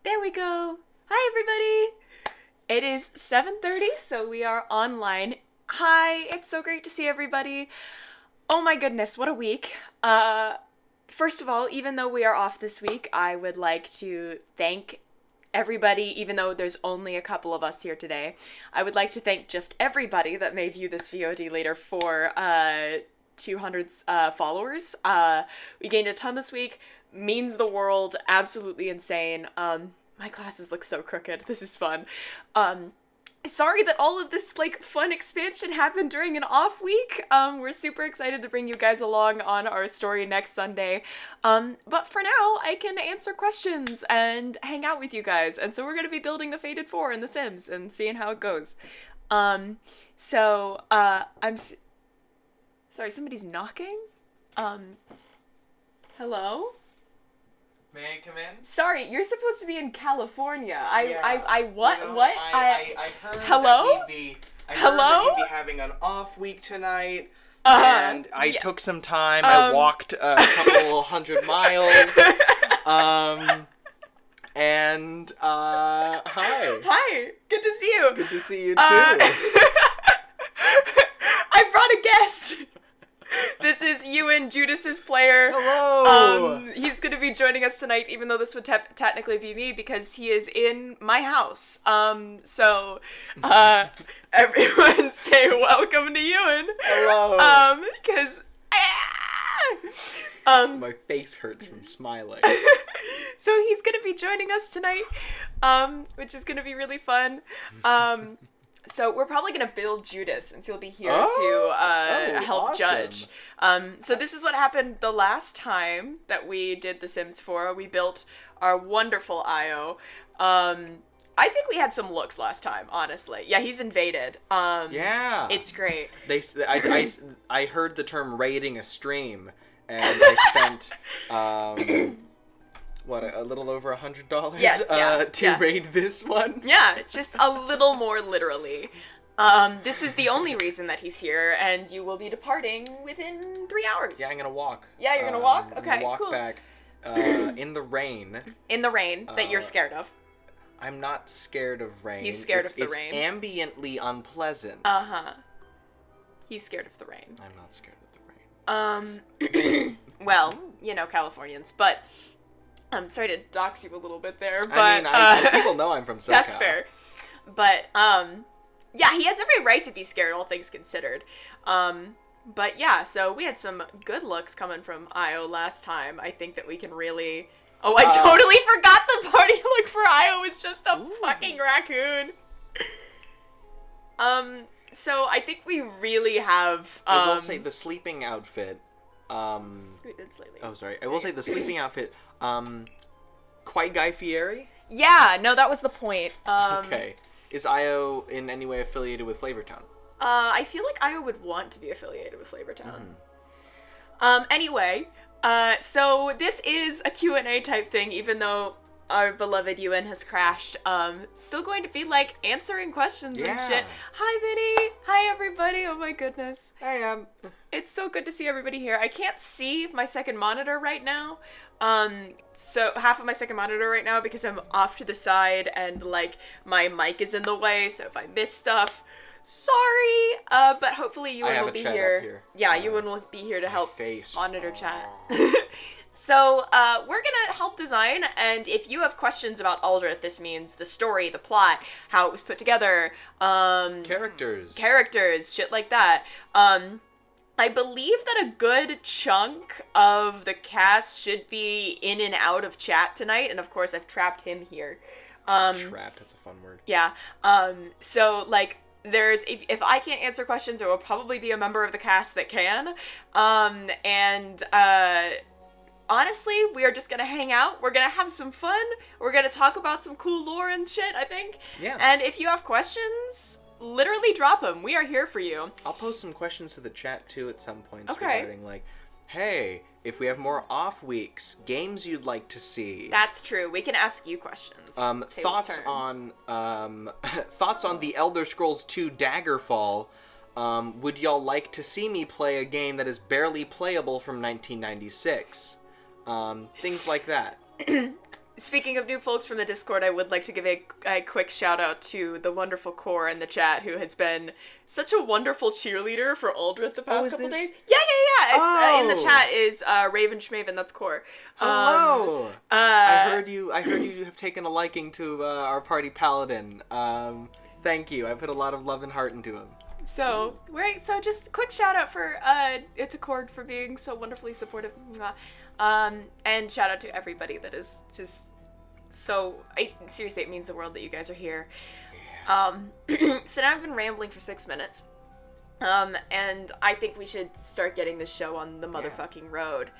There we go. Hi, everybody. It is 7:30, so we are online. Hi, it's so great to see everybody. Oh my goodness, what a week. First of all, even though we are off this week, I would like to thank everybody, even though there's only a couple of us here today. I would like to thank just everybody that may view this VOD later for 200 followers. We gained a ton this week. Means the world. Absolutely insane. My glasses look so crooked. This is fun. Sorry that all of this, fun expansion happened during an off week. We're super excited to bring you guys along on our story next Sunday. But for now, I can answer questions and hang out with you guys. And so we're going to be building the Fated 4 in The Sims and seeing how it goes. Sorry, somebody's knocking? Hello? May I come in? Sorry, you're supposed to be in California. I what? I heard Hello? that we'd be having an off week tonight. And I took some time. I walked a couple 100 miles. Hi. Hi. Good to see you. Good to see you too. I brought a guest. This is Ewan, Judas's player. Hello! He's going to be joining us tonight, even though this would technically be me, because he is in my house. Everyone say welcome to Ewan. Hello! Because... my face hurts from smiling. So he's going to be joining us tonight, which is going to be really fun. So we're probably going to build Judas, since he'll be here to help awesome. judge. So this is what happened the last time that we did The Sims 4. We built our wonderful Io. I think we had some looks last time, honestly. Yeah, he's invaded. Yeah. It's great. I heard the term raiding a stream, and I spent... a little over $100 to raid this one? Yeah, just a little more literally. This is the only reason that he's here, and you will be departing within 3 hours. Yeah, I'm gonna walk. Yeah, you're gonna walk? Okay, I'm gonna walk cool. back in the rain. In the rain that you're scared of. I'm not scared of rain. He's scared of the rain. It's ambiently unpleasant. Uh-huh. He's scared of the rain. I'm not scared of the rain. Well, Californians, but... I'm sorry to dox you a little bit there, but... I mean, people know I'm from SoCal. That's fair. But, yeah, he has every right to be scared, all things considered. But yeah, so we had some good looks coming from Io last time. I think that we can really... Oh, I totally forgot the party look for Io was just a fucking raccoon. So I think we really have... I will say the sleeping outfit... Scooted slightly. Oh, sorry. I will say the sleeping outfit... quite Guy Fieri? Yeah, no, that was the point. Okay. Is Io in any way affiliated with Flavortown? I feel like Io would want to be affiliated with Flavortown. Anyway, so this is a Q&A type thing, even though our beloved Ewan has crashed. Still going to be, answering questions and shit. Hi, Vinny! Hi, everybody! Oh my goodness. Hi, It's so good to see everybody here. I can't see my second monitor right now. So half of my second monitor right now because I'm off to the side and, my mic is in the way, so if I miss stuff, sorry! But hopefully Ewan will be here. Yeah, Ewan will be here to help monitor chat. So, we're gonna help design, and if you have questions about Aldrithe, this means the story, the plot, how it was put together, characters, shit like that. I believe that a good chunk of the cast should be in and out of chat tonight, and of course I've trapped him here. Trapped, that's a fun word. Yeah, so, there's, if I can't answer questions, there will probably be a member of the cast that can, honestly, we are just gonna hang out. We're gonna have some fun. We're gonna talk about some cool lore and shit, I think. Yeah. And if you have questions, literally drop them. We are here for you. I'll post some questions to the chat, too, at some point. Okay. Regarding, hey, if we have more off weeks, games you'd like to see. That's true. We can ask you questions. Thoughts on The Elder Scrolls 2 Daggerfall. Would y'all like to see me play a game that is barely playable from 1996? Things like that. Speaking of new folks from the Discord, I would like to give a quick shout out to the wonderful Core in the chat who has been such a wonderful cheerleader for Aldrithe the past couple days. Yeah. It's in the chat is Raven Schmaven. That's Core. Hello. I heard you have taken a liking to our party paladin. Thank you. I put a lot of love and heart into him. So just a quick shout out for It's a Cord for being so wonderfully supportive. And shout out to everybody that is just seriously, it means the world that you guys are here. Yeah. So now I've been rambling for 6 minutes. And I think we should start getting this show on the motherfucking road.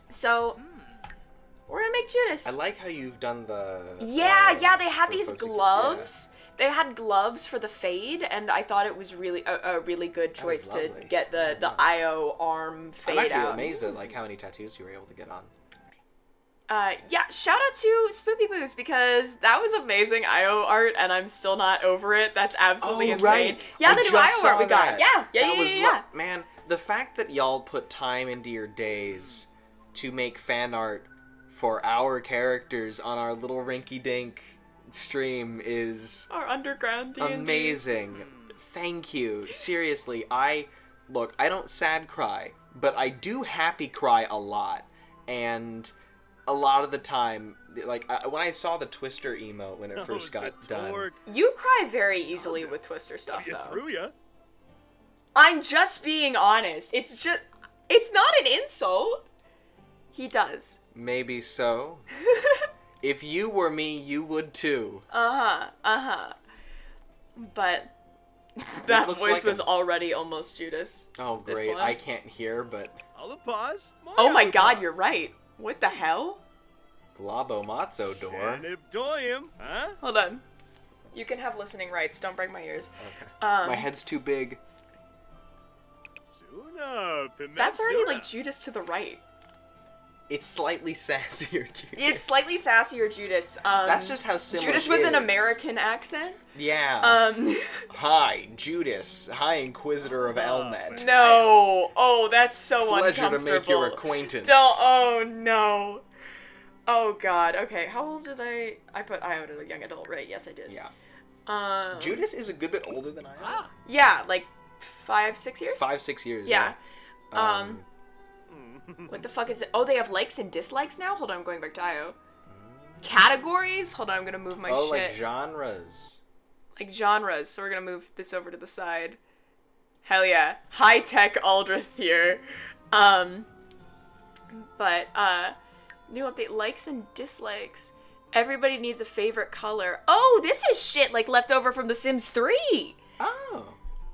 So we're gonna make Judas. I like how you've done the... Yeah, they had these gloves. They had gloves for the fade, and I thought it was really a really good choice to get the IO arm fade out. I'm actually amazed at like how many tattoos you were able to get on. Shout out to Spoopy Boos, because that was amazing IO art, and I'm still not over it. That's absolutely insane. Right. Yeah, the new IO art we got. Yeah. Man, the fact that y'all put time into your days to make fan art for our characters on our little rinky-dink stream is our underground D&D. Amazing. Thank you. Seriously, I don't sad cry, but I do happy cry a lot, and a lot of the time, like when I saw the Twister emote when it first got done. You cry very easily with Twister stuff, though. Through ya. I'm just being honest. It's not an insult. He does. Maybe so. If you were me, you would too. But that voice was already almost Judas. Oh, great. I can't hear, but... I'll pause. Oh my god, you're right. What the hell? Glabo Matzo door. Huh? Hold on. You can have listening rights. Don't break my ears. Okay. My head's too big. That's already like Judas to the right. It's slightly sassier Judas. It's slightly sassier Judas. That's just how similar Judas with an American accent? Yeah. Hi, Judas. Hi, Inquisitor of Elnet. No. Oh, that's so Pleasure uncomfortable. to make your acquaintance. Oh, no. Oh, God. Okay, how old did I put I out as a young adult, right? Yes, I did. Yeah. Judas is a good bit older than I am. Yeah, like 5-6 years? 5-6 years, yeah. What the fuck is it? Oh, they have likes and dislikes now? Hold on, I'm going back to IO. Categories? Hold on, I'm gonna move my shit. Like genres. Like genres, so we're gonna move this over to the side. Hell yeah. High-tech Aldrithe here. But, new update, likes and dislikes. Everybody needs a favorite color. Oh, this is shit like left over from The Sims 3! Oh.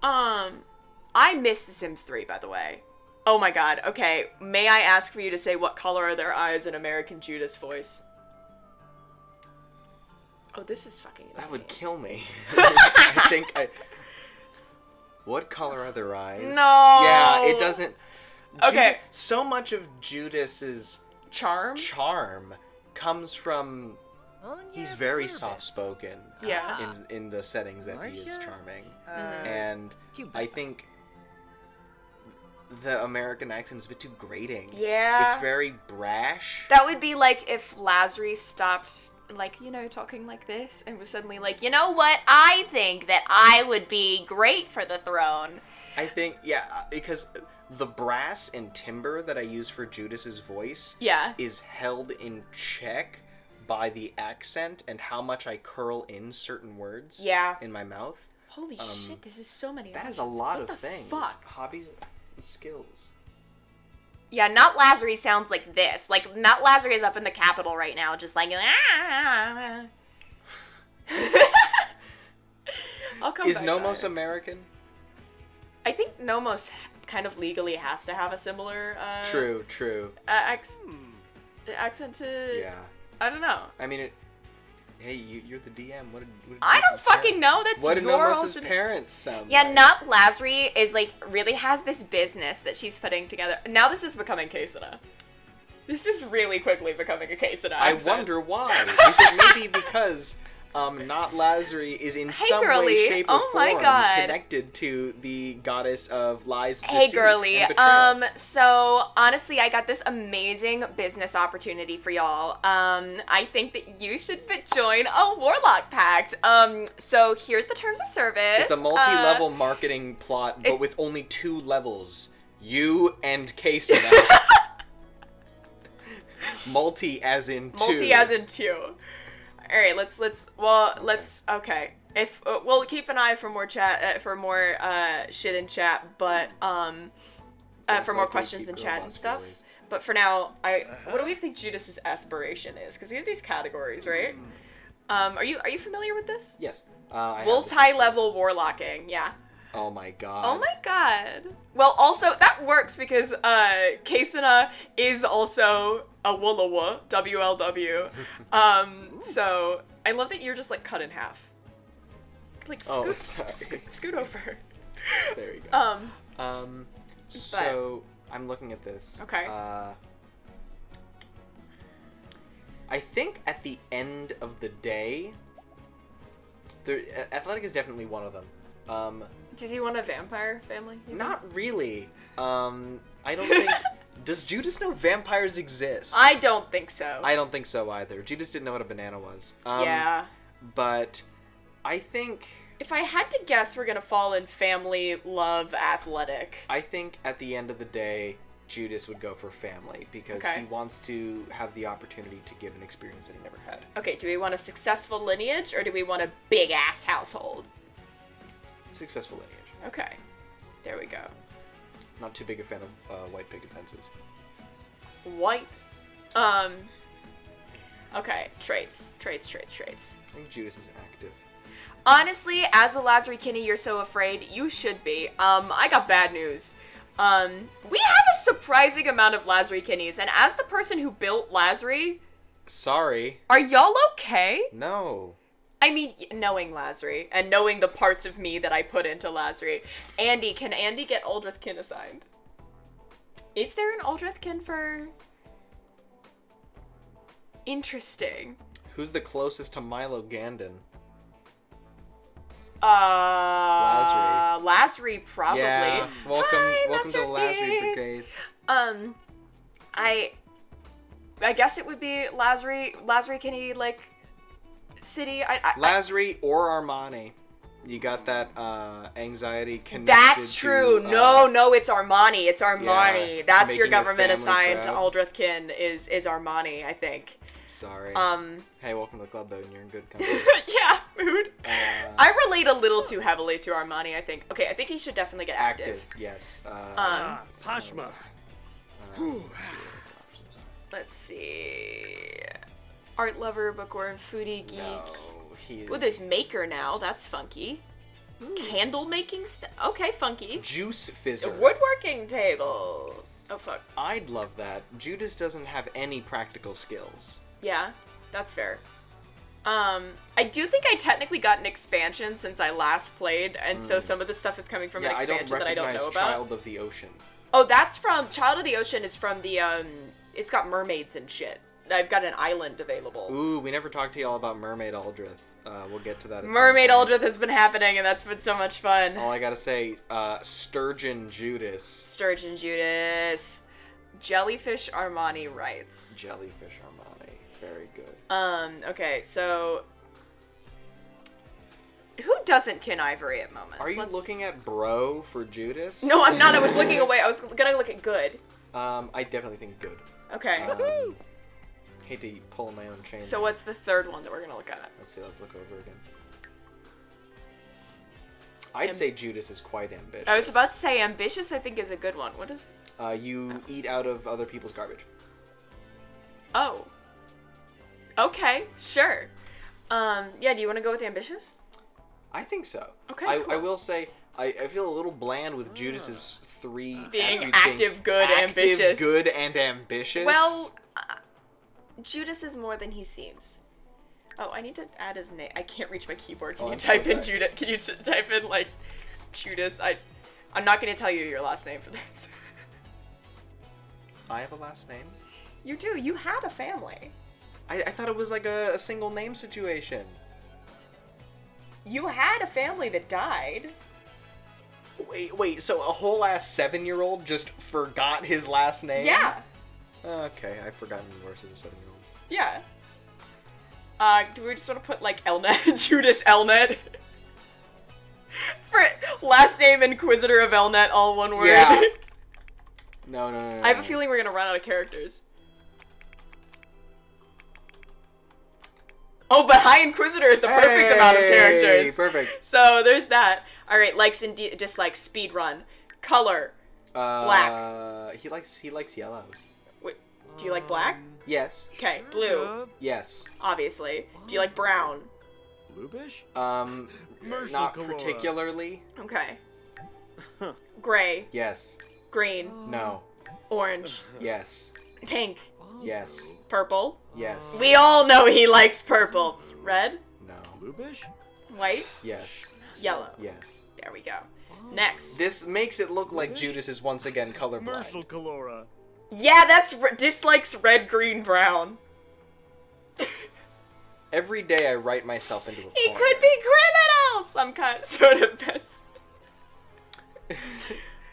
I miss The Sims 3, by the way. Oh my god, okay. May I ask for you to say what color are their eyes in American Judas voice? Oh, this is fucking insane. That would kill me. I think What color are their eyes? No! Yeah, it doesn't... Okay. So much of Judas's... Charm comes from... He's very soft-spoken. Yeah. In the settings that he is charming. And I think... the American accent is a bit too grating. Yeah. It's very brash. That would be like if Lazarus stopped, like, talking like this and was suddenly like, you know what? I think that I would be great for the throne. I think, yeah, because the brass and timbre that I use for Judas's voice is held in check by the accent and how much I curl in certain words in my mouth. Holy shit, this is so many That is a lot of things. Fuck? Hobbies... skills. Yeah, not Lazarus sounds like this. Like, not Lazarus is up in the Capitol right now, just like, I'll come Is back Nomos to it. American? I think Nomos kind of legally has to have a similar, True. accent to... Yeah. I don't know. I mean, hey, you're the DM. What did I don't fucking know. That's what did your Nomos' ultimate... parents sound Yeah, like? not Lazarus is like really has this business that she's putting together. Now this is becoming Quesada. This is really quickly becoming a Quesada accent. I wonder why. Is it maybe because not Lazary, is in Hey, some girly. way, shape, or Oh my form God. connected to the goddess of lies, Hey, deceit, girly. and betrayal. So honestly, I got this amazing business opportunity for y'all. I think that you should join a Warlock Pact. So here's the terms of service. It's a multi-level marketing plot, but it's- with only 2 levels. You and Quesada. Multi as in 2. Multi as in 2. All right, let's okay. If we'll keep an eye for more chat for more shit in chat, but for more questions in chat and stuff. But for now, what do we think Judas's aspiration is? Because we have these categories, right? Are you familiar with this? Yes. I have this. Multi-level warlocking, yeah. Oh my god. Oh my god. Well, also, that works because Kasuna is also a Wulawa, WLW. So, I love that you're just, like, cut in half. Like, Oh, scoot, sorry. scoot over. There you go. So, I'm looking at this. Okay. I think at the end of the day, athletic is definitely one of them. Does he want a vampire family? Not really. I don't think... Does Judas know vampires exist? I don't think so. I don't think so either. Judas didn't know what a banana was. Yeah. But I think... If I had to guess, we're gonna fall in family, love, athletic. I think at the end of the day, Judas would go for family because Okay. he wants to have the opportunity to give an experience that he never had. Okay, do we want a successful lineage, or do we want a big-ass household? Successful lineage. Okay. There we go. Not too big a fan of white picket fences. White. Okay, traits. I think Judas is active. Honestly, as a Lazary Kinney, you're so afraid. You should be. I got bad news. We have a surprising amount of Lazary Kinneys, and as the person who built Lazary, Sorry. are y'all okay? No. I mean, knowing Lazary, and knowing the parts of me that I put into Lazary. Andy, can Andy get Aldrithe Kin assigned? Is there an Aldrithe Kin for... Interesting. Who's the closest to Milo Gandon? Lazary, probably. Yeah. Welcome Hi, to the Lazary Masterpiece. Brigade. I guess it would be Lazary Kinney, like, city. Lazary or Armani. You got that anxiety connected. That's true. To, No, it's Armani. It's Armani. Yeah, That's your making a government family assigned proud. Aldrithe Kin is Armani, I think. Sorry. Hey, welcome to the club, though, and you're in good company. Yeah, mood. I relate a little too heavily to Armani, I think. Okay, I think he should definitely get active. Yes. Pashma. Let's see. Art lover, bookworm, foodie, geek. No, he. Oh, there's maker now. That's funky. Candle making. Okay, funky. Juice fizzer. Woodworking table. Oh fuck. I'd love that. Judas doesn't have any practical skills. Yeah, that's fair. I do think I technically got an expansion since I last played, and so some of the stuff is coming from an expansion that I don't know about. Child of the Ocean. Oh, that's from Child of the Ocean is from the it's got mermaids and shit. I've got an island available. Ooh, we never talked to y'all about Mermaid Aldrithe. We'll get to that. At Mermaid some point. Aldrithe has been happening, and that's been so much fun. All I gotta say, Sturgeon Judas. Sturgeon Judas. Jellyfish Armani writes. Jellyfish Armani. Very good. Okay, so who doesn't kin Ivory at moments? Are you looking at bro for Judas? No, I'm not. I was looking away. I was gonna look at good. I definitely think good. Okay. Hate to pull my own chain. So what's the third one that we're gonna look at? Let's see. Let's look over again. I'd say Judas is quite ambitious. I was about to say ambitious. I think is a good one. What is? You eat out of other people's garbage. Oh. Okay. Sure. Yeah. Do you want to go with ambitious? I think so. Okay, I cool. will say I feel a little bland with Judas's three Being attributes active, good, active, ambitious. good, and ambitious. Well, Judas is more than he seems. Oh, I need to add his name. I can't reach my keyboard. Can Oh, you I'm type so in sorry. Judas? Can you type in like Judas? I'm not gonna tell you your last name for this. I have a last name. You do. You had a family. I thought it was like a single name situation. You had a family that died. Wait, so a whole ass 7-year-old just forgot his last name? Yeah. Okay, I've forgotten worse as a 7-year-old. Yeah. Do we just want to put, like, Elnet? Judas Elnet? For last name Inquisitor of Elnet, all one word. Yeah. No. I have a feeling we're gonna run out of characters. Oh, but High Inquisitor is the perfect amount of characters. Perfect. So there's that. All right, likes and dislikes. Speed run. Color. Black. He likes yellows. Wait, do you like black? Yes. Okay, blue. Yes. Obviously. Do you like brown? Bluebish? Not particularly. Okay. Gray. Yes. Green. No. Orange. Yes. Pink. Yes. Purple. Yes. We all know he likes purple. Red. No. Bluebish? White. Yes. Yellow. Yes. There we go. Next. This makes it look like Judas is once again colorblind. Commercial Calora. Yeah, that's dislikes red, green, brown. Every day I write myself into a He corner. could be criminal! Some kind, sort of best.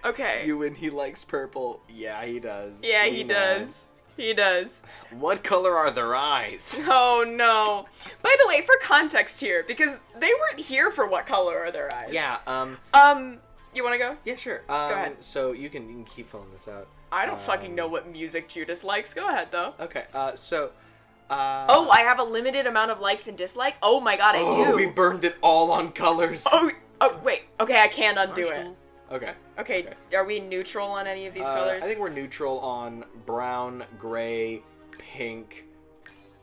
Okay. Ewan, he likes purple. Yeah, he does. Yeah, We he know. does. He does. What color are their eyes? Oh no. By the way, for context here, because they weren't here for what color are their eyes. Yeah, You wanna go? yeah, sure. ahead. So you can keep filling this out. I don't fucking know what music Judas likes. Go ahead, though. Okay, so, Oh, I have a limited amount of likes and dislike? Oh my god, I do. we burned it all on colors. Oh, wait. Okay, I can't undo it. Okay. Okay, are we neutral on any of these colors? I think we're neutral on brown, gray, pink,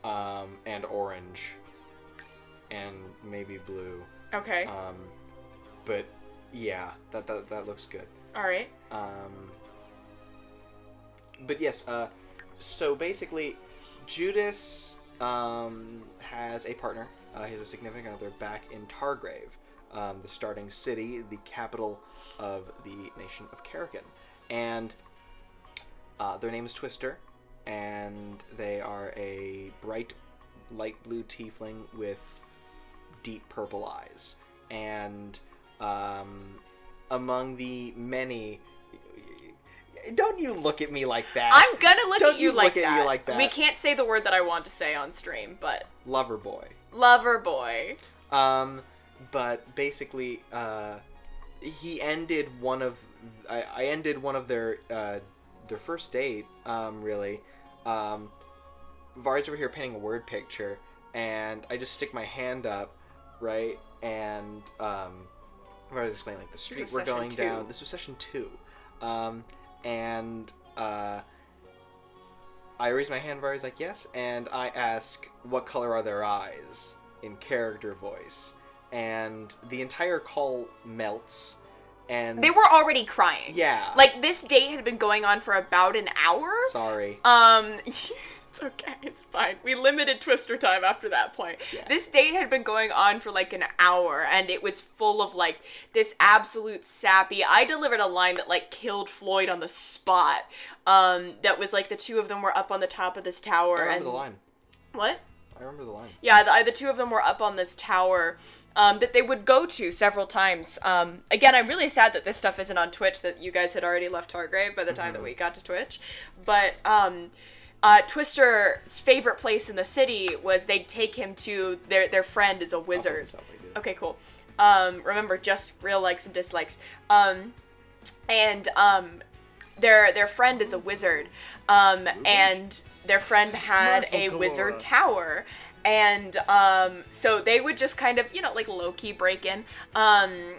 and orange, and maybe blue. Okay. But yeah, that looks good. All right. But yes, so basically, Judas has a partner. He has a significant other back in Targrave, the starting city, the capital of the nation of Karrakin. And their name is Twister, and they are a bright, light blue tiefling with deep purple eyes. And among the many... Don't you look at me like that. I'm gonna look at you like look that. At me like that. We can't say the word that I want to say on stream, but... Lover boy. Lover boy. But basically, he ended one of... I ended one of their first date, really. Vari's over here painting a word picture, and I just stick my hand up, right? And, Vari's explaining, like, the street we're going down... This was session 2. And I raise my hand, Vari's like, yes, and I ask, what color are their eyes? In character voice. And the entire call melts, and... They were already crying. Yeah. Like, this date had been going on for about an hour. Sorry. It's okay, it's fine. We limited Twister time after that point. Yeah. This date had been going on for like an hour, and it was full of like this absolute sappy... I delivered a line that like killed Floyd on the spot. That was like the two of them were up on the top of this tower. I remember the line. What? I remember the line. Yeah, the two of them were up on this tower that they would go to several times. Again, I'm really sad that this stuff isn't on Twitch, that you guys had already left Targrave by the time that we got to Twitch. But Twister's favorite place in the city was they'd take him to their friend is a wizard. Okay, cool. Remember, just real likes and dislikes. And their friend is a wizard. And their friend had a wizard tower. And so they would just kind of, like low-key break in. And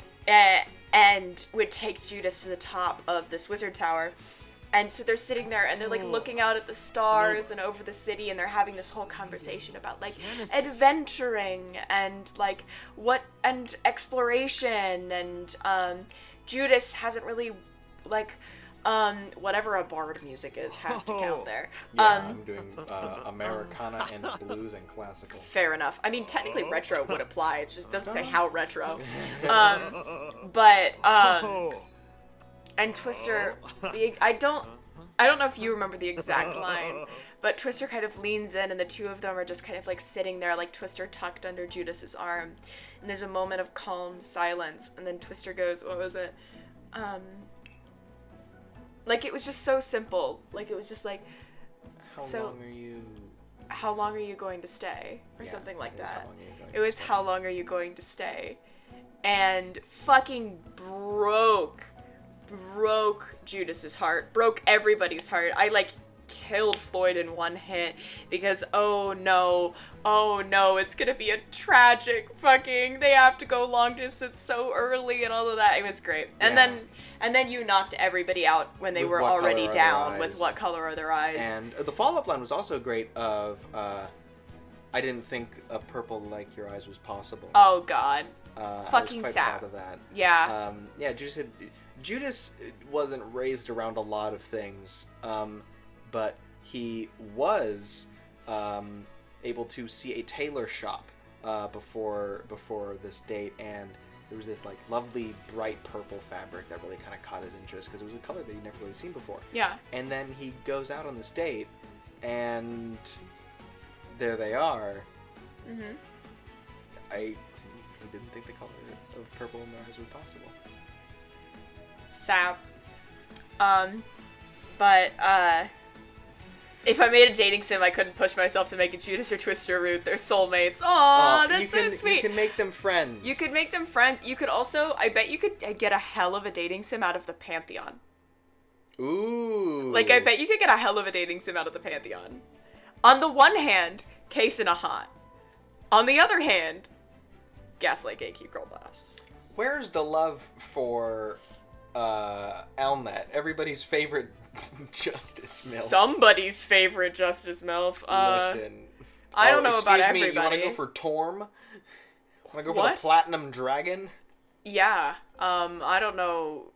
would take Judas to the top of this wizard tower. And so they're sitting there and they're like looking out at the stars and over the city, and they're having this whole conversation about like adventuring and like and exploration, and Judas hasn't really like whatever a bard music is has to count there. Yeah, I'm doing Americana and blues and classical. Fair enough. I mean, technically retro would apply. It just doesn't say how retro. But and Twister, I don't know if you remember the exact line, but Twister kind of leans in, and the two of them are just kind of like sitting there, like Twister tucked under Judas's arm. And there's a moment of calm silence, and then Twister goes, what was it? Like, it was just so simple. Like, it was just like, how long are you going to stay? Or something like that. It was, how long are you going to stay? And fucking broke Judas's heart. Broke everybody's heart. I, like, killed Floyd in one hit because, oh no, it's gonna be a tragic fucking, they have to go long distance so early and all of that. It was great. Yeah. And then you knocked everybody out when they were already down with What Color Are Their Eyes. And the follow-up line was also great of, I didn't think a purple like your eyes was possible. Oh god. Fucking sad. Proud of that. Yeah. Judas wasn't raised around a lot of things, but he was able to see a tailor shop before this date, and there was this like lovely bright purple fabric that really kind of caught his interest because it was a color that he'd never really seen before. Yeah. And then he goes out on this date, and there they are. Mm-hmm. He didn't think the color of purple in their eyes was possible. Sad. But if I made a dating sim, I couldn't push myself to make a Judas or Twister route. They're soulmates. Aw, that's so sweet. You can make them friends. You could make them friends. You could also, I bet you could get a hell of a dating sim out of the Pantheon. Ooh. Like, I bet you could get a hell of a dating sim out of the Pantheon. On the one hand, Case and a Hot. On the other hand, Gaslight Gay Cute Girl Boss. Where's the love for Elmet? Everybody's favorite Justice MILF. Somebody's favorite Justice MILF. Listen. I don't know about everybody. Excuse me, you want to go for Torm? Want to go for What? the Platinum Dragon? Yeah. I don't know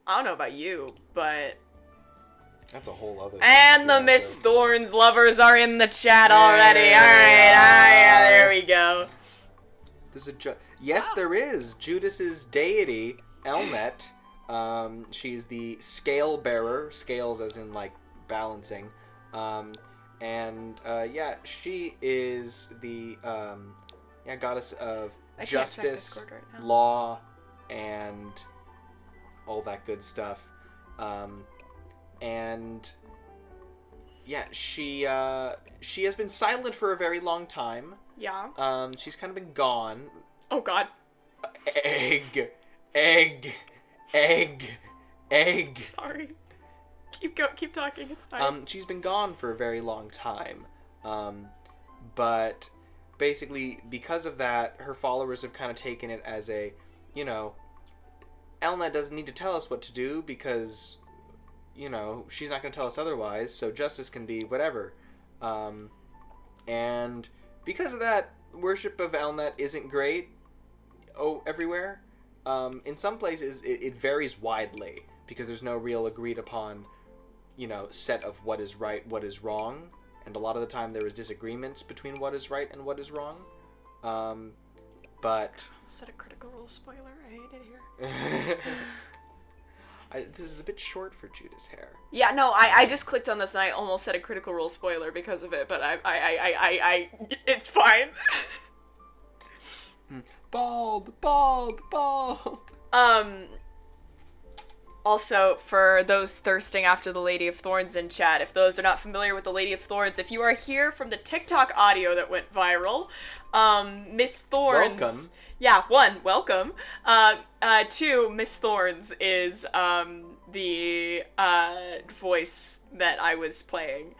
about you, but... That's a whole other thing. And the Miss Thorns lovers are in the chat already. Yeah. Alright, yeah, there we go. There's yes, there is. Judas's deity, Elmet. She's the scale bearer, scales as in like balancing. She is the goddess of justice, right law, and all that good stuff. She has been silent for a very long time. Yeah. She's kind of been gone. Oh god. Egg. Sorry. Keep talking, it's fine. She's been gone for a very long time. But basically, because of that, her followers have kind of taken it as a, Elna doesn't need to tell us what to do because, she's not going to tell us otherwise, so justice can be whatever. And because of that, worship of Elnet isn't great everywhere. In some places, it varies widely because there's no real agreed upon, set of what is right, what is wrong. And a lot of the time there is disagreements between what is right and what is wrong. But... Set a Critical Role spoiler, I hate it here. This is a bit short for Judas' hair. Yeah, no, I just clicked on this and I almost said a Critical Role spoiler because of it, but I it's fine. Bald. Also, for those thirsting after the Lady of Thorns in chat, if those are not familiar with the Lady of Thorns, if you are here from the TikTok audio that went viral, Miss Thorns... Welcome. Yeah, one, welcome. Two, Miss Thorns is, the, voice that I was playing.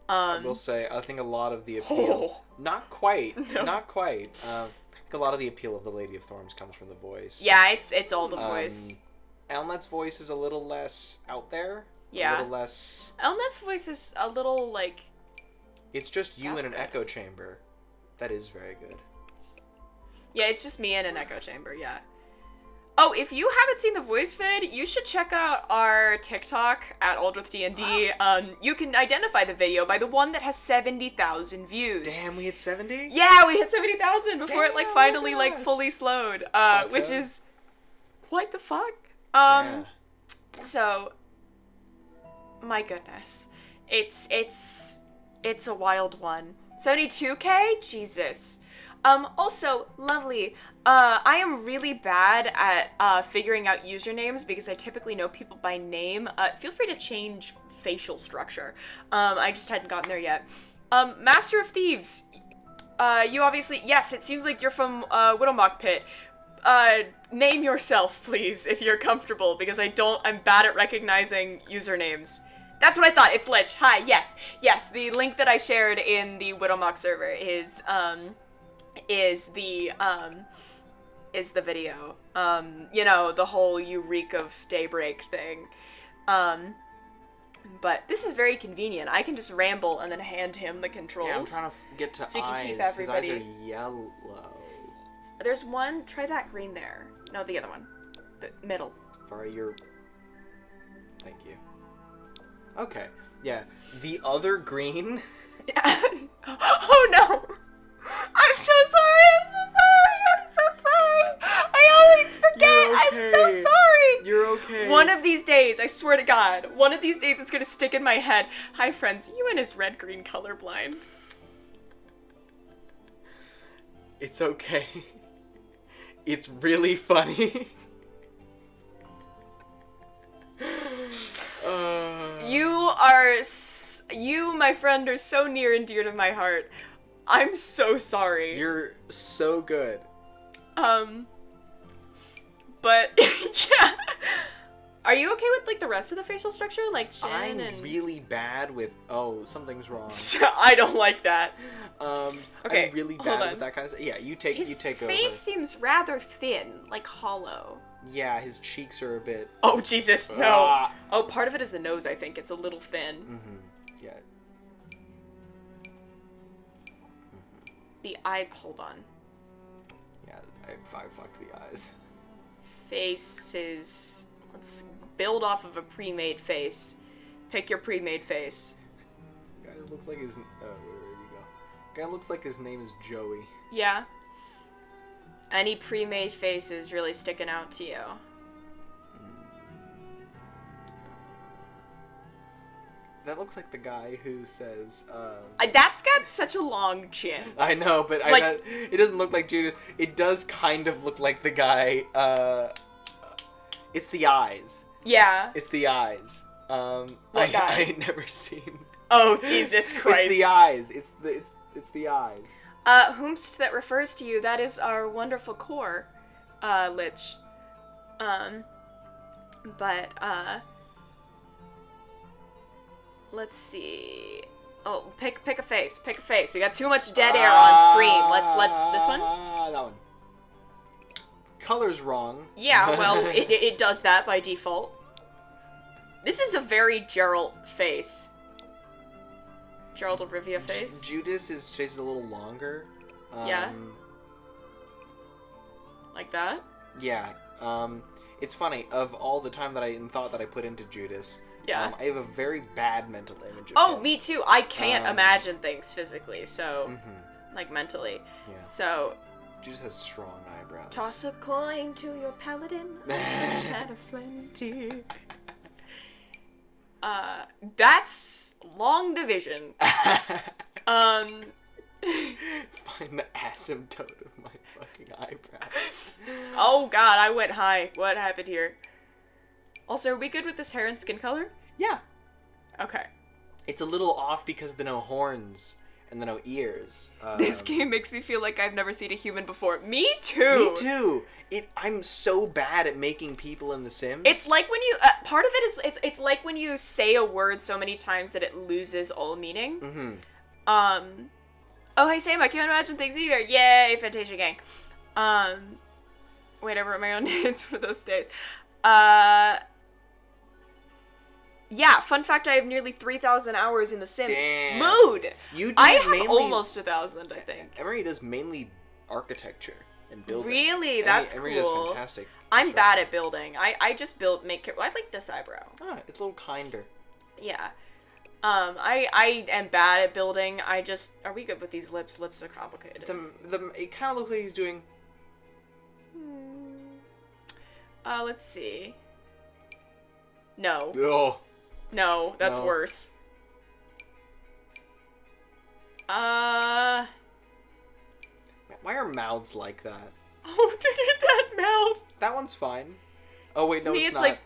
I will say, I think a lot of the appeal... Not quite. No. Not quite. I think a lot of the appeal of the Lady of Thorns comes from the voice. Yeah, it's all the voice. Elnet's voice is a little less out there. Yeah. A little less... Elnet's voice is a little, like... It's just you in an good. echo chamber. That is very good. Yeah, it's just me in an echo chamber, yeah. Oh, if you haven't seen the voice vid, you should check out our TikTok at Aldrithe D&D. You can identify the video by the one that has 70,000 views. Damn, we hit 70? Yeah, we hit 70,000 before it, Damn, finally, look at us. fully slowed. Which is... What the fuck? Yeah. So... My goodness. It's It's a wild one. 72K? Jesus. Also, lovely. I am really bad at figuring out usernames because I typically know people by name. Feel free to change facial structure. I just hadn't gotten there yet. Master of Thieves. You obviously, yes, it seems like you're from Widowmock Pit. Name yourself, please, if you're comfortable, because I'm bad at recognizing usernames. That's what I thought. It's Lich. Hi. Yes. Yes. The link that I shared in the Widowmock server is the video. You know, the whole "you reek of daybreak" thing. But this is very convenient. I can just ramble and then hand him the controls. Yeah, I'm trying to get to so you eyes. can keep His everybody. eyes are yellow. There's one. Try that green there. No, the other one. The middle. Sorry, you're... Thank you. Okay. Yeah. The other green... Oh no! I'm so sorry! I'm so sorry! I'm so sorry! I always forget! You're okay. I'm so sorry! You're okay. One of these days, I swear to God, one of these days it's gonna stick in my head. Hi friends, Ewan is red-green colorblind. It's okay. It's really funny. You, my friend, are so near and dear to my heart. I'm so sorry. You're so good. But, yeah. Are you okay with, like, the rest of the facial structure? Like, chin I'm and... really bad with... Oh, something's wrong. I don't like that. Okay, I'm really hold bad on. with that kind of stuff. Yeah, you take His over. face seems rather thin, like hollow. Yeah, his cheeks are a bit... Oh, Jesus, no. Ah. Oh, part of it is the nose, I think. It's a little thin. Mm-hmm. Yeah. The eye... Hold on. Yeah, I fucked the eyes. Faces... Let's build off of a pre-made face. Pick your pre-made face. Guy looks like his... Oh, where did he go? Guy looks like his name is Joey. Yeah. Any pre-made faces really sticking out to you? That looks like the guy who says, That's got such a long chin. I know, but Like- it doesn't look like Judas. It does kind of look like the guy, it's the eyes. Yeah. It's the eyes. What guy? I ain't never seen. Oh, Jesus Christ. It's the eyes. It's the eyes. Whomst that refers to you, that is our wonderful core, Lich. Let's see. Oh, pick a face. Pick a face. We got too much dead air on stream. Let's this one. That one. Color's wrong. Yeah, well, it does that by default. This is a very Geralt face. Geralt of Rivia face. Judas' face is a little longer. Yeah. Like that? Yeah. It's funny. Of all the time that I thought that I put into Judas, Yeah. I have a very bad mental image of Oh, him. me too. I can't imagine things physically, so like mentally. Yeah. So Judas has strong eyebrows. toss a coin to your paladin. Had a plenty. That's long division. Find the asymptote of my fucking eyebrows. Oh God, I went high. What happened here? Also, are we good with this hair and skin color? Yeah. Okay. It's a little off because the no horns and the no ears. This game makes me feel like I've never seen a human before. Me too. Me too. I'm so bad at making people in The Sims. It's like when you part of it is it's like when you say a word so many times that it loses all meaning. Oh hey Sam, I can't imagine things either. Yay, Fantasia gang. Wait, I wrote my own name. It's one of those days. Yeah, fun fact, I have nearly 3,000 hours in The Sims. Damn. Mood! You do I have mainly, almost 1,000, I think. Emery does mainly architecture and building. Really? That's Emery cool. does fantastic. I'm bad at constructions. building. I just build, I like this eyebrow. Ah, it's a little kinder. Yeah. I am bad at building. Are we good with these lips? Lips are complicated. It kind of looks like he's doing... Let's see. No. Oh. No, that's No. worse. Uh... Why are mouths like that? Oh, look at that mouth! That one's fine. Oh wait, To no, me, it's it's not. like...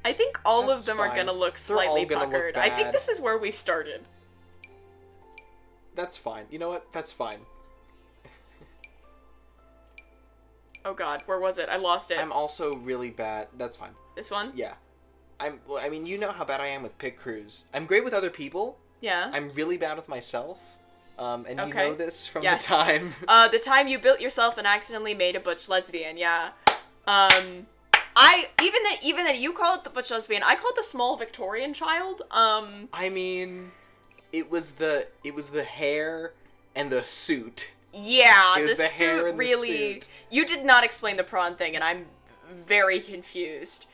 I think all That's of them are fine. gonna look They're all slightly gonna look puckered. I think bad. this is where we started. That's fine. You know what? That's fine. Oh god, where was it? I lost it. I'm also really bad. That's fine. This one? Yeah. I mean, you know how bad I am with pit crews. I'm great with other people. Yeah. I'm really bad with myself. And you Okay. know this from Yes. the time. The time you built yourself and accidentally made a butch lesbian, yeah. Even that you call it the butch lesbian, I call it the small Victorian child. I mean, it was the hair and the suit. Yeah, It the was the hair suit and the really... suit. You did not explain the prawn thing, and I'm very confused.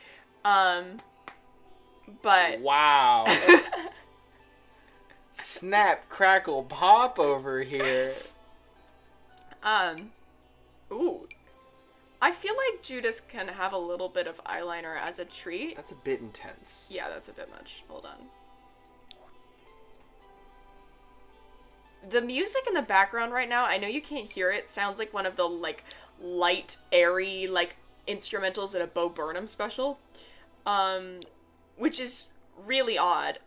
But... Wow. Snap, crackle, pop over here. Ooh. I feel like Judas can have a little bit of eyeliner as a treat. That's a bit intense. Yeah, that's a bit much. Hold on. The music in the background right now, I know you can't hear it, sounds like one of the, like, light, airy, like, instrumentals at a Bo Burnham special. Which is really odd.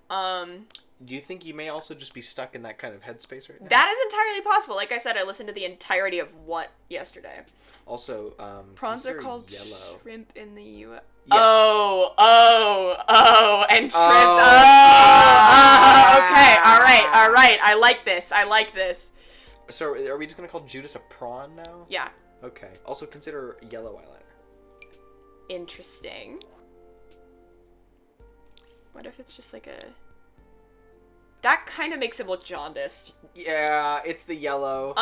Do you think you may also just be stuck in that kind of headspace right now? That is entirely possible. Like I said, I listened to the entirety of What yesterday. Also, Prawns are consider called yellow. shrimp in the U.S. Yes. Oh, and shrimp. Oh. Okay, all right. I like this. So, are we just gonna call Judas a prawn now? Yeah. Okay. Also, consider yellow eyeliner. Interesting. What if it's just like a... That kind of makes him look jaundiced. Yeah, it's the yellow.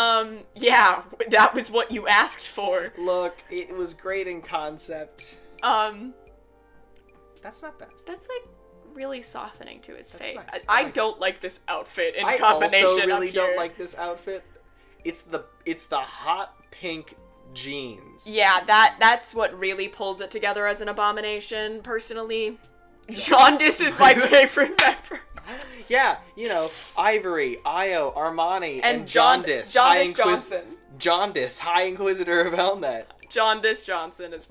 Yeah, that was what you asked for. Look, it was great in concept. That's not bad. That's like really softening to his That's face. nice. I I like don't like this outfit in I combination also really up don't here. like this outfit. It's the hot pink jeans. Yeah, that's what really pulls it together as an abomination, personally. Jaundice is my favorite member. Yeah, you know, Ivory, Io, Armani, and Jaundice Johnson. Jaundice, High Inquisitor of Elnet. Jaundice Johnson is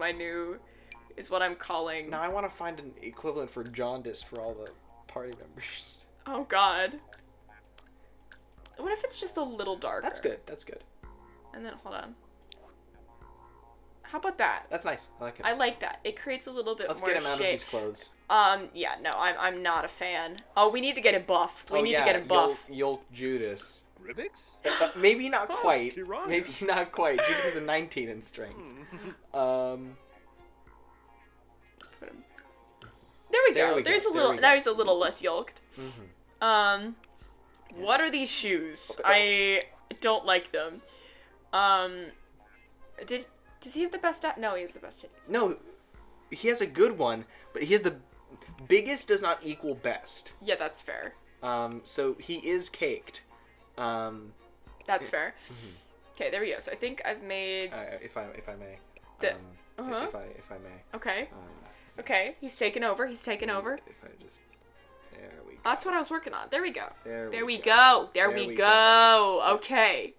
what I'm calling. Now I want to find an equivalent for jaundice for all the party members. Oh god. What if it's just a little darker? That's good. That's good. And then, hold on. How about that? That's nice. I like it. I like that. It creates a little bit Let's more get him out of shape. these clothes. Yeah, no, I'm not a fan. Oh, we need to get him buff. We need to get him buff. Yolk Judas. Ribbix? Maybe not Oh, quite. Kirana. Maybe not quite. Judas is a 19 in strength. Put him. There we go. There's a little less yolked. What are these shoes? I don't like them. Does he have the best No, he has the best titties. No, he has a good one, but he has the biggest does not equal best. Yeah, that's fair. So he is caked. That's fair. Okay, there we go. So I think I've made... If I may. The- If I may. Okay. Okay, he's taken over. If I just... There we go. That's what I was working on. There we go. There we go. There we go. Okay.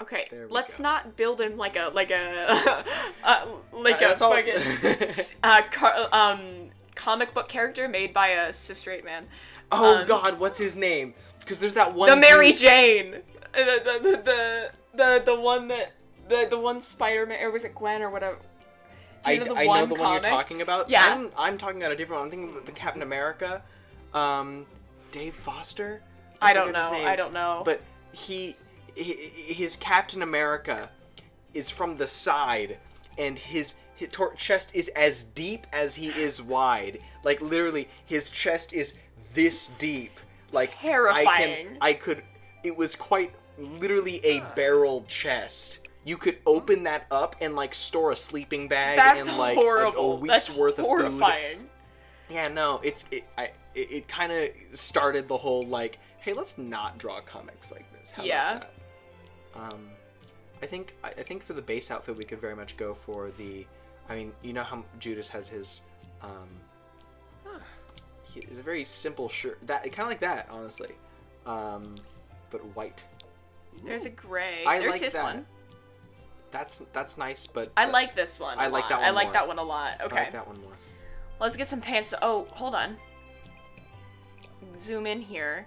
Okay, There we let's go. not build him like a That's all- fucking comic book character made by a cis straight man. Oh God, what's his name? Because there's that one. The Mary dude- Jane, the one that the one Spider-Man, or was it Gwen or whatever? Do you know the I one know the one comic? you're talking about. Yeah. I'm talking about a different one. I'm thinking about the Captain America. Dave Foster. I don't forget his know. name. I don't know. But his Captain America is from the side, and his chest is as deep as he is wide. Like literally, his chest is this deep. Like Terrifying. I could. It was quite literally a barrel chest. You could open that up and like store a sleeping bag That's and like horrible. a week's worth of food. Horrifying. Yeah, no, it kind of started the whole like, hey, let's not draw comics like this. How about that? I think for the base outfit we could very much go for the. I mean, you know how Judas has his. It's a very simple shirt. That kind of like that, honestly, but white. There's a gray. I There's like his that. one. That's nice, but I like this one. I a like lot. that one I like more. that one a lot. Okay. I like that one more. Let's get some pants. Oh, hold on. Zoom in here.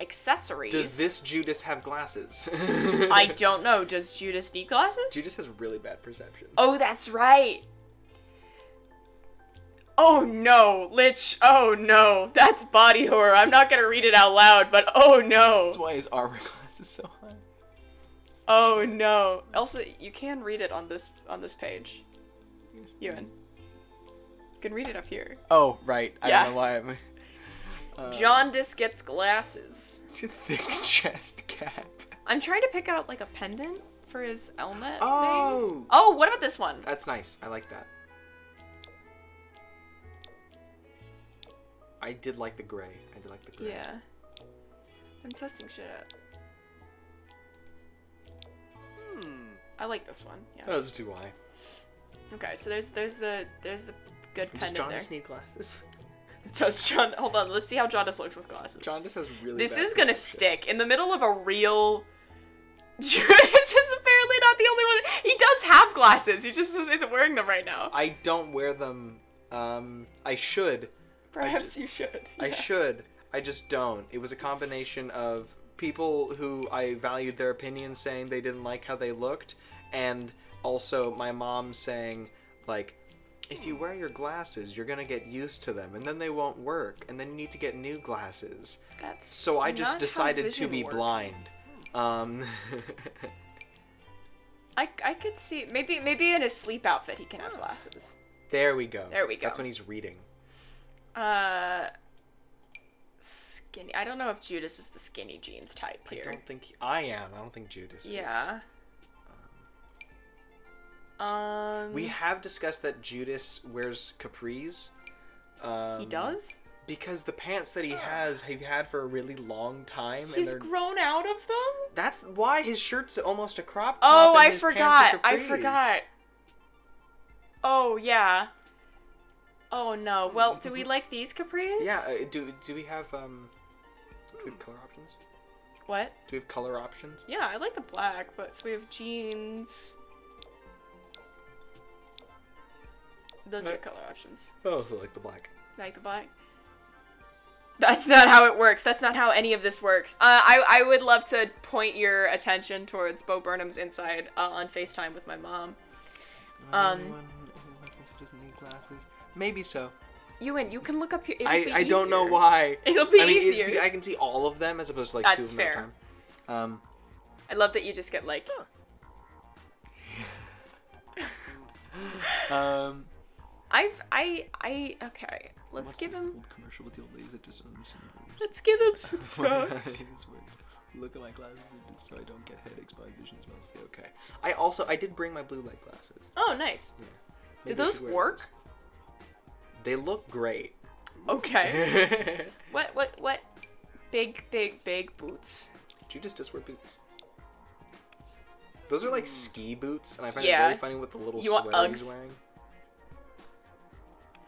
Accessories. Does this Judas have glasses? I don't know. Does Judas need glasses? Judas has really bad perception. Oh, that's right. Oh no, Lich. Oh no. That's body horror. I'm not gonna read it out loud, but oh no. That's why his armor class is so high. Oh no. Elsa, you can read it on this page. Ewan. You can read it up here. Oh, right. I Yeah. don't know why I'm... Jaundice gets glasses. thick chest cap. I'm trying to pick out like a pendant for his helmet thing. Oh! Oh, what about this one? That's nice. I like that. I did like the gray. Yeah. I'm testing shit out. I like this one. Yeah. Those do I. Okay, so there's the good Does pendant Jaundice there. need glasses? Does John? Hold on, let's see how Jaundice looks with glasses. Jaundice has really This bad is gonna perception. stick in the middle of a real. Judas is apparently not the only one. He does have glasses. He just isn't wearing them right now. I don't wear them. I should. Perhaps you should. I Yeah. should. I just don't. It was a combination of people who I valued their opinion saying they didn't like how they looked, and also my mom saying, like, if you wear your glasses, you're gonna get used to them, and then they won't work, and then you need to get new glasses. That's So I not just how decided to vision be works. blind. I could see maybe in his sleep outfit he can have glasses. There we go. There we go. That's when he's reading. Skinny. I don't know if Judas is the skinny jeans type I here. don't think I am. I don't think Judas is. Yeah. We have discussed that Judas wears capris. He does? Because the pants that he has, he's had for a really long time. He's and grown out of them? that's why his shirt's almost a crop top. Oh, and I his forgot. pants are I capris. forgot. Oh, yeah. Oh, no. Well, do we like these capris? Yeah, do we have color options? What? Do we have color options? Yeah, I like the black, but so we have jeans. Those are Right. color options. Oh, I like the black. I like the black. That's not how it works. That's not how any of this works. I would love to point your attention towards Bo Burnham's inside on FaceTime with my mom. Anyone who doesn't need glasses? Maybe so. Ewan, you can look up here. I don't know why. It'll be I mean, easier. I can see all of them as opposed to like That's two of them fair. at a time. I love that you just get like. Okay. Let's give him. Commercial with the old ladies that just don't understand. Let's give him some drugs. Look at my glasses so I don't get headaches. My vision's mostly okay. I did bring my blue light glasses. Oh, nice. Yeah. Did Maybe I those should wear work? those. They look great. Okay. What? Big boots. Judas does wear boots. Those are like ski boots, and I find Yeah. it very funny with the little You want sweater he's Uggs? wearing.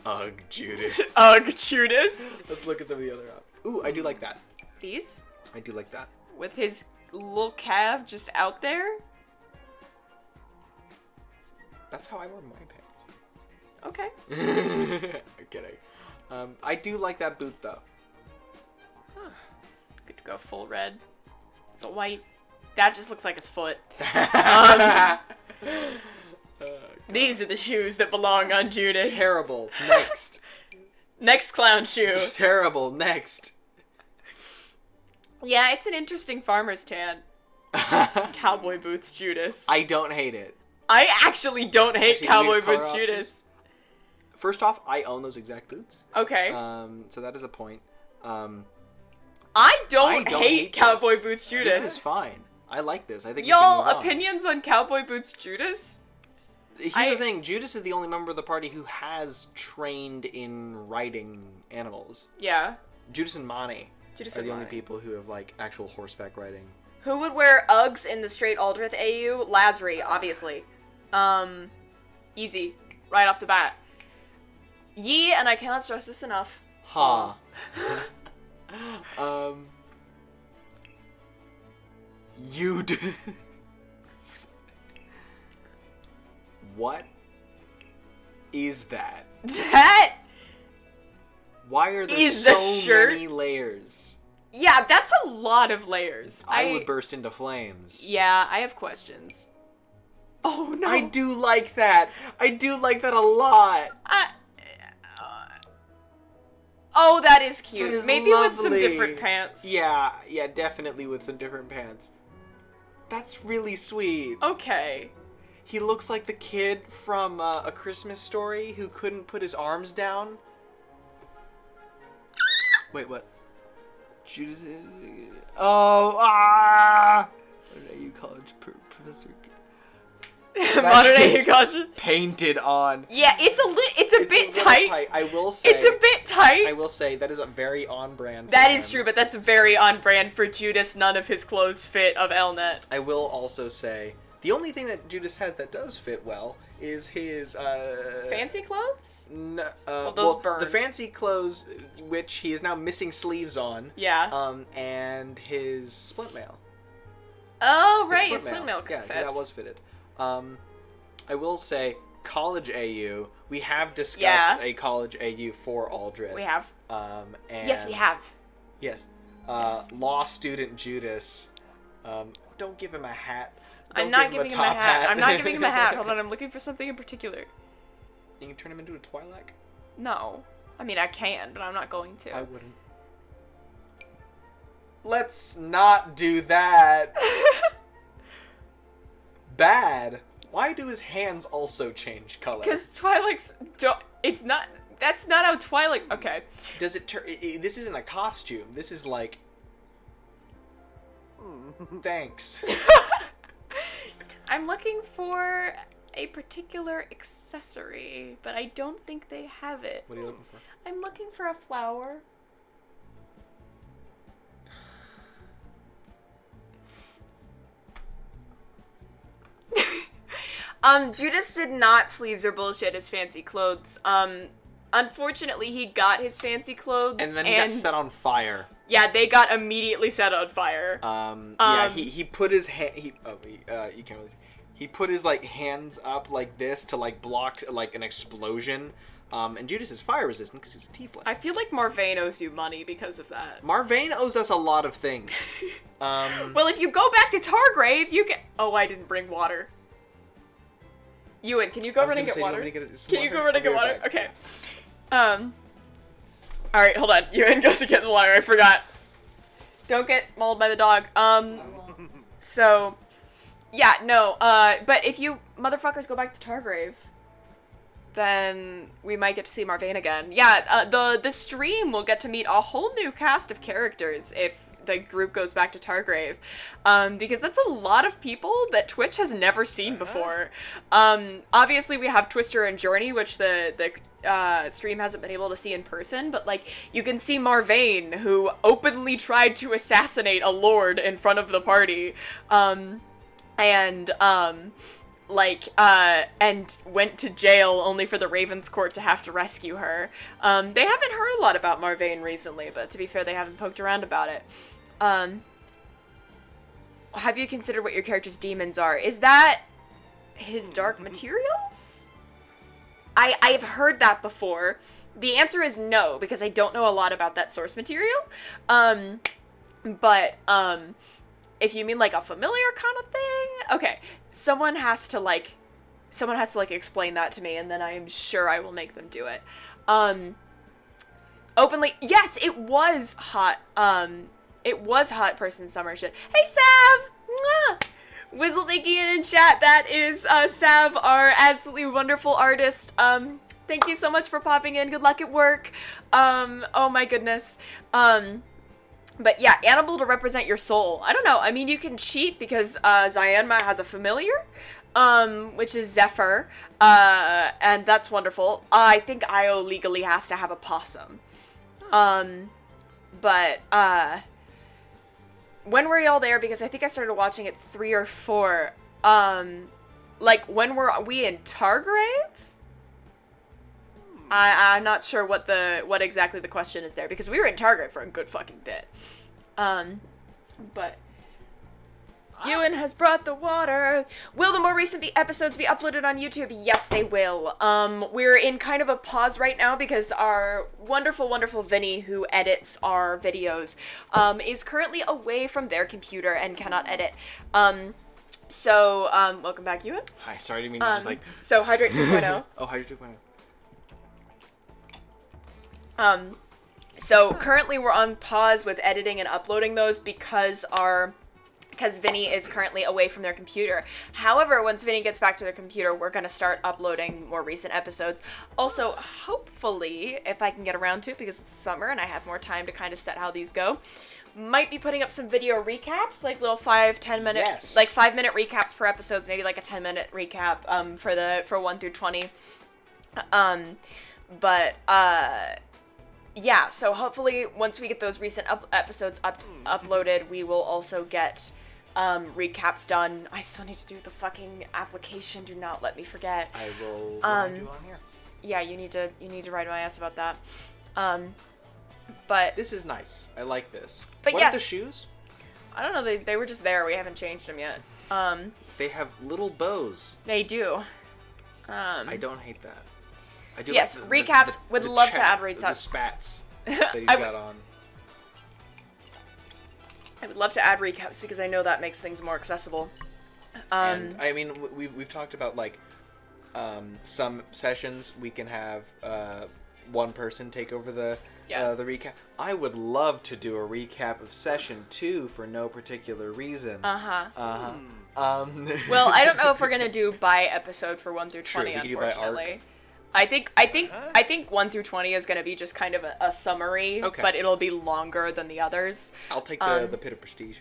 Ugg Judas. Ugh, Judas. Let's look at some of the other Ooh, I do like that. These? I do like that. With his little calf just out there? That's how I wear my Okay. pants. I'm kidding. I do like that boot though. Good to go full red. So white. That just looks like his foot. These are the shoes that belong on Judas. Terrible. Next. Next clown shoe. Terrible. Next. Yeah, it's an interesting farmer's tan. Cowboy boots Judas. I don't hate it. I actually don't hate Actually, cowboy weird color boots options. Judas. First off, I own those exact boots. Okay. So that is a point. I don't don't hate this. cowboy boots Judas. This is fine. I like this. I think we should Y'all, move on. opinions on cowboy boots Judas? Here's the thing. Judas is the only member of the party who has trained in riding animals. Yeah. Judas and Mani Judas are and the only Mani. people who have like actual horseback riding. Who would wear Uggs in the straight Aldrithe AU? Lazary, obviously. Easy. Right off the bat. Ye, and I cannot stress this enough. Ha. You do. What is that? That Why are there is the so shirt? many layers? Yeah, that's a lot of layers. I would burst into flames. Yeah, I have questions. Oh no. I do like that. I do like that a lot. Oh, that is cute. That is Maybe with some lovely. different pants. Yeah, definitely with some different pants. That's really sweet. Okay. He looks like the kid from A Christmas Story who couldn't put his arms down. Wait, what? Judas. Oh, Modern AU College Professor. Modern shit AU is costume. Painted on. Yeah, it's a bit tight. I will say. It's a bit tight. I will say that is a very on brand. That is true, but that's very on brand for Judas. None of his clothes fit of Elnet. I will also say the only thing that Judas has that does fit well is his Fancy clothes? Well, burn. the fancy clothes, which he is now missing sleeves on. Yeah. And his splint mail. Oh, right, his splint mail Yeah, fits. that was fitted. I will say, college AU. We have discussed a college AU for Aldrithe. We have. And Yes, we have. Yes. Yes. Law student Judas. Don't give him a hat. I'm Don't not give giving him a top hat. I'm not giving him a hat. Hold on, I'm looking for something in particular. You can turn him into a Twi'lek? No. I mean, I can, but I'm not going to. I wouldn't. Let's not do that. Bad. Why do his hands also change color? Because Twi'leks don't... It's not... That's not how Twi'lek... Okay. Does it turn... This isn't a costume. This is like... Thanks. I'm looking for a particular accessory, but I don't think they have it. What are you looking for? I'm looking for a flower. Judas did not sleeves or bullshit his fancy clothes. Unfortunately, he got his fancy clothes And then he got set on fire. Yeah, they got immediately set on fire. Yeah, he put his hand. You can't really see. He put his like hands up like this to like block like an explosion. And Judas is fire resistant because he's a tiefling. I feel like Marvain owes you money because of that. Marvain owes us a lot of things. Well, if you go back to Targrave, you can. Oh, I didn't bring water. Ewan, can you go run and get water? Can you go run and get water? Okay. Alright, hold on. Ewan goes to get water. I forgot. Don't get mauled by the dog. So, yeah, no, but if you motherfuckers go back to Targrave, then we might get to see Marvain again. Yeah, the stream will get to meet a whole new cast of characters if the group goes back to Targrave, because that's a lot of people that Twitch has never seen before. Obviously we have Twister and Journey, which the stream hasn't been able to see in person, but like you can see Marvain, who openly tried to assassinate a lord in front of the party, and went to jail only for the Raven's Court to have to rescue her. They haven't heard a lot about Marvain recently, but to be fair, they haven't poked around about it. Have you considered what your character's demons are? Is that his dark materials? I've heard that before. The answer is no, because I don't know a lot about that source material. But if you mean like a familiar kind of thing, okay, someone has to explain that to me, and then I am sure I will make them do it. Openly, yes, it was hot. It was hot person summer shit. Hey, Sav! Mwah! Whizzle making it in chat. That is Sav, our absolutely wonderful artist. Thank you so much for popping in. Good luck at work. Oh my goodness. But yeah, animal to represent your soul. I don't know. I mean, you can cheat because Zyanma has a familiar, which is Zephyr, and that's wonderful. I think Io legally has to have a possum. But when were y'all there? Because I think I started watching at 3 or 4. Like, when were we in Targrave? I'm not sure what exactly the question is there, because we were in Target for a good fucking bit. But Ewan has brought the water. Will the more recent episodes be uploaded on YouTube? Yes, they will. We're in kind of a pause right now because our wonderful, wonderful Vinny, who edits our videos, is currently away from their computer and cannot edit. So, welcome back, Ewan. Hi, sorry, I didn't mean to just like... So, Hydrate 2.0. Oh, Hydrate 2.0. So currently we're on pause with editing and uploading those because Vinny is currently away from their computer. However, once Vinny gets back to their computer, we're going to start uploading more recent episodes. Also, hopefully, if I can get around to it, because it's summer and I have more time to kind of set how these go, might be putting up some video recaps, like little 5-10 minute, Yes. like 5-minute recaps per episodes, maybe like a 10-minute recap for 1 through 20. Yeah, so hopefully once we get those recent episodes uploaded, we will also get recaps done. I still need to do the fucking application. Do not let me forget. I will remind you on here. Yeah, you need to ride my ass about that. But This is nice. I like this. But what yes. are the shoes? I don't know. They were just there. We haven't changed them yet. They have little bows. They do. I don't hate that. I do Yes, like recaps. Would love to add the recaps. spats that he's got on. I would love to add recaps because I know that makes things more accessible. And I mean, we've talked about like some sessions we can have one person take over the recap. I would love to do a recap of session 2 for no particular reason. Well, Well, I don't know if we're gonna do by episode for 1 through 20. True, we could do by arc. Unfortunately, I think 1 through 20 is gonna be just kind of a summary, Okay. but it'll be longer than the others. I'll take the Pit of Prestige.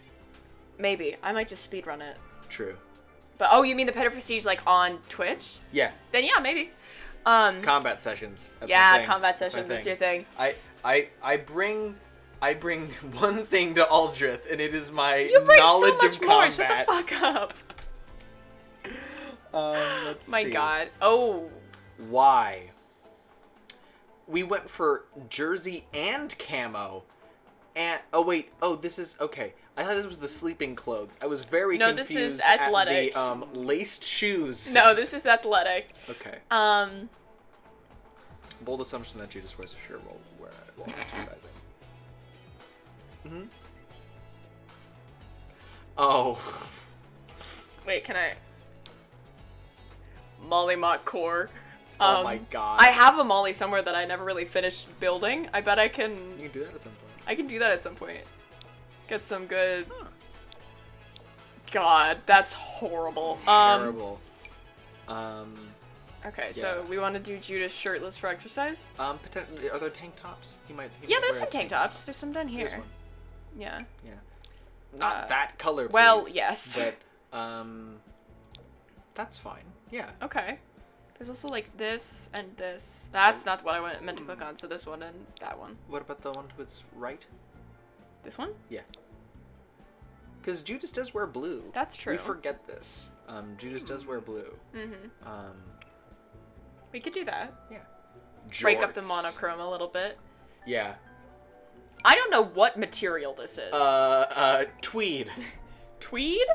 Maybe I might just speedrun it. True. But oh, you mean the Pit of Prestige like on Twitch? Yeah. Then yeah, maybe. Combat sessions. That's my Yeah, thing. combat That's my sessions. That's thing. your thing. I bring one thing to Aldrithe, and it is my You bring so knowledge much of more. combat. Shut the fuck up. Let's My see. God. Oh. Why? We went for jersey and camo. And this is okay. I thought this was the sleeping clothes. I was very No, this confused is athletic. at the laced shoes. No, this is athletic. Okay. Bold assumption that Judas wears a shirt while exercising. Mm-hmm. Oh. Wait, can I? Molly Mock Core. Oh my god. I have a Molly somewhere that I never really finished building. I bet I can. You can do that at some point. I can do that at some point. Get some good. Huh. God, that's horrible. Terrible. Okay, so we want to do Judas shirtless for exercise. Potentially, are there tank tops? He might Yeah, there's wear some a tank tops. There's some down here. Here's one. Yeah. Yeah. Not that color, please. Well, yes. But that's fine. Yeah. Okay. There's also like this and this. That's not what I meant to click on. So this one and that one. What about the one to its right? This one? Yeah. Because Judas does wear blue. That's true. We forget this. Judas does wear blue. Mm-hmm. We could do that. Yeah. Break up the Jorts. monochrome a little bit. Yeah. I don't know what material this is. Tweed. Tweed?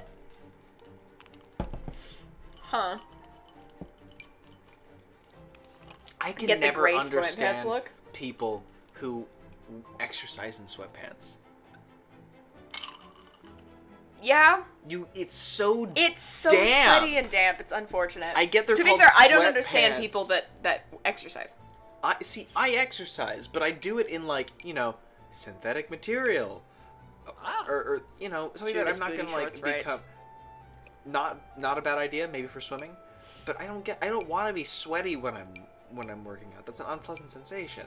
Huh. I can Get the never gray sweatpants understand look? people who exercise in sweatpants. Yeah. It's so It's so damp. sweaty and damp. It's unfortunate. I get they're To be called fair, I don't understand sweatpants. people that exercise. I exercise, but I do it in synthetic material, or something that I'm not gonna shorts, right? become. Not a bad idea, maybe for swimming, but I don't want to be sweaty when I'm working out. That's an unpleasant sensation.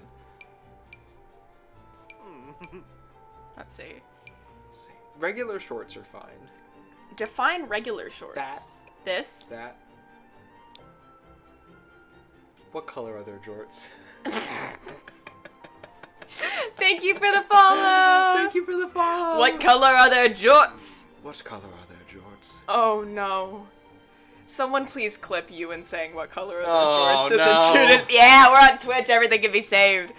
Let's see. Let's see. Regular shorts are fine. Define regular shorts. That. This? That. What color are their jorts? Thank you for the follow! Thank you for the follow! What color are their jorts? What color are their jorts? Oh no. Someone please clip Ewan saying what color are the Oh, shorts of no. the Judas. Yeah, we're on Twitch. Everything can be saved.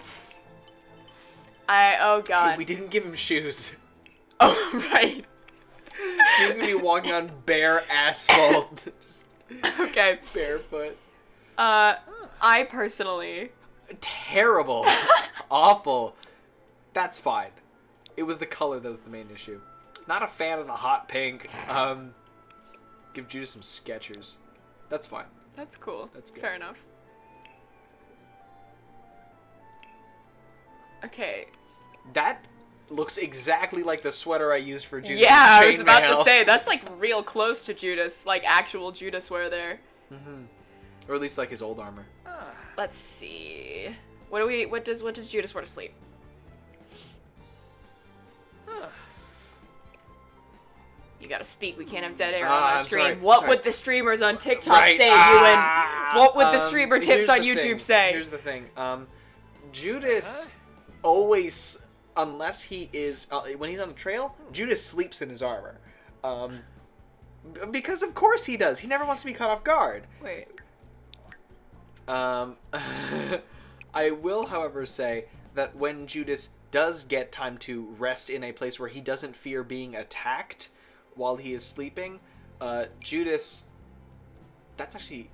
Oh god. Hey, we didn't give him shoes. Oh right. She's gonna be walking on bare asphalt. Just Okay. barefoot. I personally. Terrible. Awful. That's fine. It was the color that was the main issue. Not a fan of the hot pink. Give Judas some Skechers. That's fine. That's cool. That's good. Fair enough. Okay. That looks exactly like the sweater I used for Judas' Yeah, I was about to chainmail. say that's like real close to Judas, like actual Judas wear there. Or at least like his old armor. Let's see. What does Judas wear to sleep? You gotta speak. We can't have dead air on our I'm stream. sorry, What sorry. would the streamers on TikTok Right. say, Ewan? What would the streamer tips Here's on the YouTube thing. say? Here's the thing. Judas always, unless he is, when he's on the trail, Judas sleeps in his armor. Because of course he does. He never wants to be caught off guard. Wait. I will, however, say that when Judas does get time to rest in a place where he doesn't fear being attacked while he is sleeping, Judas... That's actually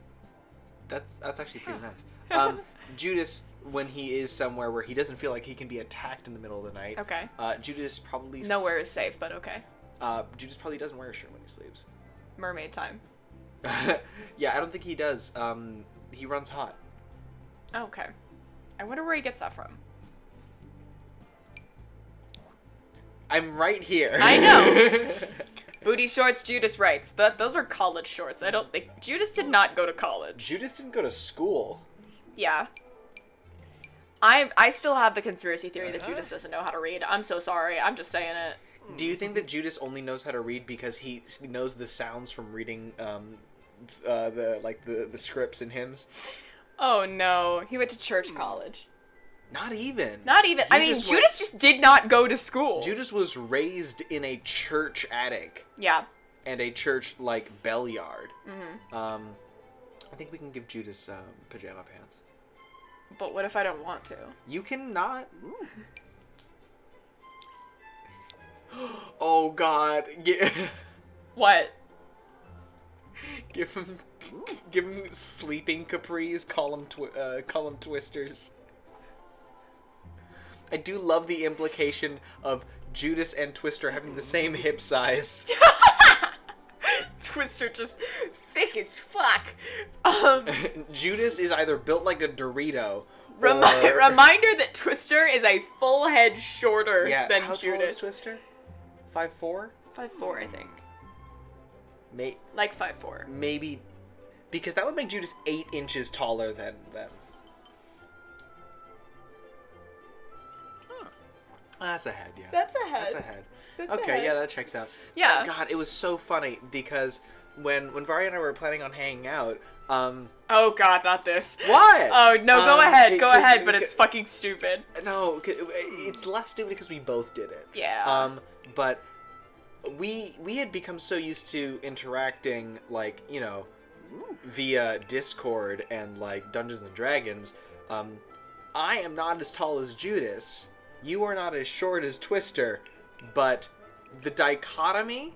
pretty nice. Judas, when he is somewhere where he doesn't feel like he can be attacked in the middle of the night, Okay. Judas probably... Nowhere is safe, but okay. Judas probably doesn't wear a shirt when he sleeps. Mermaid time. Yeah, I don't think he does. He runs hot. Okay. I wonder where he gets that from. I'm right here. I know. Booty shorts, Judas writes. Those are college shorts. I don't think... Judas did not go to college. Judas didn't go to school. Yeah. I still have the conspiracy theory that Judas doesn't know how to read. I'm so sorry. I'm just saying it. Do you think that Judas only knows how to read because he knows the sounds from reading the scripts and hymns? Oh no. He went to church college. Not even. Not even. I mean, Judas just did not go to school. Judas was raised in a church attic. Yeah. And a church bell yard. I think we can give Judas pajama pants. But what if I don't want to? You cannot. Oh God! What? Give him sleeping capris. Call him twisters. I do love the implication of Judas and Twister having the same hip size. Twister just thick as fuck. Judas is either built like a Dorito. Reminder that Twister is a full head shorter than how Judas. tall is Twister? 5'4"? 5'4", I think. Like 5'4". Maybe, because that would make Judas 8 inches taller than them. That's a head, yeah. That's a head. That's a head. That's a okay, head. yeah, that checks out. Yeah. Oh, God, it was so funny because when Vari and I were planning on hanging out, Oh god, not this. What? Oh no, go ahead, but it's because- fucking stupid. No, it's less stupid because we both did it. Yeah. But we had become so used to interacting, via Discord and Dungeons and Dragons. I am not as tall as Judas. You are not as short as Twister, but the dichotomy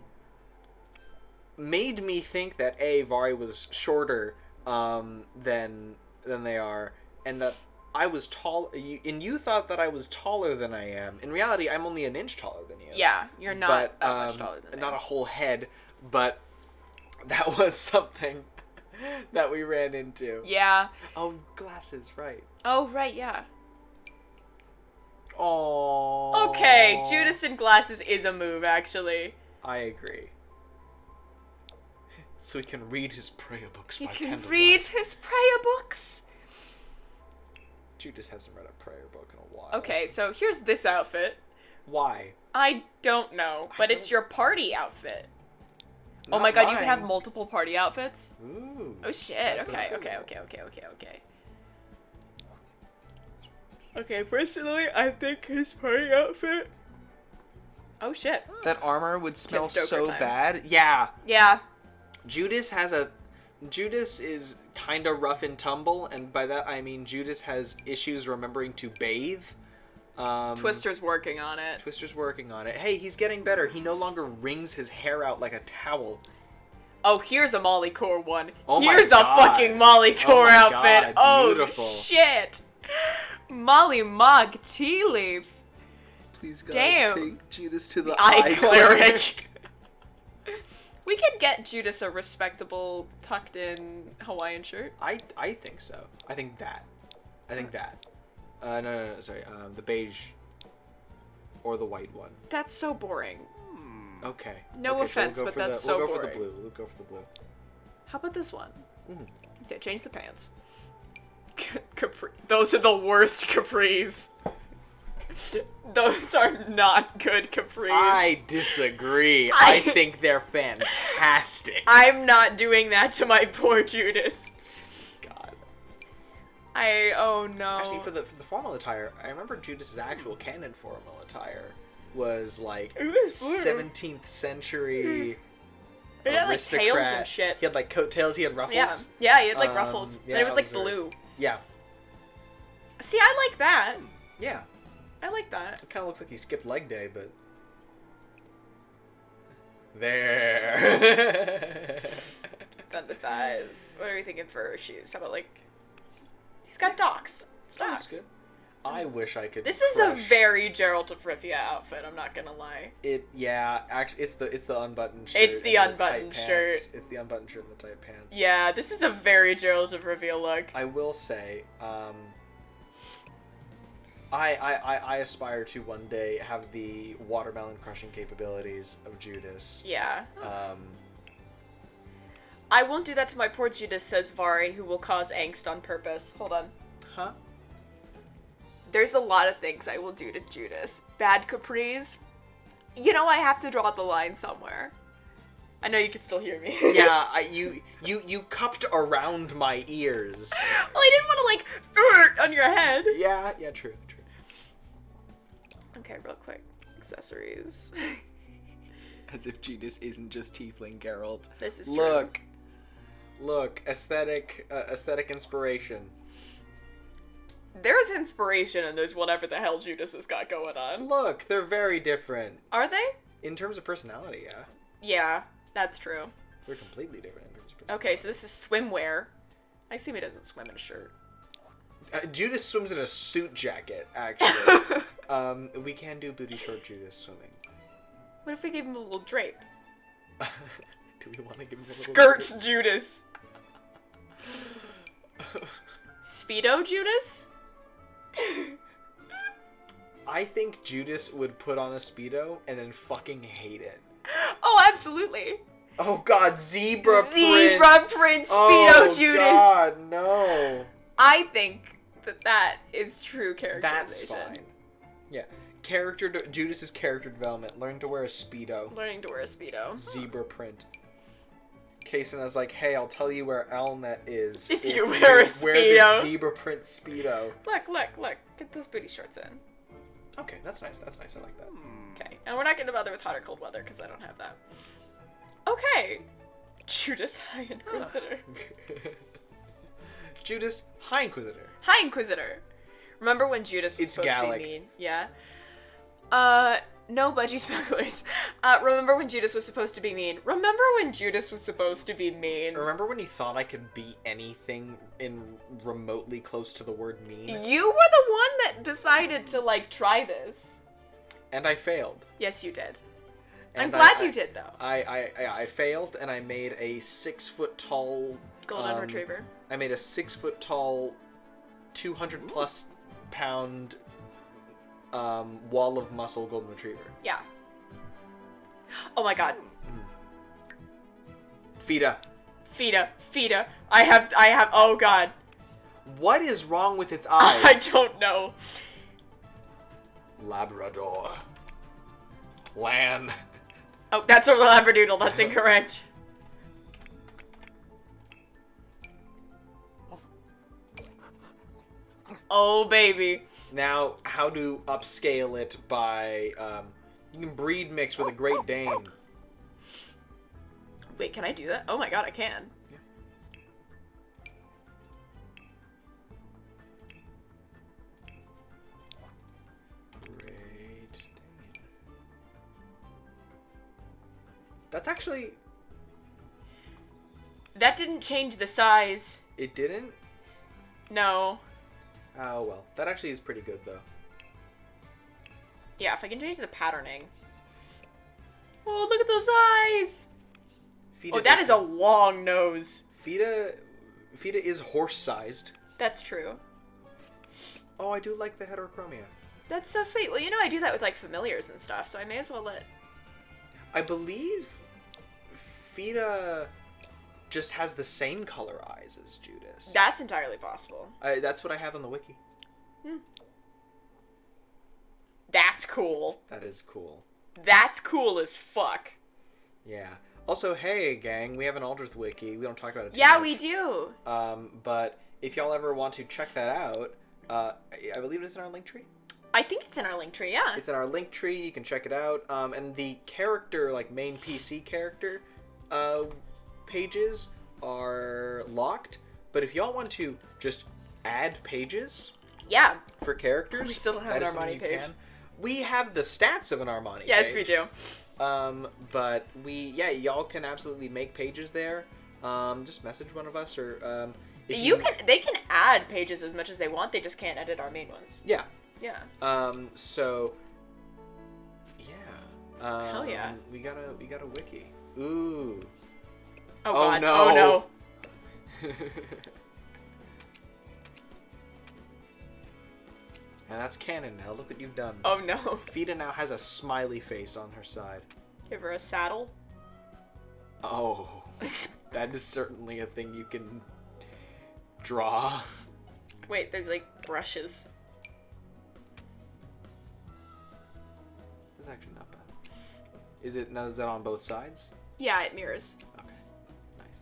made me think that Vari was shorter than they are, and that I was tall, and you thought that I was taller than I am. In reality, I'm only an inch taller than you. Yeah, you're not that much taller than me. Not a whole head, but that was something that we ran into. Yeah. Oh, glasses, right. Oh, right, yeah. Oh. Okay, Judas in glasses is a move, actually. I agree. So he can read his prayer books He by can candlelight. read his prayer books. Judas hasn't read a prayer book in a while. Okay, so here's this outfit. Why? I don't know, but it's don't- your party outfit. Oh Not my god, you can mine. have multiple party outfits? Ooh. Oh shit, Sounds okay. Okay, personally, I think his party outfit... Oh shit. That armor would smell Stoker so time. bad. Yeah. Yeah. Judas has a Judas is kind of rough and tumble, and by that I mean Judas has issues remembering to bathe. Twister's working on it. Twister's working on it. Hey, he's getting better. He no longer wrings his hair out like a towel. Oh, here's a Molly Core one. Oh my Here's a God. fucking Molly Core my outfit. God, beautiful. Oh, shit. Molly Mog Tea Leaf. Please God, Damn. take Judas to the Eye eye cleric. We could get Judas a respectable, tucked-in Hawaiian shirt. I think so. I think that. No, sorry. The beige or the white one. That's so boring. Okay. No okay, offense, so but that's so We'll go boring. for the blue. We'll go for the blue. How about this one? Mm. Okay, change the pants. Capri. Those are the worst capris. Those are not good capris. I disagree. I think they're fantastic. I'm not doing that to my poor Judas. God. Oh no. Actually, for the formal attire, I remember Judas's actual canon formal attire was like It was blue. 17th century It had like aristocrat. tails and shit. He had like coattails. He had ruffles. Yeah, he had like ruffles. yeah, and it was it like was very- blue. Yeah. See, I like that. Yeah. I like that. It kind of looks like he skipped leg day, but there. Thunder thighs. What are we thinking for shoes? How about like? He's got docks. It's That's docks. good. I wish I could. This is a crush very Geralt of Rivia outfit. I'm not gonna lie. it. Yeah, actually, it's the unbuttoned shirt. It's the and unbuttoned tight shirt. pants. It's the unbuttoned shirt and the tight pants. Yeah, this is a very Geralt of Rivia look. I will say, I aspire to one day have the watermelon crushing capabilities of Judas. Yeah. I won't do that to my poor Judas, says Vari, who will cause angst on purpose. Hold on. Huh? There's a lot of things I will do to Judas. Bad capris. You know I have to draw the line somewhere. I know you can still hear me. Yeah, you cupped around my ears. Well, I didn't want to like on your head. Yeah, true. Okay, real quick. Accessories. As if Judas isn't just Tiefling Geralt. This is true. Look, aesthetic inspiration. There's inspiration and there's whatever the hell Judas has got going on. Look, they're very different. Are they? In terms of personality, yeah. Yeah, that's true. They're completely different in terms of personality. Okay, so this is swimwear. I assume he doesn't swim in a shirt. Judas swims in a suit jacket, actually. We can do booty short Judas swimming. What if we gave him a little drape? Do we want to give him a little Skirts Judas. Speedo Judas? I think Judas would put on a Speedo and then fucking hate it. Oh, absolutely. Oh god, zebra print! Zebra print Speedo Oh Judas. god, no. I think that is true characterization. That's fine. Yeah. Judas's character development. Learn to wear a Speedo. Learning to wear a Speedo. Zebra print. Kason like, hey, I'll tell you where Elnet is. If you wear a Wear Speedo. the zebra print Speedo. Look. Get those booty shorts in. Okay, that's nice. I like that. Okay. And we're not going to bother with hot or cold weather because I don't have that. Okay. Judas High Inquisitor. Judas, High Inquisitor. High Inquisitor. Remember when Judas was It's supposed Gallic. to be mean? Yeah. No budgie smugglers. Remember when Judas was supposed to be mean? Remember when Judas was supposed to be mean? Remember when you thought I could be anything in remotely close to the word mean? You were the one that decided to, like, try this. And I failed. Yes, you did. And I'm glad you did, though. I failed, and I made a 6 foot tall Golden Retriever. I made a 6 foot tall, 200 plus pound wall of muscle golden retriever. Yeah. Oh my god. Fida. I have, oh god. What is wrong with its eyes? I don't know. Labrador. Lan. Oh, that's a Labradoodle, that's incorrect. Oh, baby. Now, how to upscale it by, you can breed mix with a Great Dane. Wait, can I do that? Oh my god, I can. That's actually... That didn't change the size. It didn't? No. Oh, well. That actually is pretty good, though. Yeah, if I can change the patterning. Oh, look at those eyes! Fita Oh, that is a long nose. Fita is horse-sized. That's true. Oh, I do like the heterochromia. That's so sweet. Well, you know, I do that with, like, familiars and stuff, so I may as well let... I believe Fita just has the same color eyes as Judas. That's entirely possible. That's what I have on the wiki. That's cool. That is cool. That's cool as fuck. Yeah. Also, hey, gang, we have an Aldrithe wiki. We don't talk about it too Yeah, much. we do. But if y'all ever want to check that out, I believe it's in our link tree. I think it's in our link tree, yeah. It's in our link tree. You can check it out. And the character, like main PC character pages are locked. But if y'all want to just add pages Yeah. for characters, We still don't have that an is something Armani you page. can. We have the stats of an Armani Yes, page. we do. But y'all can absolutely make pages there. Just message one of us or if They can add pages as much as they want, they just can't edit our main ones. Yeah. Yeah. So yeah. Hell yeah. We got a wiki. Ooh. Oh, Oh, god. no. Oh no. And that's canon now. Look what you've done. Oh no. Fita now has a smiley face on her side. Give her a saddle. Oh. That is certainly a thing you can draw. Wait, there's like brushes. That's actually not bad. Is that on both sides? Yeah, it mirrors. Okay. Nice.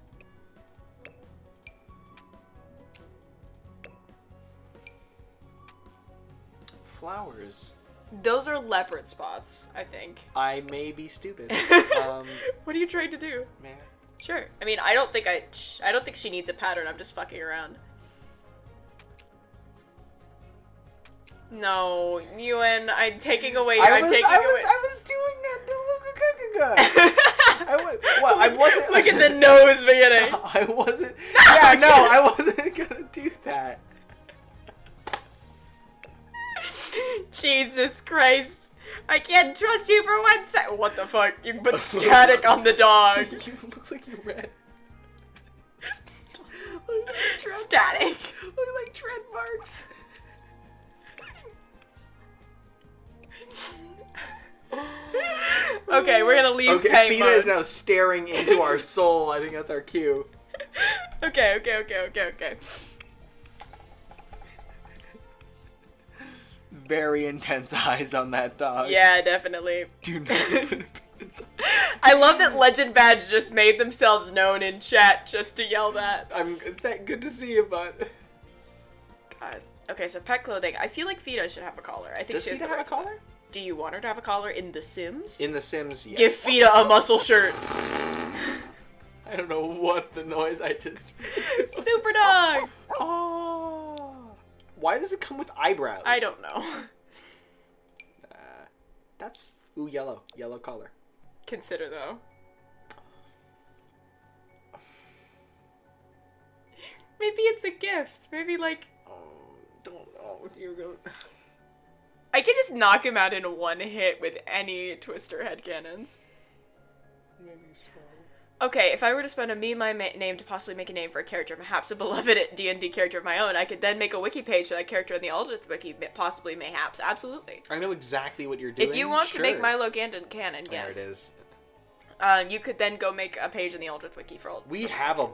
Flowers. Those are leopard spots, I think. I may be stupid. What are you trying to do? Man. Sure. I mean, I don't think she needs a pattern. I'm just fucking around. No, Ewan, I'm taking away. I was doing that. I wasn't. Look at the nose beginning. I wasn't. Yeah, no, I wasn't gonna do that. Jesus Christ. I can't trust you for 1 second. What the fuck? You can put static on the dog. It looks like you read. Static. Look like tread marks. Okay, we're gonna leave pay Fita mode. is now staring into our soul. I think that's our cue. Okay. Very intense eyes on that dog. Yeah, definitely. Do not put a penis. I love that Legend Badge just made themselves known in chat just to yell that. Good to see you, bud. God. Okay, so pet clothing. I feel like Fita should have a collar. I think Does she has Fita the have a right to that. collar? Do you want her to have a collar in The Sims? In The Sims, yes. Give Fita a muscle shirt. I don't know what the noise I just... Super dog! Oh. Why does it come with eyebrows? I don't know. That's... Ooh, yellow. Yellow collar. Consider, though. Maybe it's a gift. Maybe, like... Oh, don't... Oh, you're gonna... I could just knock him out in one hit with any Twister headcanons. Maybe so. Okay, if I were to spend a my name to possibly make a name for a character, perhaps a beloved D&D character of my own, I could then make a wiki page for that character in the Aldrithe wiki, possibly, mayhaps. Absolutely. I know exactly what you're doing. If you want sure. to make Milo Gandon canon, There yes. it is. You could then go make a page in the Aldrithe wiki for Aldrithe.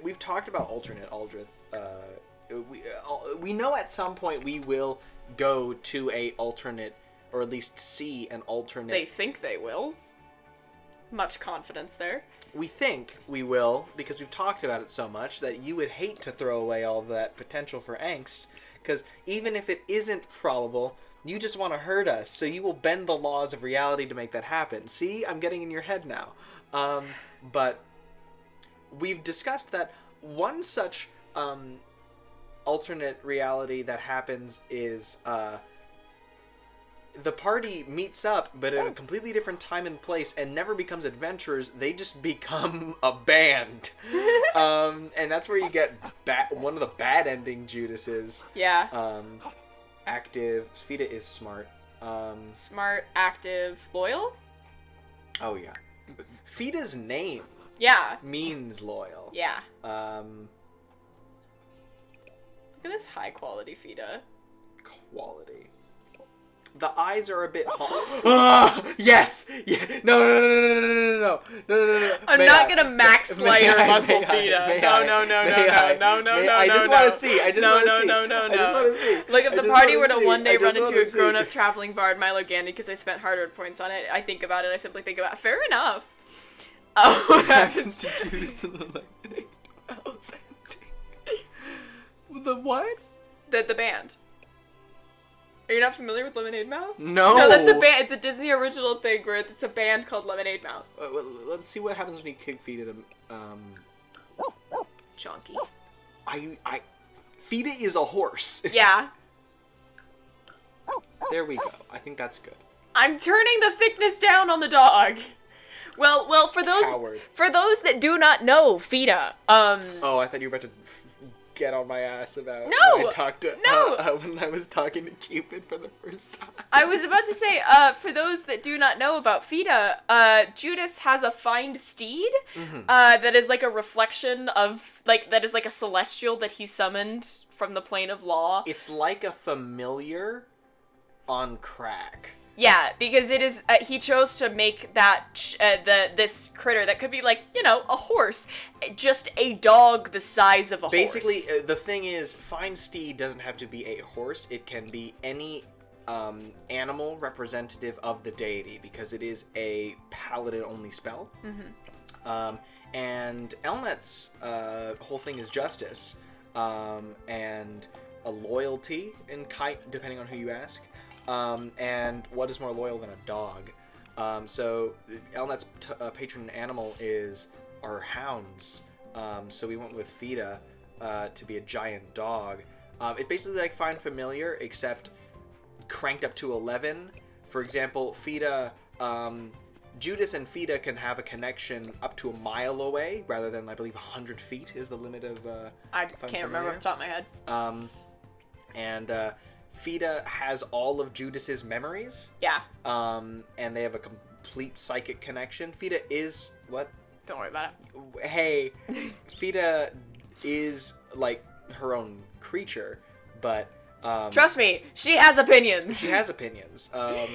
We've talked about alternate Aldrithe. We know at some point we will go to a alternate, or at least see an alternate. They think they will. Much confidence there. We think we will, because we've talked about it so much that you would hate to throw away all that potential for angst, because even if it isn't probable, you just want to hurt us, so you will bend the laws of reality to make that happen. See? I'm getting in your head now. But we've discussed that one such alternate reality that happens is the party meets up, but at a completely different time and place, and never becomes adventurers. They just become a band. And that's where you get one of the bad ending Judases. Yeah. Active. Fida is smart. Smart, active, loyal? Oh, yeah. Fida's name means loyal. Yeah. Look at this high quality Fida. Quality. The eyes are a bit yes! Yeah. No. I'm not gonna max lighter muscle Fida. No. I just want to see. I just want to see. Like, if the party were to one day run into a grown-up traveling bard, Milo Gandy, because I spent hard points on it, I think about it, I simply think about, fair enough. What happens to Judas in the Lemonade Mouth ending? The what? The band. Are you not familiar with Lemonade Mouth? No. No, that's a band. It's a Disney original thing where it's a band called Lemonade Mouth. Let's see what happens when you kick Fida to Chonky. Fida is a horse. Yeah. There we go. I think that's good. I'm turning the thickness down on the dog. Well, for those Howard. for those that do not know Fida, Oh, I thought you were about to get on my ass about No! when I talked to No! when I was talking to Cupid for the first time. I was about to say, for those that do not know about Fida, Judas has a find steed, that is like a reflection of, that is like a celestial that he summoned from the plane of law. It's like a familiar on crack. Yeah, because it is, he chose to make that, this critter that could be like, a horse, just a dog the size of a Basically, horse. the thing is, Find Steed doesn't have to be a horse. It can be any animal representative of the deity, because it is a paladin-only spell. And Elnet's whole thing is justice, and a loyalty, depending on who you ask. And what is more loyal than a dog? So Elnet's patron animal are hounds. So we went with Fida to be a giant dog. It's basically like Find Familiar, except cranked up to 11. For example, Fida, Judas and Fida can have a connection up to a mile away, rather than, I believe, 100 feet is the limit of I can't remember off the top of my head. And Fida has all of Judas's memories. Yeah. And they have a complete psychic connection. Fida is what? Don't worry about it. Hey, Fida is like her own creature, but trust me, she has opinions. She has opinions. And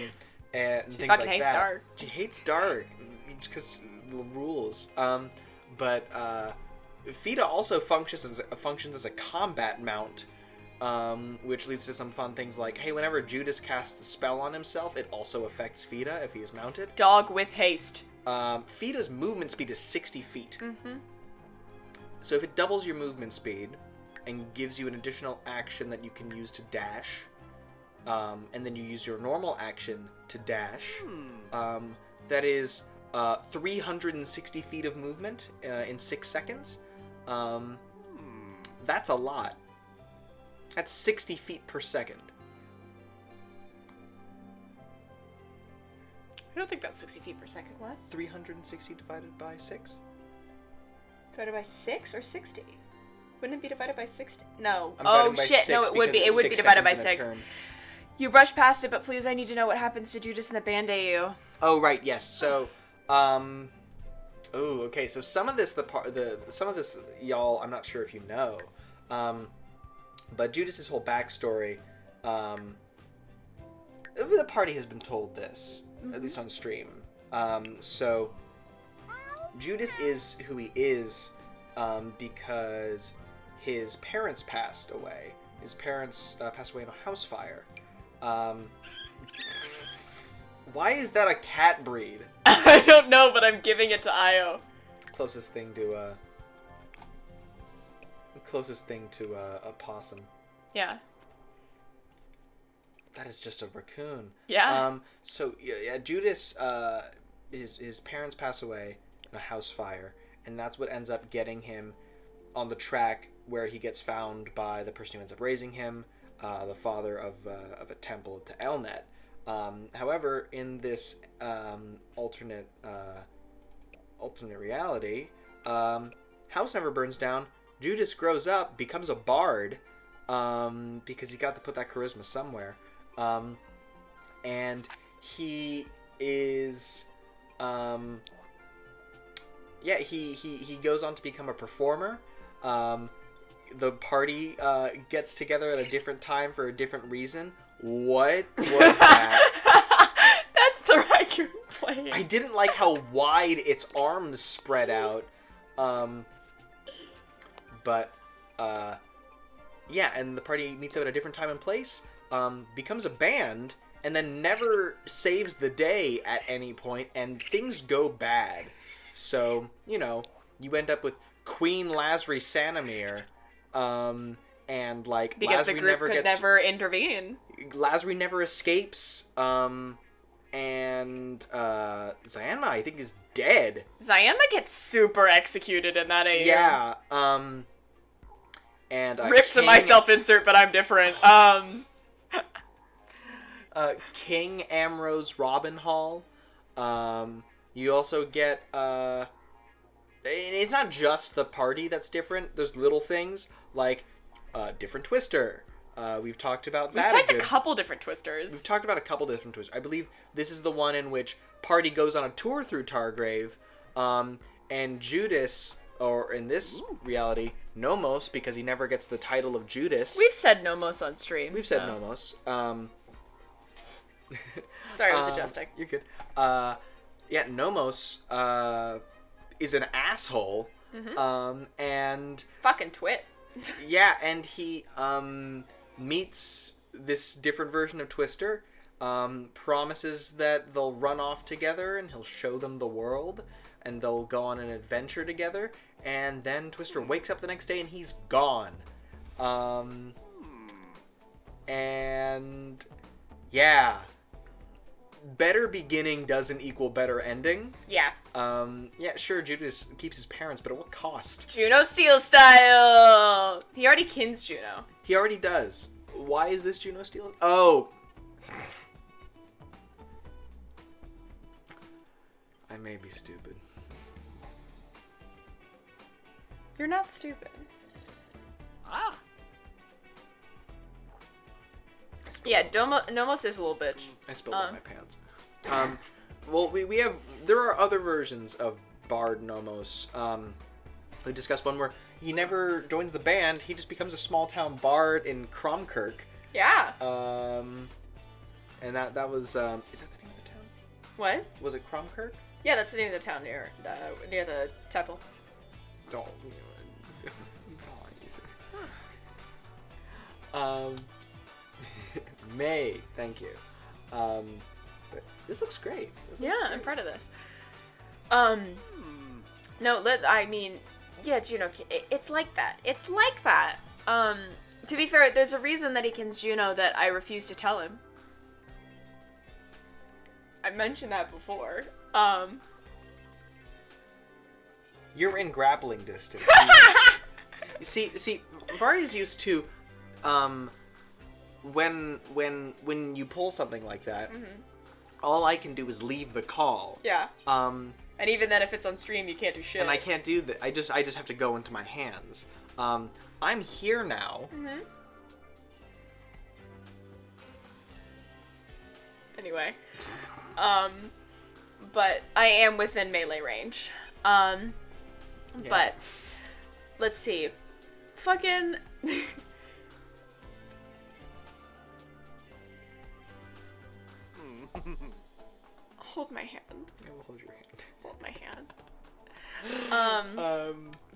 she things fucking like hates that. dark. She hates dark because the rules. But Fida also functions as a combat mount. Which leads to some fun things like, hey, whenever Judas casts the spell on himself, it also affects Fida if he is mounted. Dog with haste. Fida's movement speed is 60 feet. So if it doubles your movement speed and gives you an additional action that you can use to dash, and then you use your normal action to dash, that is 360 feet of movement in 6 seconds. That's a lot. That's 60 feet per second. I don't think that's 60 feet per second. What? 360 divided by 6? Divided by 6 or 60? Wouldn't it be divided by 60? No. I'm Oh dividing by shit, no, 6 it would be. because It would it's be 6 divided by seconds in a 6. turn. You brushed past it, but please, I need to know what happens to Judas and the band AU. Oh, right, yes. So, okay, so some of this, y'all, I'm not sure if you know, but Judas's whole backstory, the party has been told this, at least on stream. So, Judas is who he is, because his parents passed away. His parents passed away in a house fire. Why is that a cat breed? I don't know, but I'm giving it to Io. Closest thing to a possum. Yeah. That is just a raccoon. Yeah. So yeah, Judas, his parents pass away in a house fire, and that's what ends up getting him on the track where he gets found by the person who ends up raising him, the father of a temple to Elnet. However, in this alternate reality, house never burns down. Judas grows up, becomes a bard, because he got to put that charisma somewhere, and he is, he goes on to become a performer. The party gets together at a different time for a different reason. What was that? That's the right you're playing. I didn't like how wide its arms spread out. But and the party meets up at a different time and place, becomes a band, and then never saves the day at any point, and things go bad. So, you end up with Queen Lasri Sanamir, and, like, because the Lasri group could never intervene. Lasri never escapes, and Zyanma, I think, is dead. Zyanma gets super executed in that AU. Yeah, and Rip to my self-insert, but I'm different. King Amrose Robinhall. You also get, it's not just the party that's different. There's little things like different Twister. We've talked about that. We've talked a couple different Twisters. We've talked about a couple different Twisters. I believe this is the one in which party goes on a tour through Targrave, and Judas, or in this reality, Nomos, because he never gets the title of Judas. We've said Nomos on stream. We've said Nomos. Sorry, I was adjusting. You're good. Nomos is an asshole, and fucking twit. Yeah, and he meets this different version of Twister, promises that they'll run off together and he'll show them the world, and they'll go on an adventure together, and then Twister wakes up the next day and he's gone. And yeah, better beginning doesn't equal better ending. Yeah. Sure, Judas keeps his parents, but at what cost? Juno Steel style! He already kins Juno. He already does. Why is this Juno Steel? Oh! I may be stupid. You're not stupid. Ah! Yeah, Nomos is a little bitch. I spilled on my pants. Well, there are other versions of Bard Nomos. We discussed one where he never joins the band, he just becomes a small town bard in Cromkirk. Yeah. And that was, is that the name of the town? What? Was it Cromkirk? Yeah, that's the name of the town near the temple. Don't. May, thank you. But this looks great. I'm proud of this. No, I mean, yeah, Juno, it's like that. It's like that. To be fair, there's a reason that he kins Juno that I refuse to tell him. I mentioned that before. You're in grappling distance. See, Vari's used to, when you pull something like that, all I can do is leave the call. Yeah. And even then, if it's on stream, you can't do shit. And I can't do that. I just have to go into my hands. I'm here now. Anyway. But I am within melee range. But let's see. Fucking hold my hand. I will hold your hand. Hold my hand.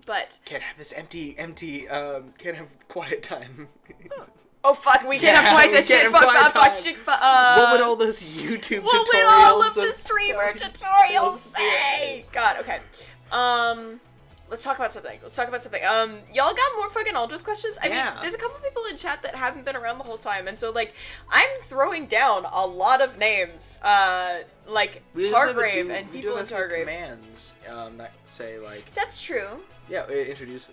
But can't have this empty. Can't have quiet time. Oh fuck, we can't have quiet shit. What would all those YouTube tutorials? What would all of the streamer tutorials say? God, okay. Let's talk about something. Y'all got more fucking Aldrithe questions? I mean, there's a couple people in chat that haven't been around the whole time, and so, like, I'm throwing down a lot of names, like, Targrave and people in Targrave. Commands, that say, like... That's true. Yeah, they're gonna introduce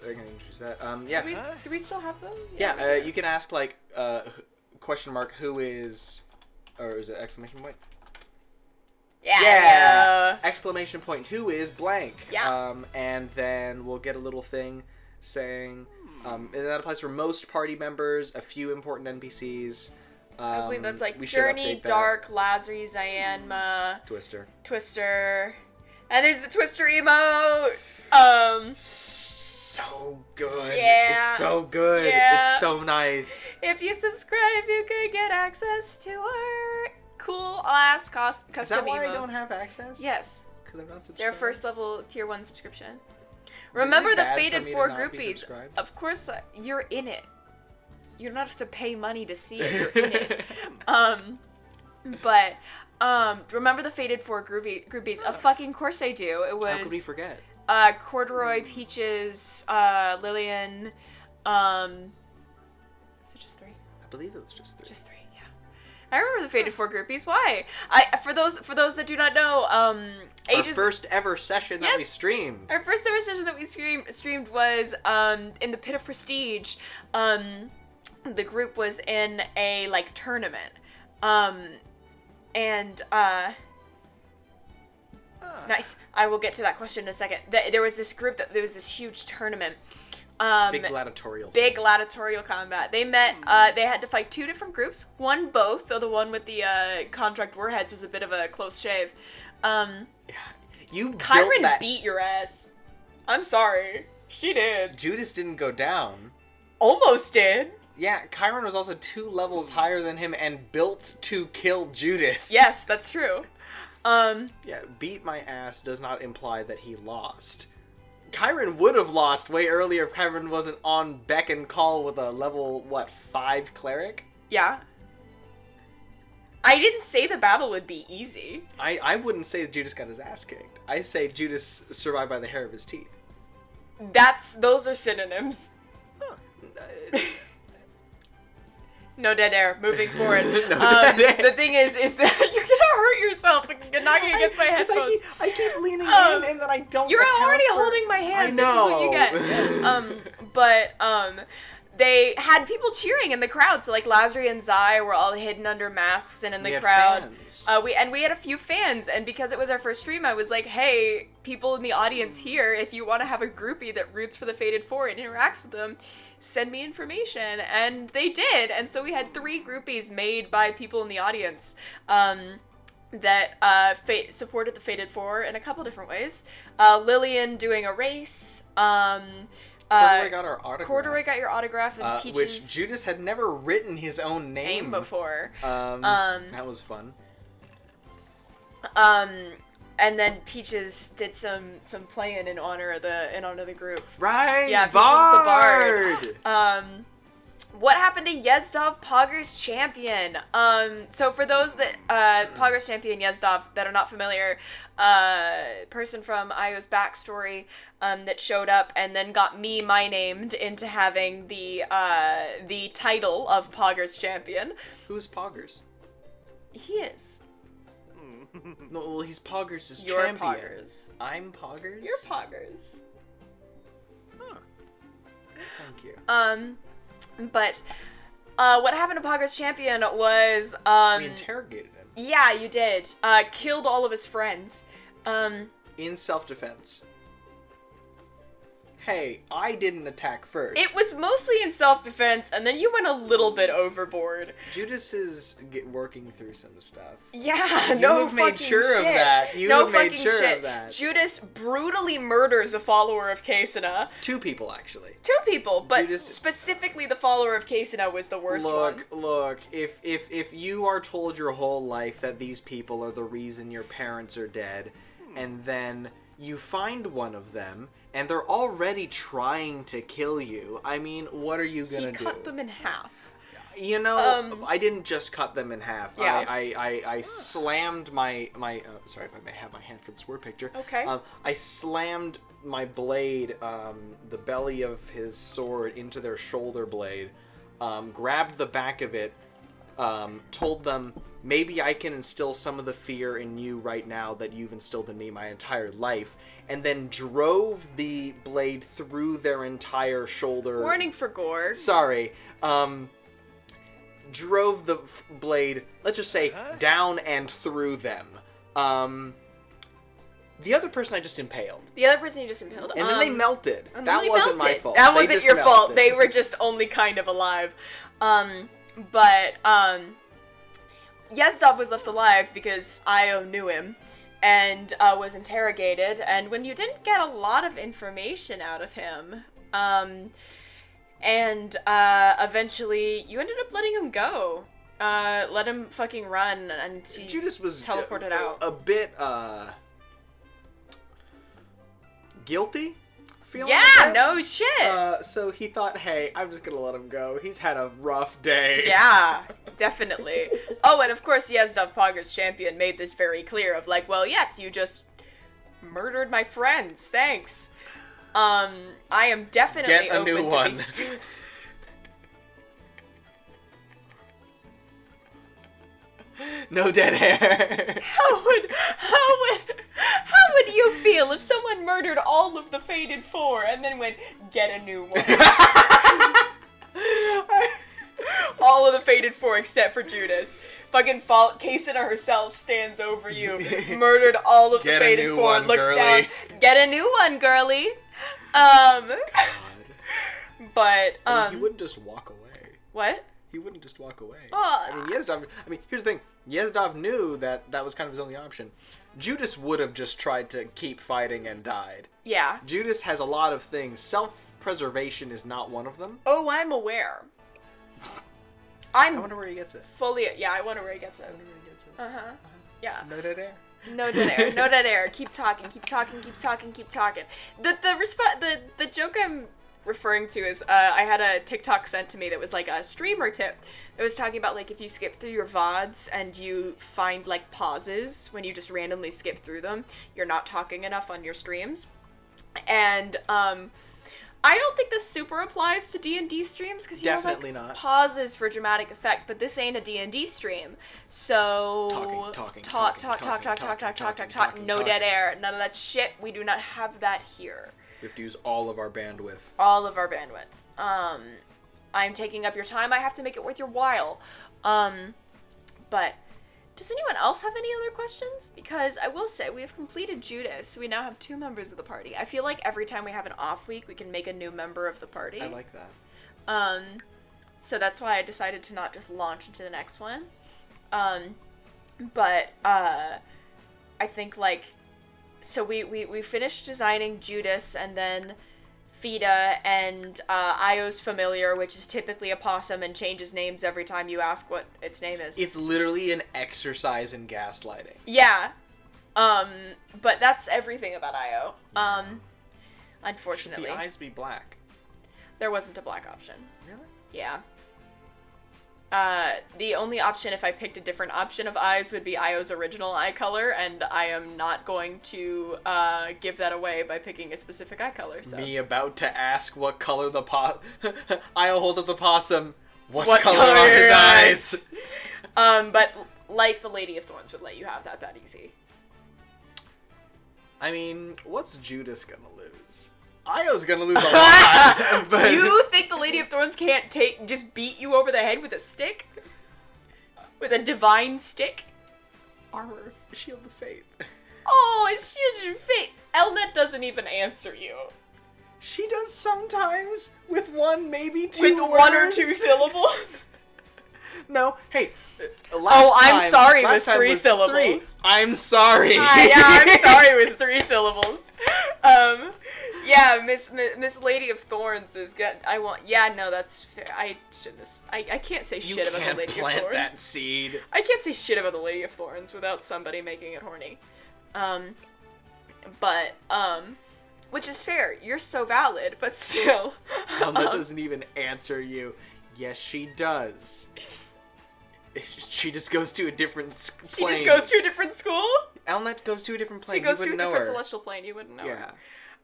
that. Yeah. Do we still have them? Yeah, you can ask, like, question mark, who is Or is it exclamation point? Yeah. Exclamation point. Who is blank? Yeah. And then we'll get a little thing saying, and that applies for most party members, a few important NPCs. I believe that's like we should Journey, update that. Dark, Lazri, Zyanma, Twister. And there's the Twister emote. So good. Yeah. It's so good. Yeah. It's so nice. If you subscribe, you can get access to our cool ass custom emotes. Is that why I don't have access? Yes. Because I'm not subscribed? Their first level tier 1 subscription. Remember the bad for Fated me to 4 not be groupies. subscribed? Of course, you're in it. You don't have to pay money to see it. You're in it. But remember the Fated 4 groupies? Of fucking course I do. It was How could we forget? Corduroy, Peaches, Lillian. Is it just 3? I believe it was just 3. Just 3, yeah. I remember the Fated 4 groupies. Why? For those that do not know, Our first ever session that we Yes. streamed. Our first ever session that we streamed was in the Pit of Prestige. The group was in a like tournament. Nice. I will get to that question in a second. There was this group there was this huge tournament. Big gladiatorial. Big gladiatorial combat. They met. They had to fight 2 different groups. One both, though the one with the contract warheads was a bit of a close shave. You Kyron built that. beat your ass. I'm sorry. She did. Judas didn't go down. Almost did. Yeah, Kyron was also 2 levels higher than him and built to kill Judas. Yes, that's true. Yeah, beat my ass does not imply that he lost. Kyron would have lost way earlier if Kyron wasn't on beck and call with a level, 5 cleric? Yeah. I didn't say the battle would be easy. I wouldn't say that Judas got his ass kicked. I say Judas survived by the hair of his teeth. Those are synonyms. No dead air. Moving forward. The thing is that you're gonna hurt yourself knocking against my headphones. I keep leaning in and then I don't. You're already holding my hand. I know. This is what you get. But they had people cheering in the crowd. So like Lazri and Zai were all hidden under masks and in the crowd. Fans. We had a few fans, and because it was our first stream, I was like, hey, people in the audience here, if you want to have a groupie that roots for the Fated 4 and interacts with them, send me information. And they did, and so we had 3 groupies made by people in the audience that supported the Fated 4 in a couple different ways. Lillian doing a race. Corduroy got our autograph. Corduroy got your autograph, and Peaches which Judas had never written his own name before. That was fun. And then Peaches did some playing in honor of the group. Right. Yeah, Peaches was the bard. What happened to Yezdov, Pogger's champion? So for those that Pogger's champion Yezdov that are not familiar, person from Io's backstory that showed up and then got my named into having the title of Pogger's champion. Who's Poggers? He is. No, well, he's Poggers' You're champion. Poggers. I'm Poggers? You're Poggers. Huh. Thank you. But what happened to Pogger's champion was We interrogated him. Yeah, you did. Killed all of his friends. In self-defense. Hey, I didn't attack first. It was mostly in self-defense, and then you went a little bit overboard. Judas is working through some stuff. Yeah, You no have fucking made sure shit. of that. You no have made fucking sure shit. of that. Judas brutally murders a follower of Cassina. 2 people, actually. 2 people, but Judas- specifically the follower of Cassina was the worst one. Look, if you are told your whole life that these people are the reason your parents are dead, and then you find one of them, and they're already trying to kill you, I mean, what are you gonna do? He cut them in half. You know, I didn't just cut them in half. Yeah. I slammed my sorry if I may have my hand for this word picture. Okay. I slammed my blade, the belly of his sword, into their shoulder blade, grabbed the back of it, told them, maybe I can instill some of the fear in you right now that you've instilled in me my entire life, and then drove the blade through their entire shoulder. Warning for gore. Sorry. drove the blade, let's just say, down and through them. The other person I just impaled. The other person you just impaled. And then they melted. And That then they wasn't my melted. fault. That They wasn't just your fault. melted. They were just only kind of alive. Yezdov was left alive because Io knew him and was interrogated. And when you didn't get a lot of information out of him, eventually you ended up letting him go. Let him fucking run, and he Judas was teleported out. A bit guilty. Feeling Yeah, like that. no shit. So he thought, hey, I'm just gonna let him go. He's had a rough day. Yeah, definitely. Oh, and of course, Yezdov Pogger's champion made this very clear of like, well, yes, you just murdered my friends. Thanks. I am definitely Get a open new to one. these- No dead hair. How would you feel if someone murdered all of the Fated Four and then went, get a new one? All of the Fated Four except for Judas. Fucking Kasuna herself stands over you, murdered all of the Get a Fated new Four, one, looks girly. down, get a new one, girly. But, He wouldn't just walk away. what? He wouldn't just walk away. Oh. Yezdov. Here's the thing. Yezdov knew that was kind of his only option. Judas would have just tried to keep fighting and died. Yeah. Judas has a lot of things. Self-preservation is not one of them. Oh, I'm aware. I wonder where he gets it. Yeah, I wonder where he gets it. Uh-huh. Yeah. No dead air. No dead air. No dead air. Keep talking. Keep talking. Keep talking. Keep talking. The joke I'm referring to is I had a TikTok sent to me that was like a streamer tip. It was talking about like if you skip through your VODs and you find like pauses when you just randomly skip through them, you're not talking enough on your streams. And I don't think this super applies to D&D streams because you Definitely have like not. pauses for dramatic effect, but this ain't a D&D stream. So Talking, talk, no talking. dead air, none of that shit. We do not have that here. We have to use all of our bandwidth. All of our bandwidth. I'm taking up your time. I have to make it worth your while. But does anyone else have any other questions? Because I will say we have completed Judas, so we now have 2 members of the party. I feel like every time we have an off week, we can make a new member of the party. I like that. So that's why I decided to not just launch into the next one. I think like, so we finished designing Judas and then Fida and Io's familiar, which is typically a possum and changes names every time you ask what its name is. It's literally an exercise in gaslighting. Yeah. But that's everything about Io. Unfortunately. Should the eyes be black? There wasn't a black option. Really? Yeah. The only option if I picked a different option of eyes would be Io's original eye color, and I am not going to give that away by picking a specific eye color. So. Me about to ask what color the Io holds up the possum. What What color are his your eyes? But like the Lady of Thorns would let you have that easy. I mean, what's Judas gonna lose? Io's gonna lose a lot. But You think the Lady of Thorns can't just beat you over the head with a stick? With a divine stick? armor, shield of faith. Oh, it's shield your fate. Elnet doesn't even answer you. She does sometimes with one, maybe two With words. 1 or 2 syllables? No, hey. I'm sorry was 3 syllables. 3. I'm sorry. Yeah, I'm sorry it was 3 syllables. Yeah, Miss Lady of Thorns is good. That's fair. I can't say You shit about the can't Lady of plant Thorns. that seed. I can't say shit about the Lady of Thorns without somebody making it horny. Which is fair. You're so valid, but still. Alma doesn't even answer you. Yes, she does. She just goes to a different plane. She just goes to a different school? Elnet goes to a different plane. She goes you to a wouldn't know different her. celestial plane. You wouldn't know Yeah. her.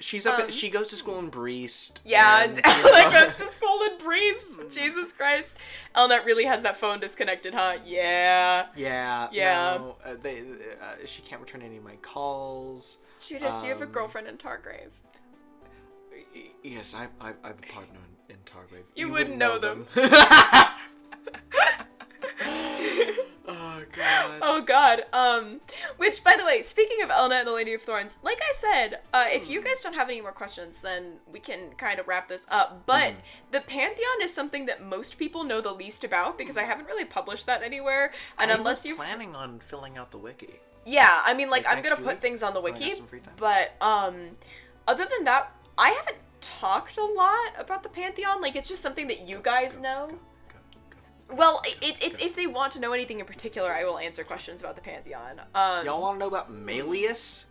She's up. She goes to school in Breest. Yeah, and, Elnet goes to school in Breeze. Jesus Christ. Elnet really has that phone disconnected, huh? Yeah. Yeah. Yeah. No, she can't return any of my calls. Judas, you have a girlfriend in Targrave. Yes, I have a partner in Targrave. You wouldn't know them. Oh, God. Oh god. Which, by the way, speaking of Elna and the Lady of Thorns, like I said, if you guys don't have any more questions, then we can kind of wrap this up. But the Pantheon is something that most people know the least about, because I haven't really published that anywhere. And unless I you was planning on filling out the wiki. Yeah, I mean, like, Like I'm gonna next put week? things on the When I wiki, got some free time? but, other than that, I haven't talked a lot about the Pantheon. Like, it's just something that you guys know. Go. Well, it's if they want to know anything in particular, I will answer questions about the Pantheon. Y'all want to know about Malleus?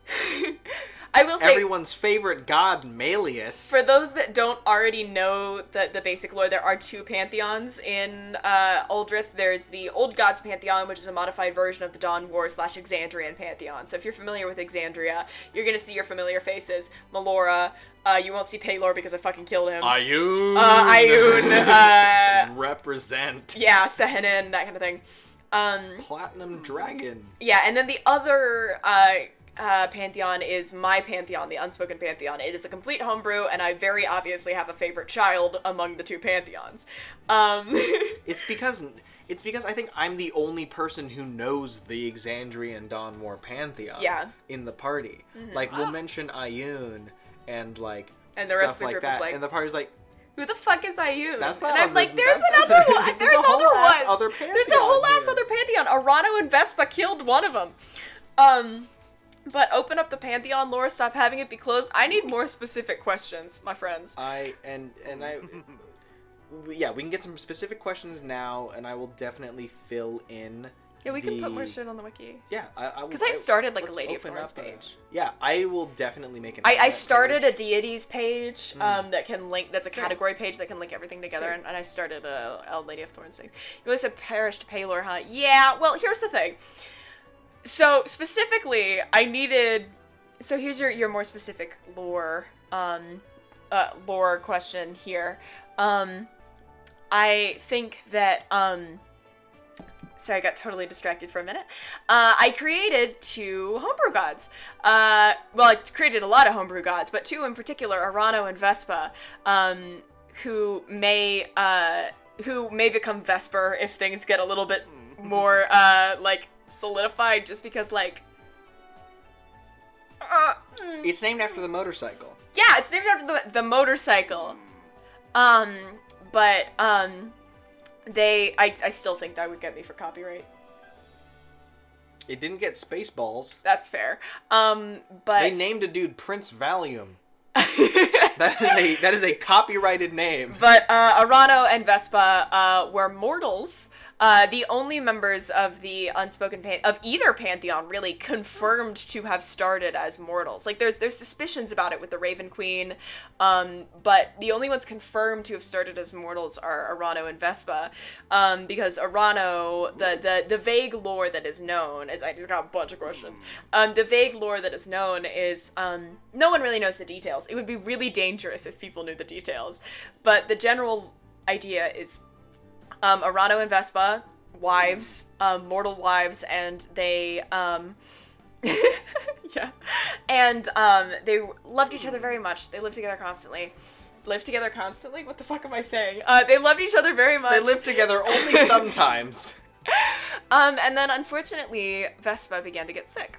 I will say, Everyone's favorite god, Malleus. for those that don't already know the basic lore, there are two pantheons in Aldrithe. There's the Old Gods Pantheon, which is a modified version of the Dawn War / Exandrian Pantheon. So if you're familiar with Exandria, you're gonna see your familiar faces. Melora, you won't see Paylor because I fucking killed him. Ayun. Ayun, Represent. yeah, Sehenin, that kind of thing. Platinum Dragon. Yeah, and then the other pantheon is my pantheon, the Unspoken Pantheon. It is a complete homebrew, and I very obviously have a favorite child among the two pantheons. It's because I think I'm the only person who knows the Exandrian Dawn War Pantheon. Yeah. In the party, like we'll mention Ayun and like And the stuff rest of the like group is that, like, and the party's like, who the fuck is Ayun? That's And not I'm on like, the- there's that's- another one. there's There's a whole other ass ones. other There's a whole pantheon ass here. other pantheon. Arano and Vespa killed one of them. But open up the pantheon lore. Stop having it be closed. I need more specific questions, my friends. Yeah, we can get some specific questions now, and I will definitely fill in. Yeah, we can put more shit on the wiki. Yeah, I will. Because I started, like, a let's Lady of open Thorns up a- page. Yeah, I will definitely make an. I internet started a page. deities page that can link. That's a category page that can link everything together, Good. and I started a Lady of Thorns thing. You always said perished Paylor, huh? Yeah. Well, here's the thing. So specifically, I needed. So here's your more specific lore lore question here. I think that sorry, I got totally distracted for a minute. I created two homebrew gods. Well, I created a lot of homebrew gods, but two in particular, Arano and Vespa, who may become Vesper if things get a little bit more, like, solidified, just because, like... It's named after the motorcycle. Yeah, it's named after the motorcycle. But, I still think that would get me for copyright. It didn't get Spaceballs. That's fair. But They named a dude Prince Valium. That is a copyrighted name. But Arano and Vespa were mortals. The only members of the Unspoken of either pantheon really confirmed to have started as mortals. Like there's suspicions about it with the Raven Queen, but the only ones confirmed to have started as mortals are Arano and Vespa, because Arano, the vague lore that is known, I just got a bunch of questions. The vague lore that is known is no one really knows the details. It would be really dangerous if people knew the details, but the general idea is. Arano and Vespa, wives, mortal wives, and they, yeah, and, they loved each other very much. They lived together constantly. Lived together constantly? What the fuck am I saying? They loved each other very much. They live together only sometimes. And then, unfortunately, Vespa began to get sick.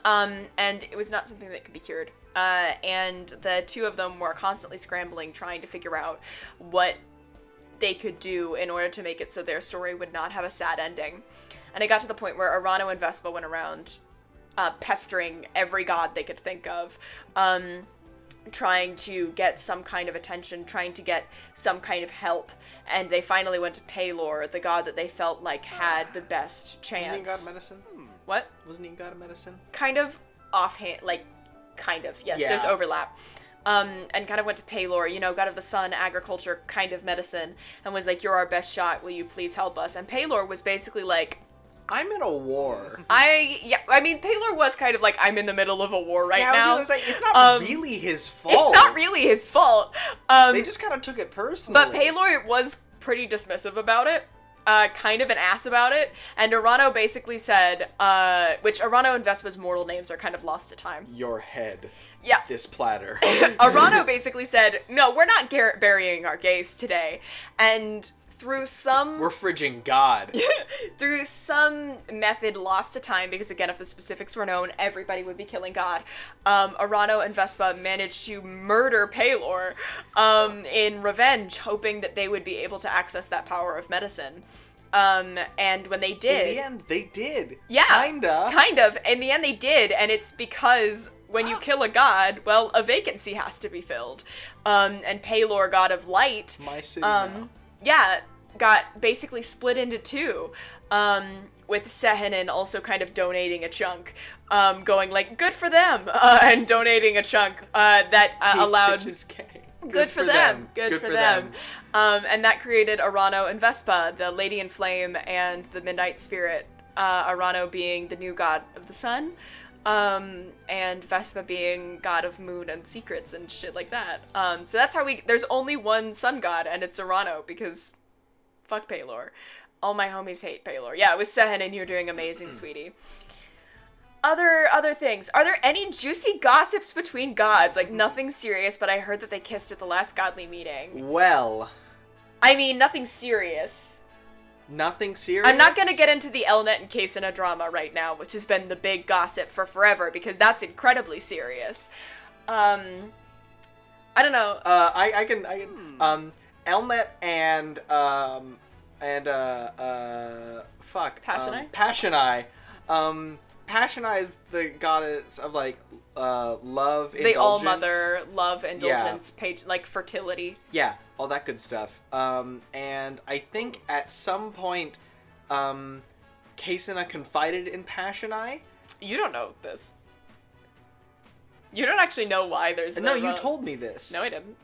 And it was not something that could be cured. And the two of them were constantly scrambling, trying to figure out what they could do in order to make it so their story would not have a sad ending. And it got to the point where Arano and Vespa went around pestering every god they could think of, trying to get some kind of attention, trying to get some kind of help, and they finally went to Paylor, the god that they felt like had the best chance. Wasn't he god of medicine? What? Wasn't he god of medicine? Kind of offhand, like, kind of, yes, Yeah. there's overlap. And kind of went to Paylor, god of the sun, agriculture, kind of medicine, and was like, you're our best shot, will you please help us? And Paylor was basically like, I'm in a war. I mean, Paylor was kind of like, I'm in the middle of a war right now. I was gonna say, it's not really his fault. It's not really his fault. They just kind of took it personally. But Paylor was pretty dismissive about it. Kind of an ass about it. And Arano basically said, which Arano and Vespa's mortal names are kind of lost to time. Your head. Yeah. This platter. Arano basically said, no, we're not burying our gays today. And through some We're fridging God. through some method lost to time, because again, if the specifics were known, everybody would be killing God. Arano and Vespa managed to murder Pelor in revenge, hoping that they would be able to access that power of medicine. And when they did... In the end, they did. Yeah. Kind of. In the end, they did, and it's because when you kill a god, well, a vacancy has to be filled. And Pelor, god of light... My city now. Yeah, got basically split into two, with Sehanin also kind of donating a chunk, going like, good for them, and donating a chunk that allowed... Good for them. Good for them. And that created Arano and Vespa, the Lady in Flame and the Midnight Spirit. Arano being the new god of the sun, and Vespa being god of moon and secrets and shit like that. So that's how there's only one sun god, and it's Arano, because fuck Pelor. All my homies hate Pelor. Yeah, it was Sehen, and you're doing amazing, sweetie. Other things. Are there any juicy gossips between gods? Like, nothing serious, but I heard that they kissed at the last godly meeting. Well. I mean, nothing serious. Nothing serious? I'm not gonna get into the Elnet and Kasena drama right now, which has been the big gossip for forever, because that's incredibly serious. I don't know. I can, Elnet and, Passionai? Passionai. Passionai is the goddess of, like, love, indulgence. The all-mother, love, indulgence, like, fertility. Yeah, all that good stuff. And I think at some point, Kasena confided in Passionai. You don't know this. You don't actually know why there's... No, you told me this. No, I didn't.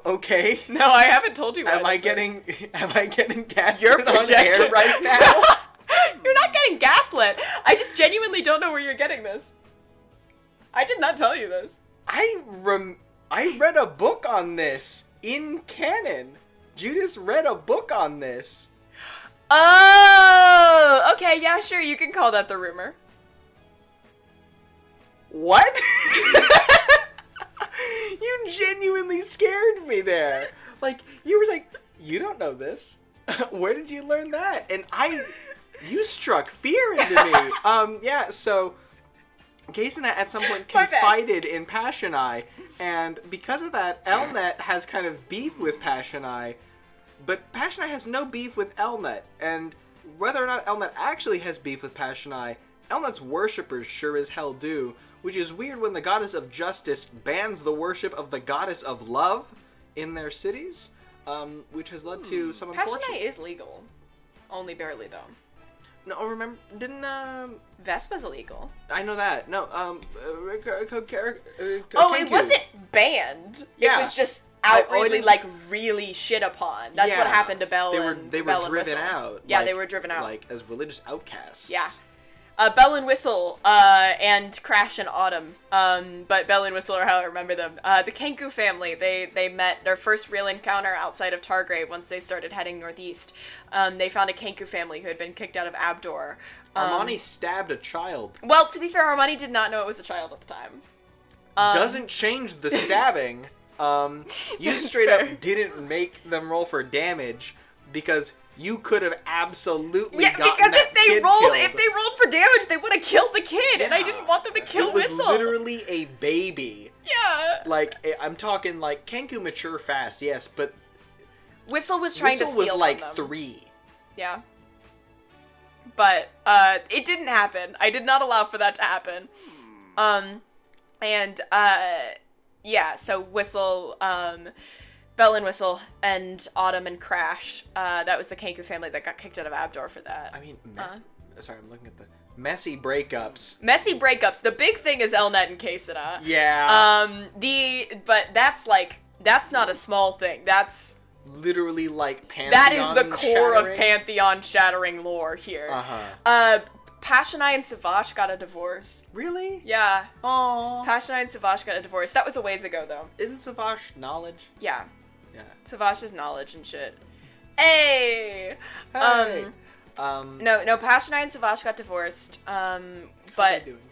Okay. No, I haven't told you why. Am I getting gaslit You're on air right now? You're not getting gaslit. I just genuinely don't know where you're getting this. I did not tell you this. I read a book on this in canon. Judas read a book on this. Oh, okay, yeah, sure, you can call that the rumor. What? You genuinely scared me there. Like, you were like, you don't know this. Where did you learn that? And you struck fear into me. Yeah, so Kasena at some point confided in Passionai, and because of that, Elnet has kind of beef with Passionai, but Passionai has no beef with Elnet, and whether or not Elnet actually has beef with Passionai, Elnet's worshippers sure as hell do, which is weird when the goddess of justice bans the worship of the goddess of love in their cities, which has led to some unfortunate... Passionai is legal. Only barely, though. No, remember, didn't, Vespa's illegal. I know that. No, it wasn't banned. Yeah. It was just outwardly, really shit upon. That's what happened to Bell and They were Bell driven and Whistle. out. Yeah, they were driven out. Like, as religious outcasts. Yeah. Bell and Whistle, and Crash and Autumn, but Bell and Whistle are how I remember them. The Kenku family, they met their first real encounter outside of Targrave once they started heading northeast. They found a Kenku family who had been kicked out of Abdor. Armani stabbed a child. Well, to be fair, Armani did not know it was a child at the time. Doesn't change the stabbing. You straight up didn't make them roll for damage, because you could have absolutely gotten because that kid killed. if they rolled for damage, they would have killed the kid, and I didn't want them to kill Whistle. It was literally a baby. Yeah. Like, I'm talking, like, Kenku mature fast, yes, but... Whistle was trying to steal Whistle was, like, from them. 3. Yeah. But, it didn't happen. I did not allow for that to happen. Yeah, so Whistle, Bell and Whistle, and Autumn and Crash, that was the Kenku family that got kicked out of Abdor for that. I mean, sorry, I'm looking at the messy breakups. Messy breakups. The big thing is Elnet and Kasena. Yeah. But that's not a small thing. That's literally like Pantheon that is the core shattering. of Pantheon shattering lore here. Passionai and Savage got a divorce. Really? Yeah. Aww. Passionai and Savage got a divorce. That was a ways ago, though. Isn't Savage knowledge? Yeah. Yeah. Savage is knowledge and shit. Hey! Hey! No, Passionai and Savage got divorced. How But they doing?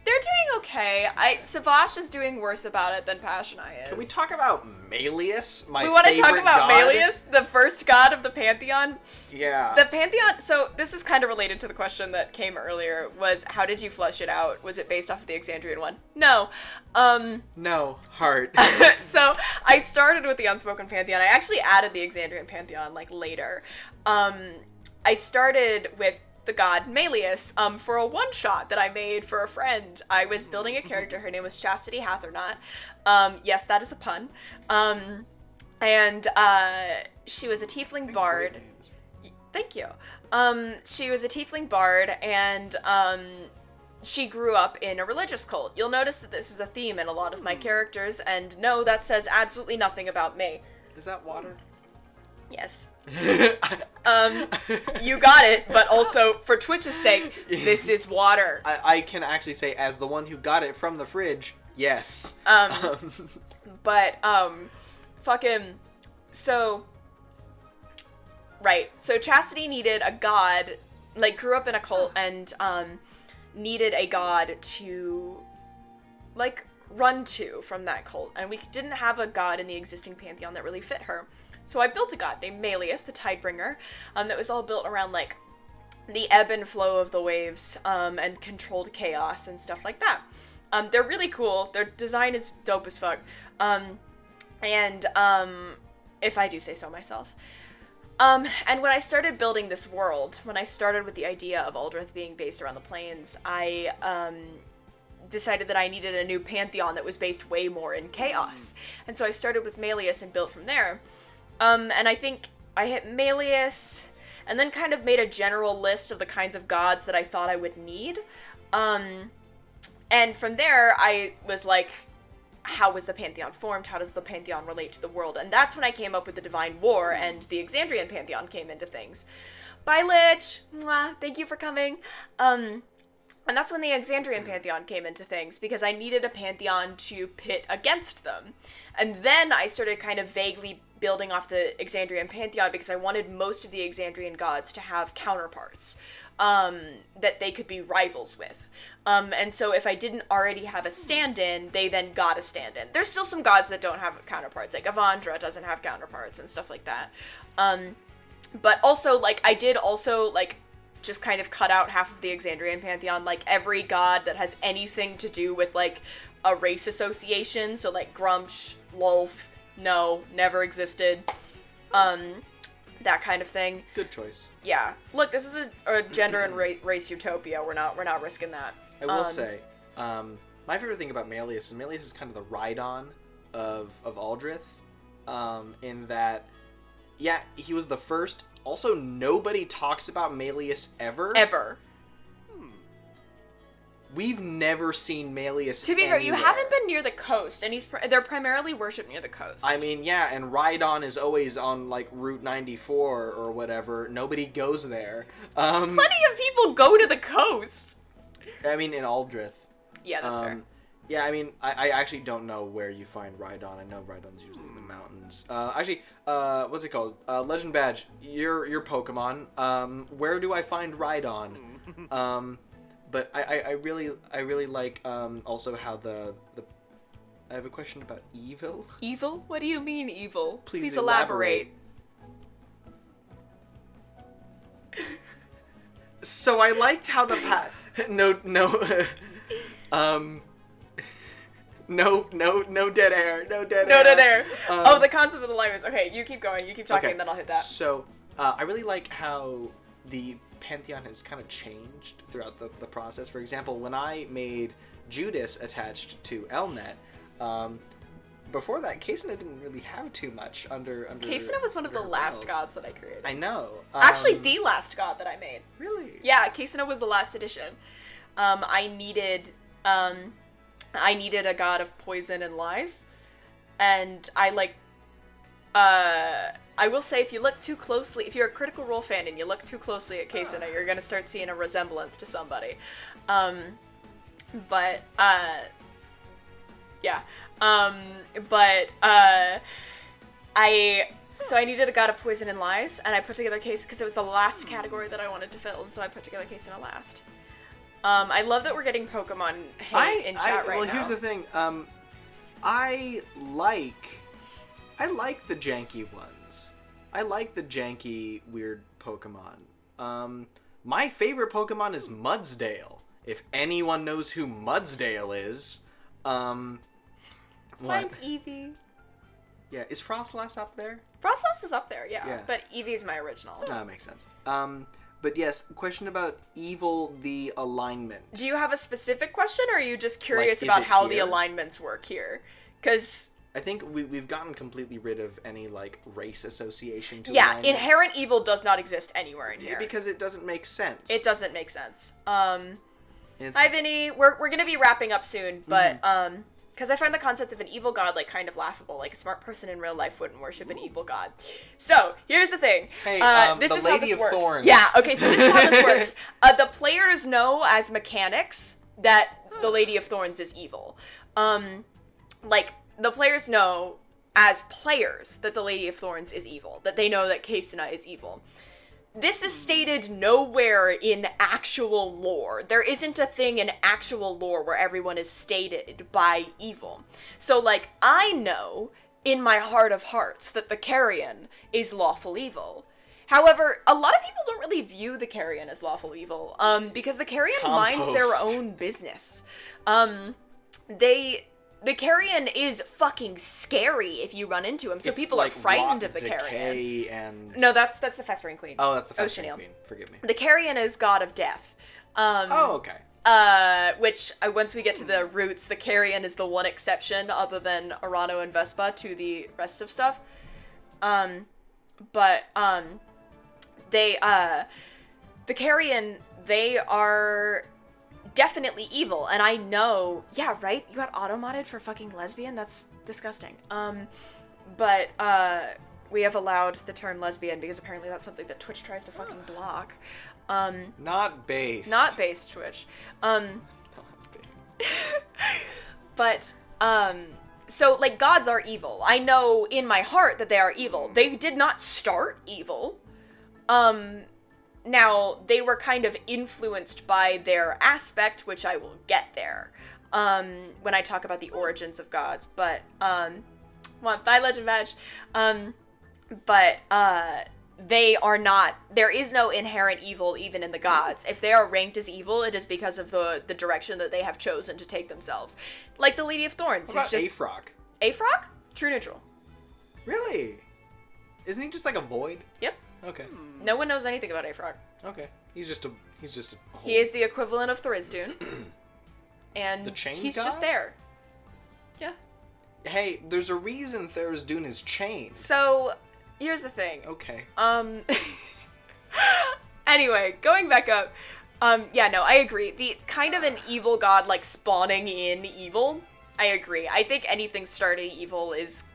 They're doing okay. Savash is doing worse about it than Passionai is. Can we talk about Melius, my We want to talk favorite about god? Melius, the first god of the Pantheon. Yeah. The Pantheon, so this is kind of related to the question that came earlier, was how did you flesh it out? Was it based off of the Exandrian one? No. No, heart. So I started with the Unspoken Pantheon. I actually added the Exandrian Pantheon, like, later. I started with the god Melius for a one-shot that I made for a friend. I was building a character. Her name was Chastity Hathernot. Yes, that is a pun. And she was a tiefling bard. Thank you. She was a tiefling bard, and she grew up in a religious cult. You'll notice that this is a theme in a lot of my characters, and no, that says absolutely nothing about me. Is that water? Yes. You got it, but also, for Twitch's sake, this is water. I can actually say, as the one who got it from the fridge, yes. But, so, right, so Chastity needed a god, like, grew up in a cult, and, needed a god to, like, run to from that cult, and we didn't have a god in the existing pantheon that really fit her. So I built a god named Melius, the Tidebringer, that was all built around, like, the ebb and flow of the waves, and controlled chaos and stuff like that. They're really cool. Their design is dope as fuck. If I do say so myself. And when I started building this world, when I started with the idea of Aldrithe being based around the plains, I, decided that I needed a new pantheon that was based way more in chaos. And so I started with Melius and built from there. And I think I hit Melius, and then kind of made a general list of the kinds of gods that I thought I would need. And from there, I was like, how was the Pantheon formed? How does the Pantheon relate to the world? And that's when I came up with the Divine War, and the Exandrian Pantheon came into things. Bye, Lich! Mwah, thank you for coming. And that's when the Exandrian Pantheon came into things, because I needed a pantheon to pit against them. And then I started kind of vaguely building off the Exandrian Pantheon, because I wanted most of the Exandrian gods to have counterparts that they could be rivals with. And so if I didn't already have a stand-in, they then got a stand-in. There's still some gods that don't have counterparts, like Avandra doesn't have counterparts and stuff like that. But also, like, I did also, like, just kind of cut out half of the Exandrian Pantheon, like, every god that has anything to do with, like, a race association, so, like, Grumsh, Lolth, no, never existed, that kind of thing. Good choice. Yeah. Look, this is a gender and race utopia, we're not risking that. I will say, my favorite thing about Melius is kind of the ride-on of Aldrithe, in that, yeah, he was the first. Also, nobody talks about Melius ever. Ever. We've never seen Melius To be fair, you anywhere. haven't been near the coast, and they're primarily worshipped near the coast. I mean, yeah, and Rhydon is always on, like, Route 94 or whatever. Nobody goes there. Plenty of people go to the coast! I mean, in Aldrithe. Yeah, that's fair. Yeah, I mean, I actually don't know where you find Rhydon. I know Rhydon's usually in the mountains. What's it called? Legend Badge, your Pokemon. Where do I find Rhydon? But I really like, also how the I have a question about evil. Evil? What do you mean evil? Please elaborate. So I liked how the no dead air. No dead air. The concept of the alignments. Okay, you keep going. You keep talking, and then I'll hit that. So, I really like how the Pantheon has kind of changed throughout the process. For example, when I made Judas attached to Elnet, before that, Kasena didn't really have too much under Kasena was one of the her last belt. gods that I created. I know. Actually, the last god that I made. Really? Yeah, Kasena was the last edition. I needed a god of poison and lies, and I will say, if you look too closely, if you're a Critical Role fan and you look too closely at Kasena, you're gonna start seeing a resemblance to somebody. So I needed a god of poison and lies, and I put together Case because it was the last category that I wanted to fill, and so I put together Kasena last. I love that we're getting Pokemon hate in chat right now. Well, here's the thing. I like the janky ones. I like the janky, weird Pokemon. My favorite Pokemon is Mudsdale. If anyone knows who Mudsdale is, Mine's Eevee. Yeah, is Frostlass up there? Frostlass is up there, yeah. But Eevee's my original. That makes sense. But yes, question about evil, the alignment. Do you have a specific question, or are you just curious Like, about how here? the alignments work here? Because... I think we've gotten completely rid of any, like, race association to alignments. Inherent evil does not exist anywhere in here. Because it doesn't make sense. It doesn't make sense. Hi, Vinny. We're gonna be wrapping up soon, but, because I find the concept of an evil god, like, kind of laughable. Like, a smart person in real life wouldn't worship an evil god. So, here's the thing. Hey, this the is Lady how this of works. Thorns. Yeah, okay, so this is how this works. The players know as mechanics that the Lady of Thorns is evil. Like, the players know as players that the Lady of Thorns is evil. That they know that Kasena is evil. This is stated nowhere in actual lore. There isn't a thing in actual lore where everyone is stated by evil. So, like, I know in my heart of hearts that the Carrion is lawful evil. However, a lot of people don't really view the Carrion as lawful evil, because the Carrion minds their own business. The Carrion is fucking scary if you run into him, so It's people like are frightened of the Decay Carrion. And... No, that's the Festering Queen. Oh, that's the Festering Oceaneel. Queen. Forgive me. The Carrion is god of death. Okay. Which, once we get to the roots, the Carrion is the one exception, other than Arano and Vespa, to the rest of stuff. The Carrion, they are definitely evil, and I know, yeah, right? You got auto-modded for fucking lesbian? That's disgusting. We have allowed the term lesbian because apparently that's something that Twitch tries to fucking block. Not based. Not based, Twitch. But, so, like, gods are evil. I know in my heart that they are evil. They did not start evil. Now, they were kind of influenced by their aspect, which I will get there, when I talk about the origins of gods, but, bye, Legend Badge. They are not, there is no inherent evil even in the gods. If they are ranked as evil, it is because of the direction that they have chosen to take themselves. Like the Lady of Thorns, What who's about just... Afrock? Afrock? True neutral. Really? Isn't he just like a void? Yep. Okay. No one knows anything about Afrock. Okay. He's just a hole. He is the equivalent of Tharizdun. And The chain he's god? just there. Yeah. Hey, there's a reason Tharizdun is chained. So, here's the thing. Okay. Anyway, going back up. Yeah, no, I agree. The kind of an evil god, like, spawning in evil, I agree. I think anything starting evil is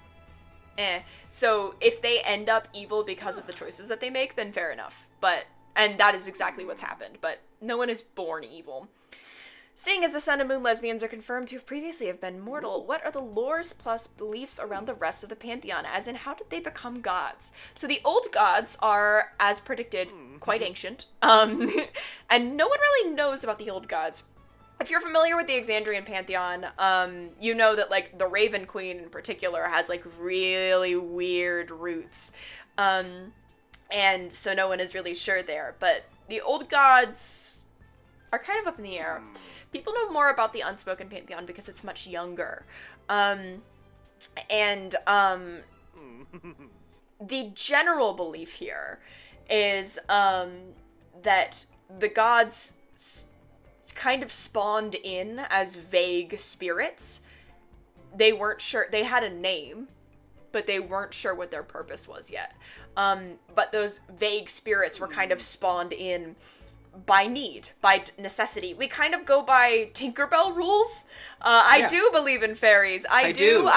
So if they end up evil because of the choices that they make, then fair enough. And that is exactly what's happened, but no one is born evil. Seeing as the Sun and Moon lesbians are confirmed to have previously have been mortal, what are the lores plus beliefs around the rest of the pantheon, as in how did they become gods? So the old gods are, as predicted, quite ancient, and no one really knows about the old gods. If you're familiar with the Exandrian pantheon, you know that, like, the Raven Queen in particular has, like, really weird roots. And so no one is really sure there. But the old gods are kind of up in the air. People know more about the unspoken pantheon because it's much younger. The general belief here is that the gods kind of spawned in as vague spirits. They weren't sure, they had a name, but they weren't sure what their purpose was yet. But those vague spirits were kind of spawned in by need, by necessity. We kind of go by Tinkerbell rules. I do believe in fairies. I do.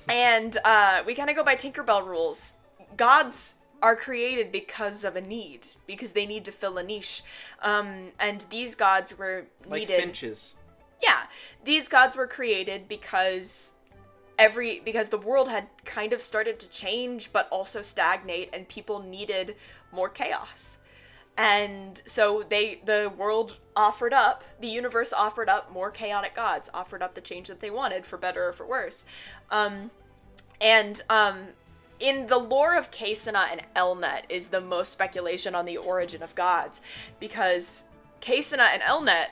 And we kind of go by Tinkerbell rules. Gods are created because of a need, because they need to fill a niche. And these gods were needed... Like finches. Yeah. These gods were created because the world had kind of started to change, but also stagnate, and people needed more chaos. And so the world offered up, the universe offered up more chaotic gods, offered up the change that they wanted, for better or for worse. In the lore of Cassina and Elnet is the most speculation on the origin of gods, because Cassina and Elnet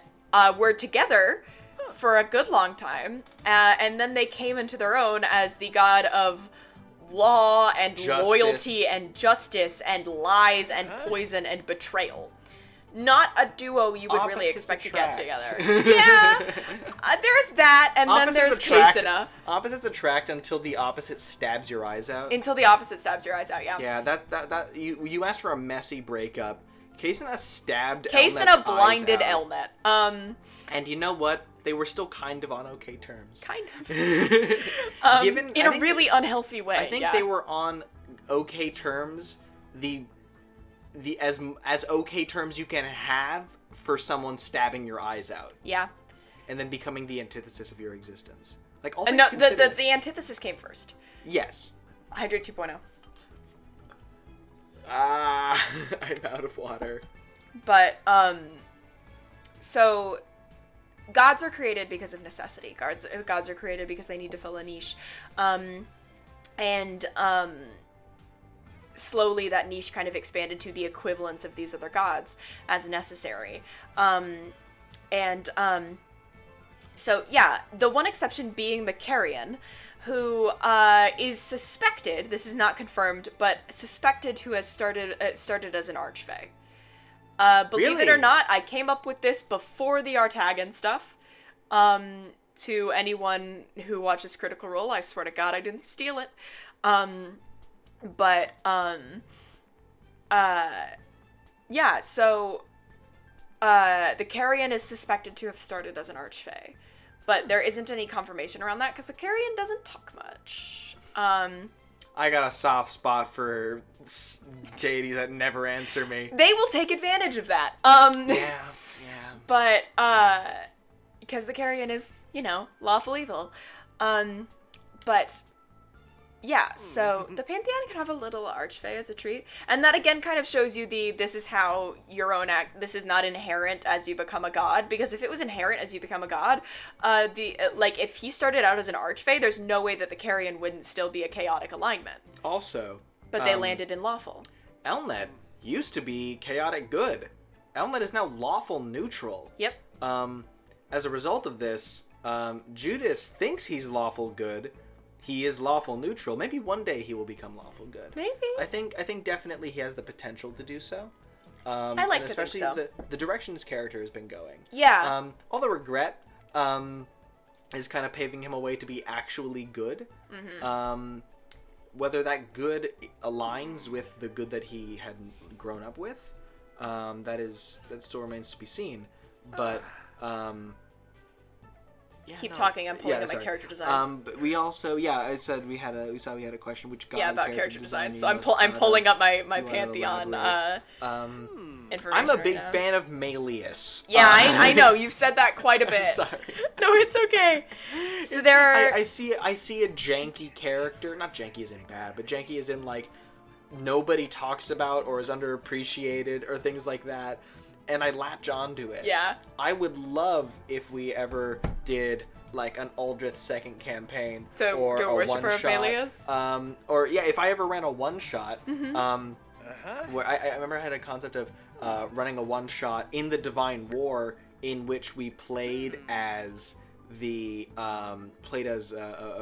were together for a good long time, and then they came into their own as the god of law and loyalty and justice and lies and poison and betrayal. Not a duo you would really expect to get together. Yeah, there's that, and opposites then there's Cassina. Opposites attract until the opposite stabs your eyes out. Until the opposite stabs your eyes out, yeah. Yeah, that you asked for a messy breakup. Cassina stabbed Cassina blinded Elnet. And you know what? They were still kind of on okay terms. Kind of. In a really unhealthy way. I think they were on okay terms. The as okay terms you can have for someone stabbing your eyes out. Yeah. And then becoming the antithesis of your existence. Like all things no, considered. the antithesis came first. Yes. Hydrate 2.0. I'm out of water. But so gods are created because of necessity. Gods are created because they need to fill a niche. Slowly that niche kind of expanded to the equivalents of these other gods as necessary. So yeah, the one exception being the Carrion, who is suspected, this is not confirmed, but suspected to have started as an archfey. Believe it or not, I came up with this before the Artagan stuff. To anyone who watches Critical Role, I swear to God I didn't steal it. Yeah, so the Carrion is suspected to have started as an archfey. But there isn't any confirmation around that, because the Carrion doesn't talk much. I got a soft spot for deities that never answer me. They will take advantage of that. Yeah. But, because the Carrion is, lawful evil. But, yeah, so the Pantheon can have a little archfey as a treat. And that, again, kind of shows you this is how your own this is not inherent as you become a god. Because if it was inherent as you become a god, if he started out as an archfey, there's no way that the Carrion wouldn't still be a chaotic alignment. Also, but they landed in lawful. Elnet used to be chaotic good. Elnet is now lawful neutral. Yep. As a result of this, Judas thinks he's lawful good. He is lawful neutral. Maybe one day he will become lawful good. Maybe. I think definitely he has the potential to do so. I like to especially think so. the direction his character has been going. Yeah. All the regret is kind of paving him a way to be actually good. Mm-hmm. Whether that good aligns with the good that he had grown up with, that still remains to be seen. But keep talking. I'm pulling up my character designs. But we also, I said we had a question which got about character design. So I'm pulling up my Pantheon information. I'm a big fan of Malleus. Yeah, I know you've said that quite a bit. Sorry. No, it's okay. So there are. I see a janky character. Not janky as in bad, but janky as in like nobody talks about or is underappreciated or things like that. And I latch onto it. Yeah. I would love if we ever did like an Aldrithe second campaign or do a Worshipper one of shot. Malleus. If I ever ran a one shot, where I remember I had a concept of running a one shot in the Divine War in which we played as a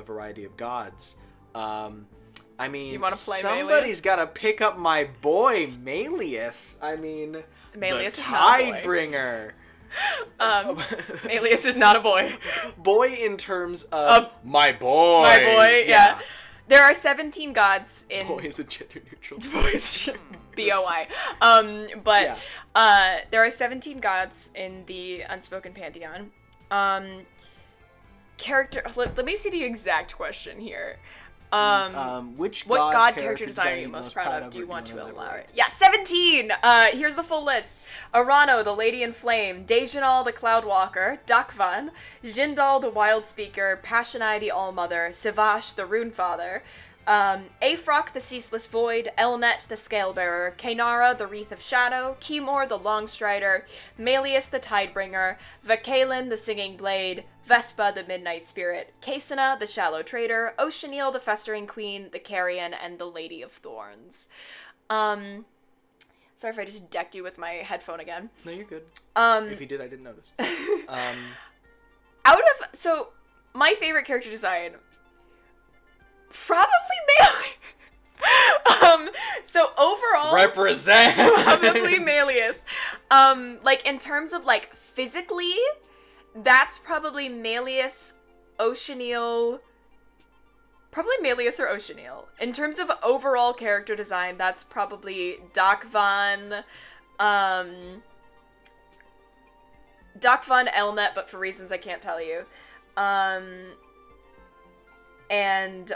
variety of gods. I mean, you want to play somebody's got to pick up my boy Malleus. I mean, Malleus the is not a boy. Tidebringer. Malleus is not a boy. Boy in terms of my boy. My boy, yeah. There are 17 gods in. Boy is a gender neutral. Boys, BOI. There are 17 gods in the Unspoken Pantheon. Let me see the exact question here. What god character design are you most proud of? Do you want to elaborate? Yeah, 17! Here's the full list. Arano, the Lady in Flame, Dejanal, the Cloud Walker, Dakvan, Jindal, the Wild Speaker, Passionai, the All-Mother, Sivash, the Rune Father, Afrock, the Ceaseless Void, Elnet, the Scalebearer, Kainara, the Wreath of Shadow, Keymor, the Longstrider, Melius, the Tidebringer, Vakalin, the Singing Blade, Vespa, the Midnight Spirit, Kasena, the Shallow Trader, Oceaneel, the Festering Queen, the Carrion, and the Lady of Thorns. Sorry if I just decked you with my headphone again. No, you're good. If you did, I didn't notice. So, my favorite character design... Probably Melius. So overall... Represent! Probably Melius. Like, in terms of, like, physically, that's probably Melius, Oceaneel... Probably Melius or Oceaneel. In terms of overall character design, that's probably Dakvan, Elnet, but for reasons I can't tell you. And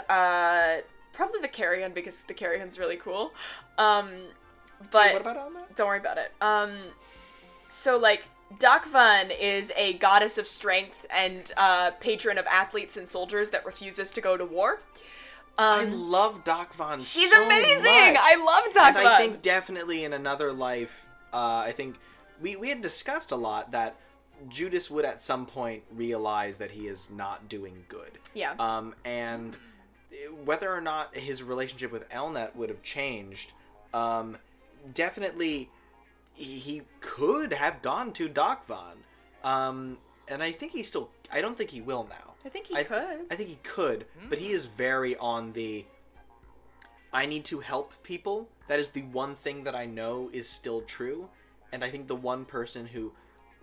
probably the Carrion, because the Carrion's really cool. But hey, what about all that? Don't worry about it. So like Dakvan is a goddess of strength and patron of athletes and soldiers that refuses to go to war. I love Dakvan. She's so amazing. Much. I love Dakvan. And I think definitely in another life, I think we had discussed a lot that Judas would at some point realize that he is not doing good. Yeah. And whether or not his relationship with Elnet would have changed, definitely he could have gone to Dakvan. And I think he still... I don't think he will now. I think he could. I think he could, but he is very on the... I need to help people. That is the one thing that I know is still true. And I think the one person who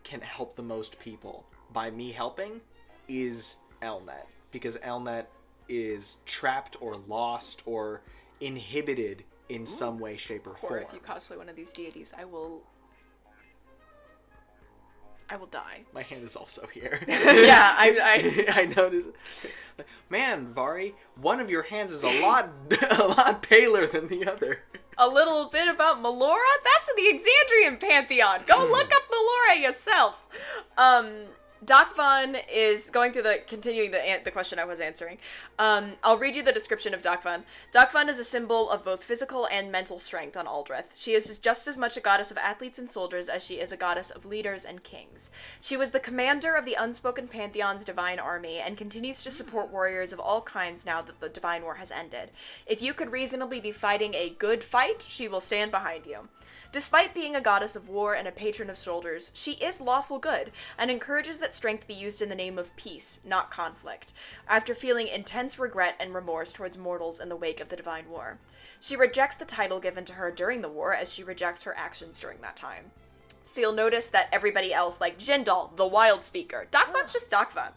can help the most people by me helping is Elnet, because Elnet is trapped or lost or inhibited in some way, shape, or form. Or if you cosplay one of these deities, I will die. My hand is also here. Yeah, I I noticed. Man, Vari, one of your hands is a lot paler than the other. A little bit about Melora? That's in the Exandrian Pantheon. Go look up Melora yourself. Dakvan is continuing the question I was answering. I'll read you the description of Dakvan. Dakvan is a symbol of both physical and mental strength on Aldrithe. She is just as much a goddess of athletes and soldiers as she is a goddess of leaders and kings. She was the commander of the Unspoken Pantheon's divine army and continues to support warriors of all kinds now that the Divine War has ended. If you could reasonably be fighting a good fight, she will stand behind you. Despite being a goddess of war and a patron of soldiers, she is lawful good, and encourages that strength be used in the name of peace, not conflict, after feeling intense regret and remorse towards mortals in the wake of the Divine War. She rejects the title given to her during the war, as she rejects her actions during that time. So you'll notice that everybody else, like Jindal, the Wild Speaker, Dakvan's just Dakvan.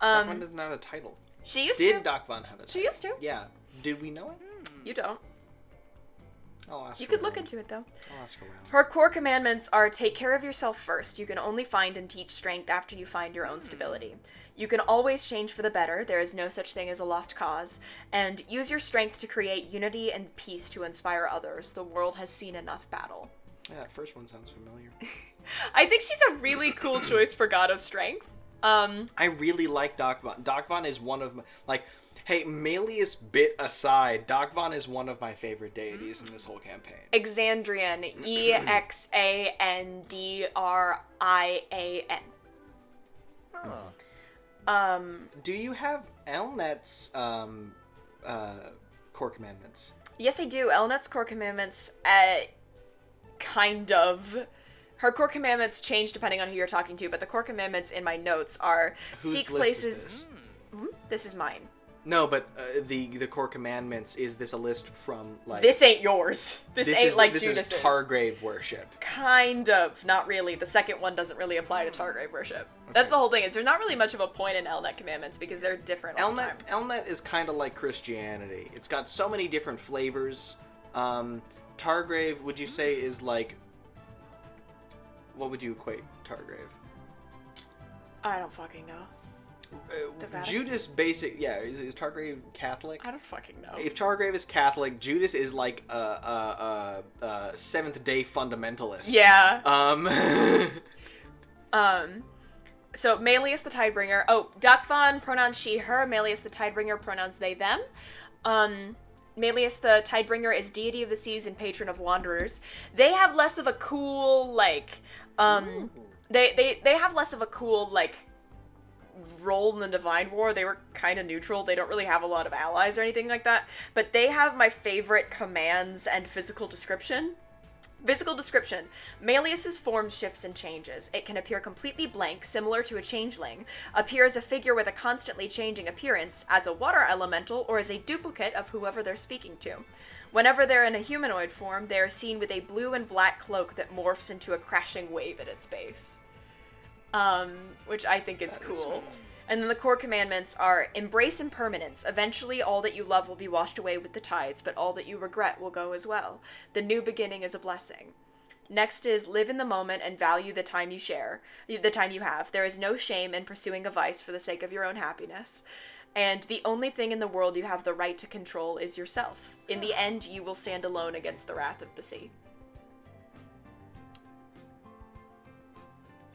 Dakvan doesn't have a title. She used Did to. Dakvan have a title? She used to. Yeah. Did we know it? You don't. I'll ask You around. could look into it, though. I'll ask around. Her core commandments are take care of yourself first. You can only find and teach strength after you find your own stability. You can always change for the better. There is no such thing as a lost cause. And use your strength to create unity and peace to inspire others. The world has seen enough battle. Yeah, that first one sounds familiar. I think she's a really cool choice for God of Strength. I really like Dakvan. Dakvan is one of my... Like, hey, Melius bit aside, Dakvan is one of my favorite deities in this whole campaign. Exandrian. Exandrian. Do you have Elnet's core commandments? Yes, I do. Elnet's core commandments, kind of. Her core commandments change depending on who you're talking to, but the core commandments in my notes are Whose seek list places. is this? This is mine. No, but the core commandments, is this a list from, like... This ain't yours. This ain't like this Judas's. is Targrave worship. Kind of. Not really. The second one doesn't really apply to Targrave worship. That's the whole thing, is there's not really much of a point in Elnet commandments because they're different all the time. Elnet is kind of like Christianity. It's got so many different flavors. Targrave, would you say, is like... What would you equate Targrave? I don't fucking know. The Vatican? Judas is Targrave Catholic? I don't fucking know. If Targrave is Catholic, Judas is like a Seventh-day fundamentalist. Yeah. Um. So Melius the Tidebringer. Oh, Dakvan, pronouns she, her. Melius the Tidebringer, pronouns they, them. Melius the Tidebringer is deity of the seas and patron of wanderers. They have less of a cool, like, they have less of a cool, like, role in the Divine War. They were kind of neutral. They don't really have a lot of allies or anything like that. But they have my favorite commands and physical description. Physical description. Melius's form shifts and changes. It can appear completely blank, similar to a changeling, appear as a figure with a constantly changing appearance, as a water elemental, or as a duplicate of whoever they're speaking to. Whenever they're in a humanoid form, they are seen with a blue and black cloak that morphs into a crashing wave at its base. Which I think is cool. And then the core commandments are: embrace impermanence. Eventually, all that you love will be washed away with the tides, but all that you regret will go as well. The new beginning is a blessing. Next is live in the moment and value the time you share, the time you have. There is no shame in pursuing a vice for the sake of your own happiness. And the only thing in the world you have the right to control is yourself. In the end, you will stand alone against the wrath of the sea.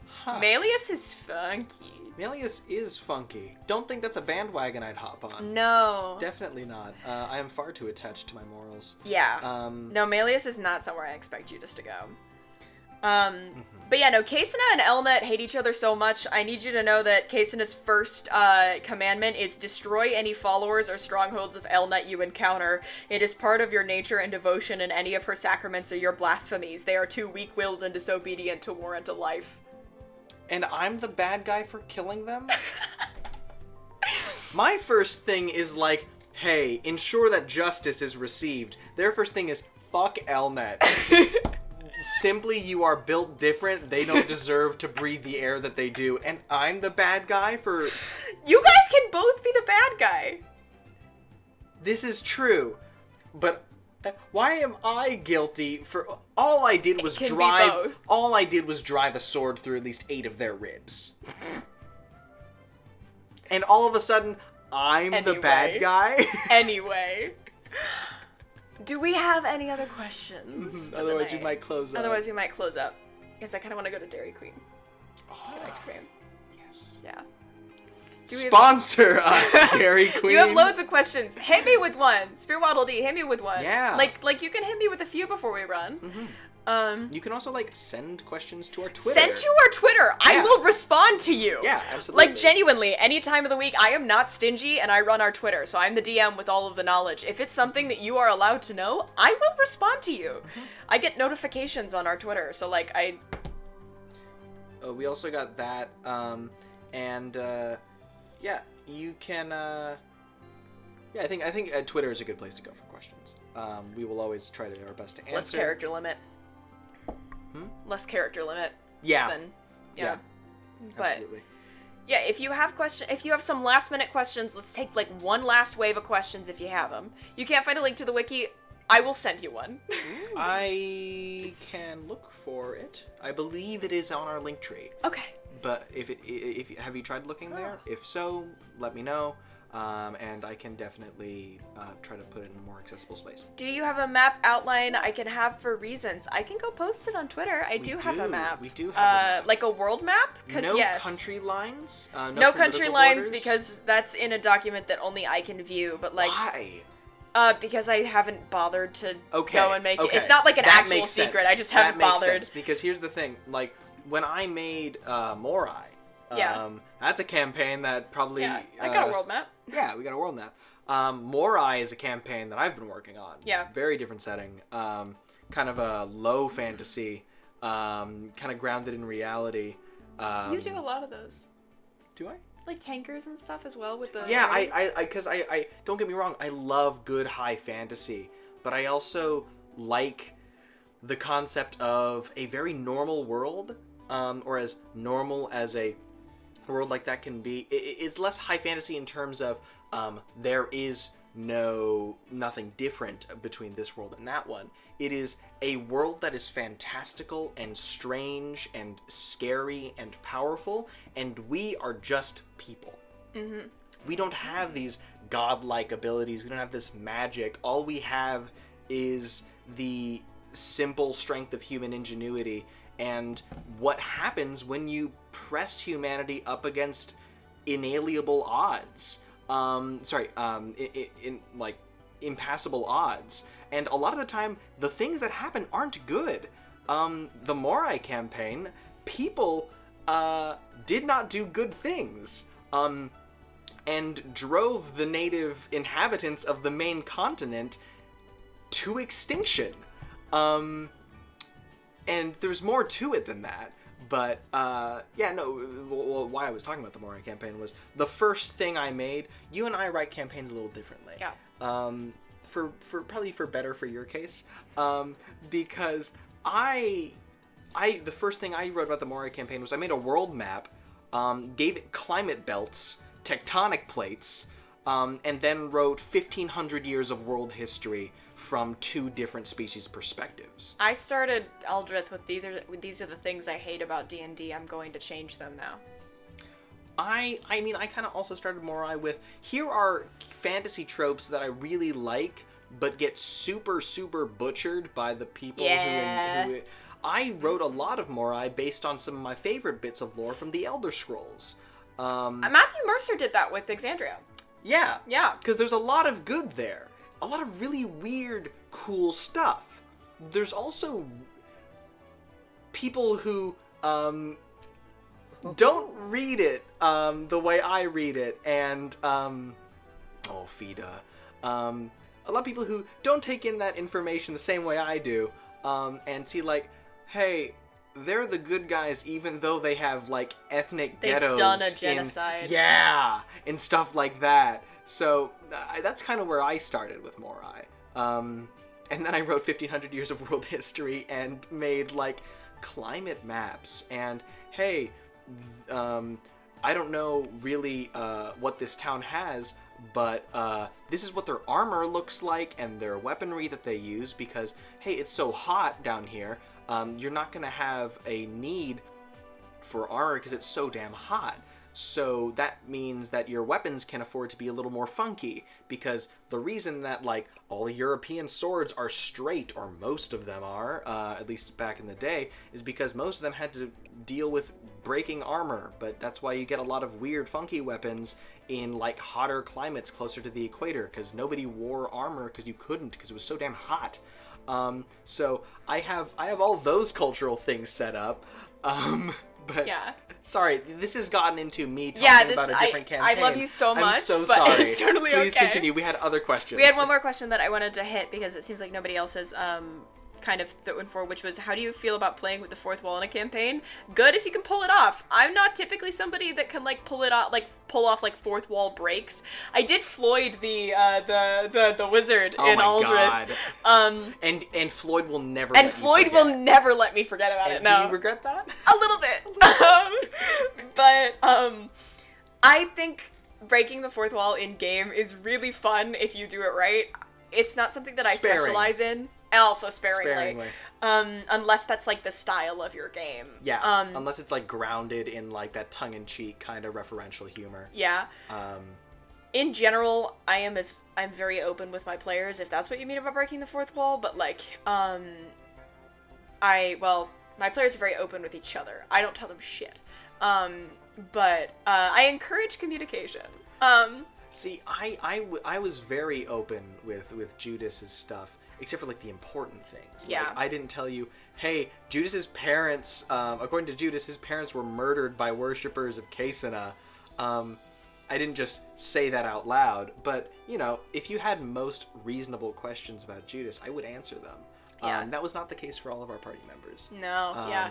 Huh. Melius is funky. Melius is funky. Don't think that's a bandwagon I'd hop on. No. Definitely not. I am far too attached to my morals. Yeah. No, Melius is not somewhere I expect Judas to go. But yeah, no, Cassina and Elnet hate each other so much. I need you to know that Cassina's first commandment is destroy any followers or strongholds of Elnet you encounter. It is part of your nature and devotion, and any of her sacraments are your blasphemies. They are too weak-willed and disobedient to warrant a life. And I'm the bad guy for killing them? My first thing is like, hey, ensure that justice is received. Their first thing is, fuck Elnet. Simply, you are built different. They don't deserve to breathe the air that they do. And I'm the bad guy for... You guys can both be the bad guy. This is true. But why am I guilty for... All I did was drive a sword through at least 8 of their ribs. And all of a sudden, I'm the bad guy? Anyway. Do we have any other questions? Otherwise, we might close up. Because I kind of want to go to Dairy Queen. Get ice cream. Yes. Yeah. Sponsor us, Dairy Queen. You have loads of questions. Hit me with one. Spearwaddle D, hit me with one. Yeah. Like you can hit me with a few before we run. You can also, send questions to our Twitter. Send to our Twitter. Yeah. I will respond to you. Yeah, absolutely. Genuinely, any time of the week, I am not stingy, and I run our Twitter, so I'm the DM with all of the knowledge. If it's something that you are allowed to know, I will respond to you. I get notifications on our Twitter, so, we also got that, yeah, you can, I think Twitter is a good place to go for questions. We will always try to do our best to answer. Less character limit. Less character limit. Yeah. Yeah. But, absolutely. Yeah, if you have some last minute questions, let's take, one last wave of questions if you have them. You can't find a link to the wiki, I will send you one. I can look for it. I believe it is on our link tree. Okay. But if have you tried looking there? If so, let me know, and I can definitely try to put it in a more accessible space. Do you have a map outline I can have for reasons? I can go post it on Twitter. We do have a map. We do have a map. Like a world map? No country lines? No country lines, borders? Because that's in a document that only I can view, but Why? Because I haven't bothered to go and make it. Okay. It's not like an That actual makes sense. secret. I just haven't that makes bothered. Sense, because here's the thing, when I made Morai, that's a campaign that probably... Yeah, I got a world map. Yeah, we got a world map. Morai is a campaign that I've been working on. Yeah. Very different setting. Kind of a low fantasy, kind of grounded in reality. You do a lot of those. Do I? Like tankers and stuff as well with the... Yeah, because I don't get me wrong, I love good high fantasy, but I also like the concept of a very normal world, or as normal as a world like that can be. It's less high fantasy in terms of there is nothing different between this world and that one. It is a world that is fantastical and strange and scary and powerful, and we are just people. Mm-hmm. We don't have these godlike abilities. We don't have this magic. All we have is the simple strength of human ingenuity and what happens when you press humanity up against inalienable odds. impassable odds. And a lot of the time, the things that happen aren't good. The Morai campaign, people did not do good things. And drove the native inhabitants of the main continent to extinction. And there's more to it than that. But, why I was talking about the Morai campaign was the first thing I made. You and I write campaigns a little differently. Yeah. For probably for better for your case. Because the first thing I wrote about the Morai campaign was I made a world map, gave it climate belts, tectonic plates, and then wrote 1,500 years of world history from 2 different species' perspectives. I started Aldrithe with these are the things I hate about D&D. I'm going to change them now. I mean, I kind of also started Morai with, here are fantasy tropes that I really like, but get super, super butchered by the people who I wrote a lot of Morai based on some of my favorite bits of lore from the Elder Scrolls. Matthew Mercer did that with Exandria. Yeah. Yeah. Because there's a lot of good there. A lot of really weird, cool stuff. There's also people who don't read it the way I read it, and Fida. A lot of people who don't take in that information the same way I do, and see like, hey, they're the good guys even though they have like ethnic ghettos. They've done a genocide. And stuff like that. So that's kind of where I started with Morai. And then I wrote 1,500 years of world history and made like climate maps. And hey, I don't know really what this town has, but this is what their armor looks like and their weaponry that they use, because hey, it's so hot down here. You're not going to have a need for armor because it's so damn hot. So that means that your weapons can afford to be a little more funky, because the reason that like all European swords are straight, or most of them are, at least back in the day, is because most of them had to deal with breaking armor. But that's why you get a lot of weird funky weapons in like hotter climates closer to the equator, because nobody wore armor because you couldn't, because it was so damn hot. So I have all those cultural things set up. But yeah. Sorry, this has gotten into me talking about a different campaign. I love you so much. I'm so but sorry. It's totally Please okay. continue. We had other questions. We had one more question that I wanted to hit because it seems like nobody else has kind of thrown for, which was, how do you feel about playing with the fourth wall in a campaign? Good if you can pull it off. I'm not typically somebody that can like pull off like fourth wall breaks. I did Floyd the wizard in Aldrithe. God. And Floyd will never. And Floyd will never let me forget about it. No. Do you regret that? A little bit. But I think breaking the fourth wall in game is really fun if you do it right. It's not something that I specialize in. And also sparingly. Unless that's like the style of your game. Yeah. Unless it's like grounded in like that tongue-in-cheek kind of referential humor. Yeah. In general, I'm very open with my players if that's what you mean about breaking the fourth wall. But like, my players are very open with each other. I don't tell them shit. But I encourage communication. See, I was very open with Judas's stuff. Except for, like, the important things. Yeah. Like, I didn't tell you, hey, Judas's parents, according to Judas, his parents were murdered by worshippers of Kasena. I didn't just say that out loud. But, you know, if you had most reasonable questions about Judas, I would answer them. Yeah. That was not the case for all of our party members. No, yeah.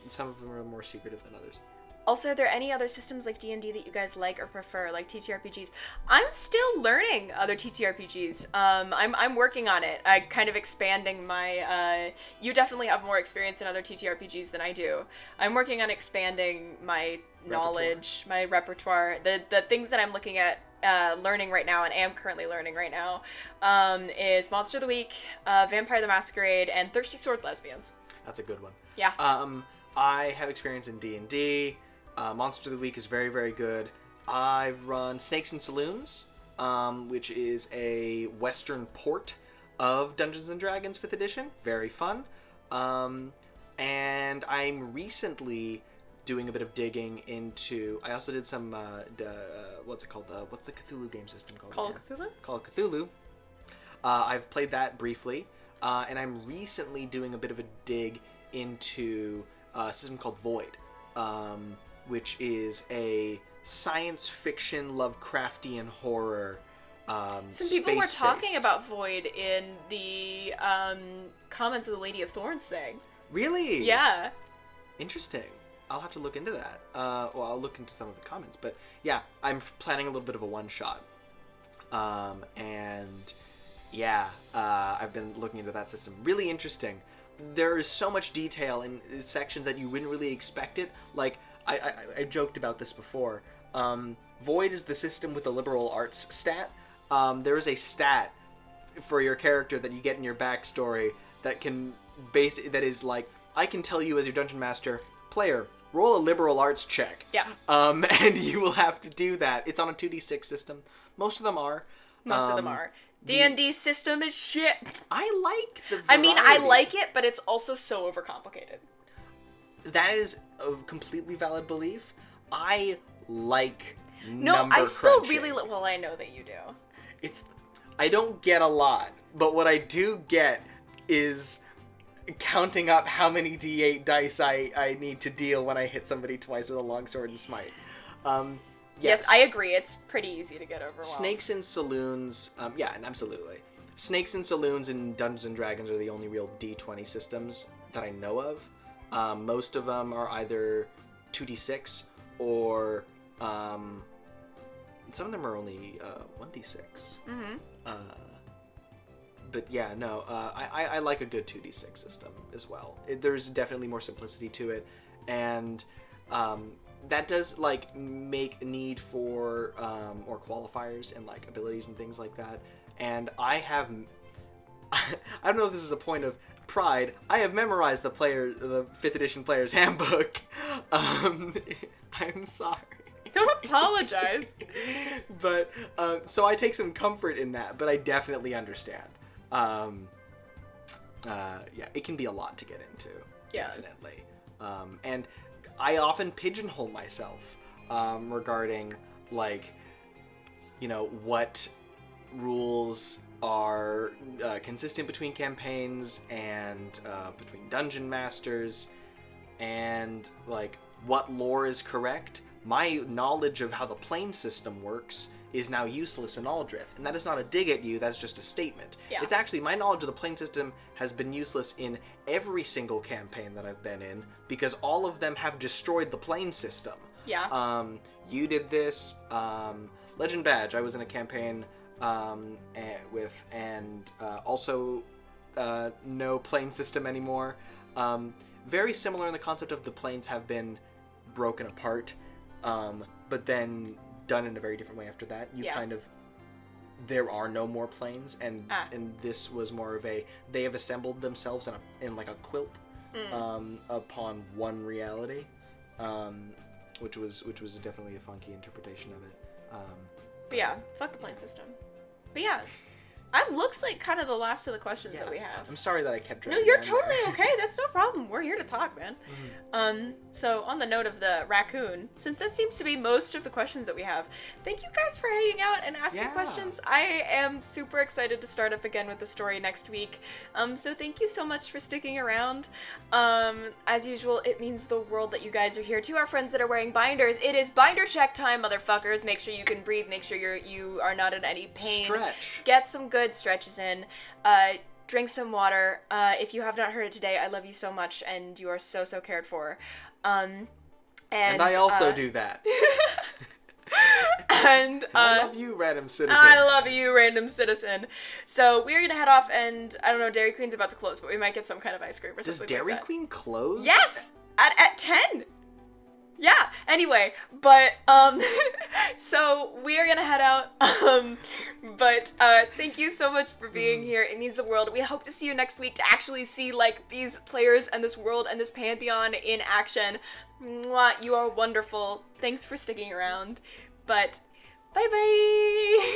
Some of them are more secretive than others. Also, are there any other systems like D&D that you guys like or prefer, like TTRPGs? I'm still learning other TTRPGs. I'm working on it. I'm kind of expanding my, you definitely have more experience in other TTRPGs than I do. I'm working on expanding my knowledge, my repertoire, the things that I'm looking at learning right now and am currently learning right now is Monster of the Week, Vampire the Masquerade, and Thirsty Sword Lesbians. That's a good one. Yeah. I have experience in D&D. Monster of the Week is very, very good. I've run Snakes and Saloons, which is a Western port of Dungeons & Dragons 5th edition. Very fun. And I'm recently doing a bit of digging into... I also did some... what's it called? What's the Cthulhu game system called? Call of Cthulhu? Call of Cthulhu. I've played that briefly, and I'm recently doing a bit of a dig into a system called Void, which is a science fiction Lovecraftian horror. Some people were talking space-based. about Void in the comments of the Lady of Thorns thing. Really? Yeah. Interesting. I'll have to look into that. Well, I'll look into some of the comments, but yeah, I'm planning a little bit of a one-shot. And yeah, I've been looking into that system. Really interesting. There is so much detail in sections that you wouldn't really expect it. Like, I joked about this before. Void is the system with the liberal arts stat. There is a stat for your character that you get in your backstory that that is like, I can tell you as your dungeon master, player, roll a liberal arts check. Yeah. And you will have to do that. It's on a 2d6 system. Most of them are. Most of them are. D&D system is shit. I like the variety. I mean, I like it, but it's also so overcomplicated. That is a completely valid belief. I like No, number I still crunching. really... Well, I know that you do. I don't get a lot, but what I do get is counting up how many d8 dice I need to deal when I hit somebody twice with a longsword and smite. Yes, I agree. It's pretty easy to get overwhelmed. Snakes in saloons, yeah, and absolutely. Snakes in saloons and Dungeons and Dragons are the only real D20 systems that I know of. Most of them are either 2d6 or some of them are only 1d6. Mm-hmm. But yeah, no, I like a good 2d6 system as well. There's definitely more simplicity to it, and that does like make need for more qualifiers and like abilities and things like that. And I don't know if this is a point of pride. I have memorized the 5th edition player's handbook. I'm sorry. Don't apologize. But so I take some comfort in that, but I definitely understand. Yeah, it can be a lot to get into. Yeah. Definitely. And I often pigeonhole myself regarding, like, what rules are consistent between campaigns and between dungeon masters, and, like, what lore is correct. My knowledge of how the plane system works is now useless in Aldrithe, and that is not a dig at you, that's just a statement. Yeah. It's actually, my knowledge of the plane system has been useless in every single campaign that I've been in, because all of them have destroyed the plane system. Yeah. You did this, Legend Badge, I was in a campaign with, and also no plane system anymore. Very similar in the concept of the planes have been broken apart, but then done in a very different way after that. There are no more planes, and this was more of they have assembled themselves in like a quilt upon one reality, which was definitely a funky interpretation of it. But yeah, fuck the plane system. But yeah, that looks like kind of the last of the questions that we have. I'm sorry that I kept No, dragging you're on there. totally okay. That's no problem. We're here to talk, man. So on the note of the raccoon, since that seems to be most of the questions that we have, thank you guys for hanging out and asking Yeah. questions. I am super excited to start up again with the story next week. So thank you so much for sticking around. As usual, it means the world that you guys are here. To our friends that are wearing binders, it is binder check time, motherfuckers. Make sure you can breathe. Make sure you are not in any pain. Stretch. Get some good stretches in. Drink some water. If you have not heard it today, I love you so much, and you are so cared for. And I also do that. And I love you, random citizen. I love you, random citizen. So we're gonna head off, and I don't know, Dairy Queen's about to close, but we might get some kind of ice cream or Does something Dairy like that. Queen close? Yes! At 10! Yeah, anyway, but, so we are gonna head out, but, thank you so much for being here. It means the world. We hope to see you next week to actually see, like, these players and this world and this pantheon in action. Mwah, you are wonderful. Thanks for sticking around, but bye-bye!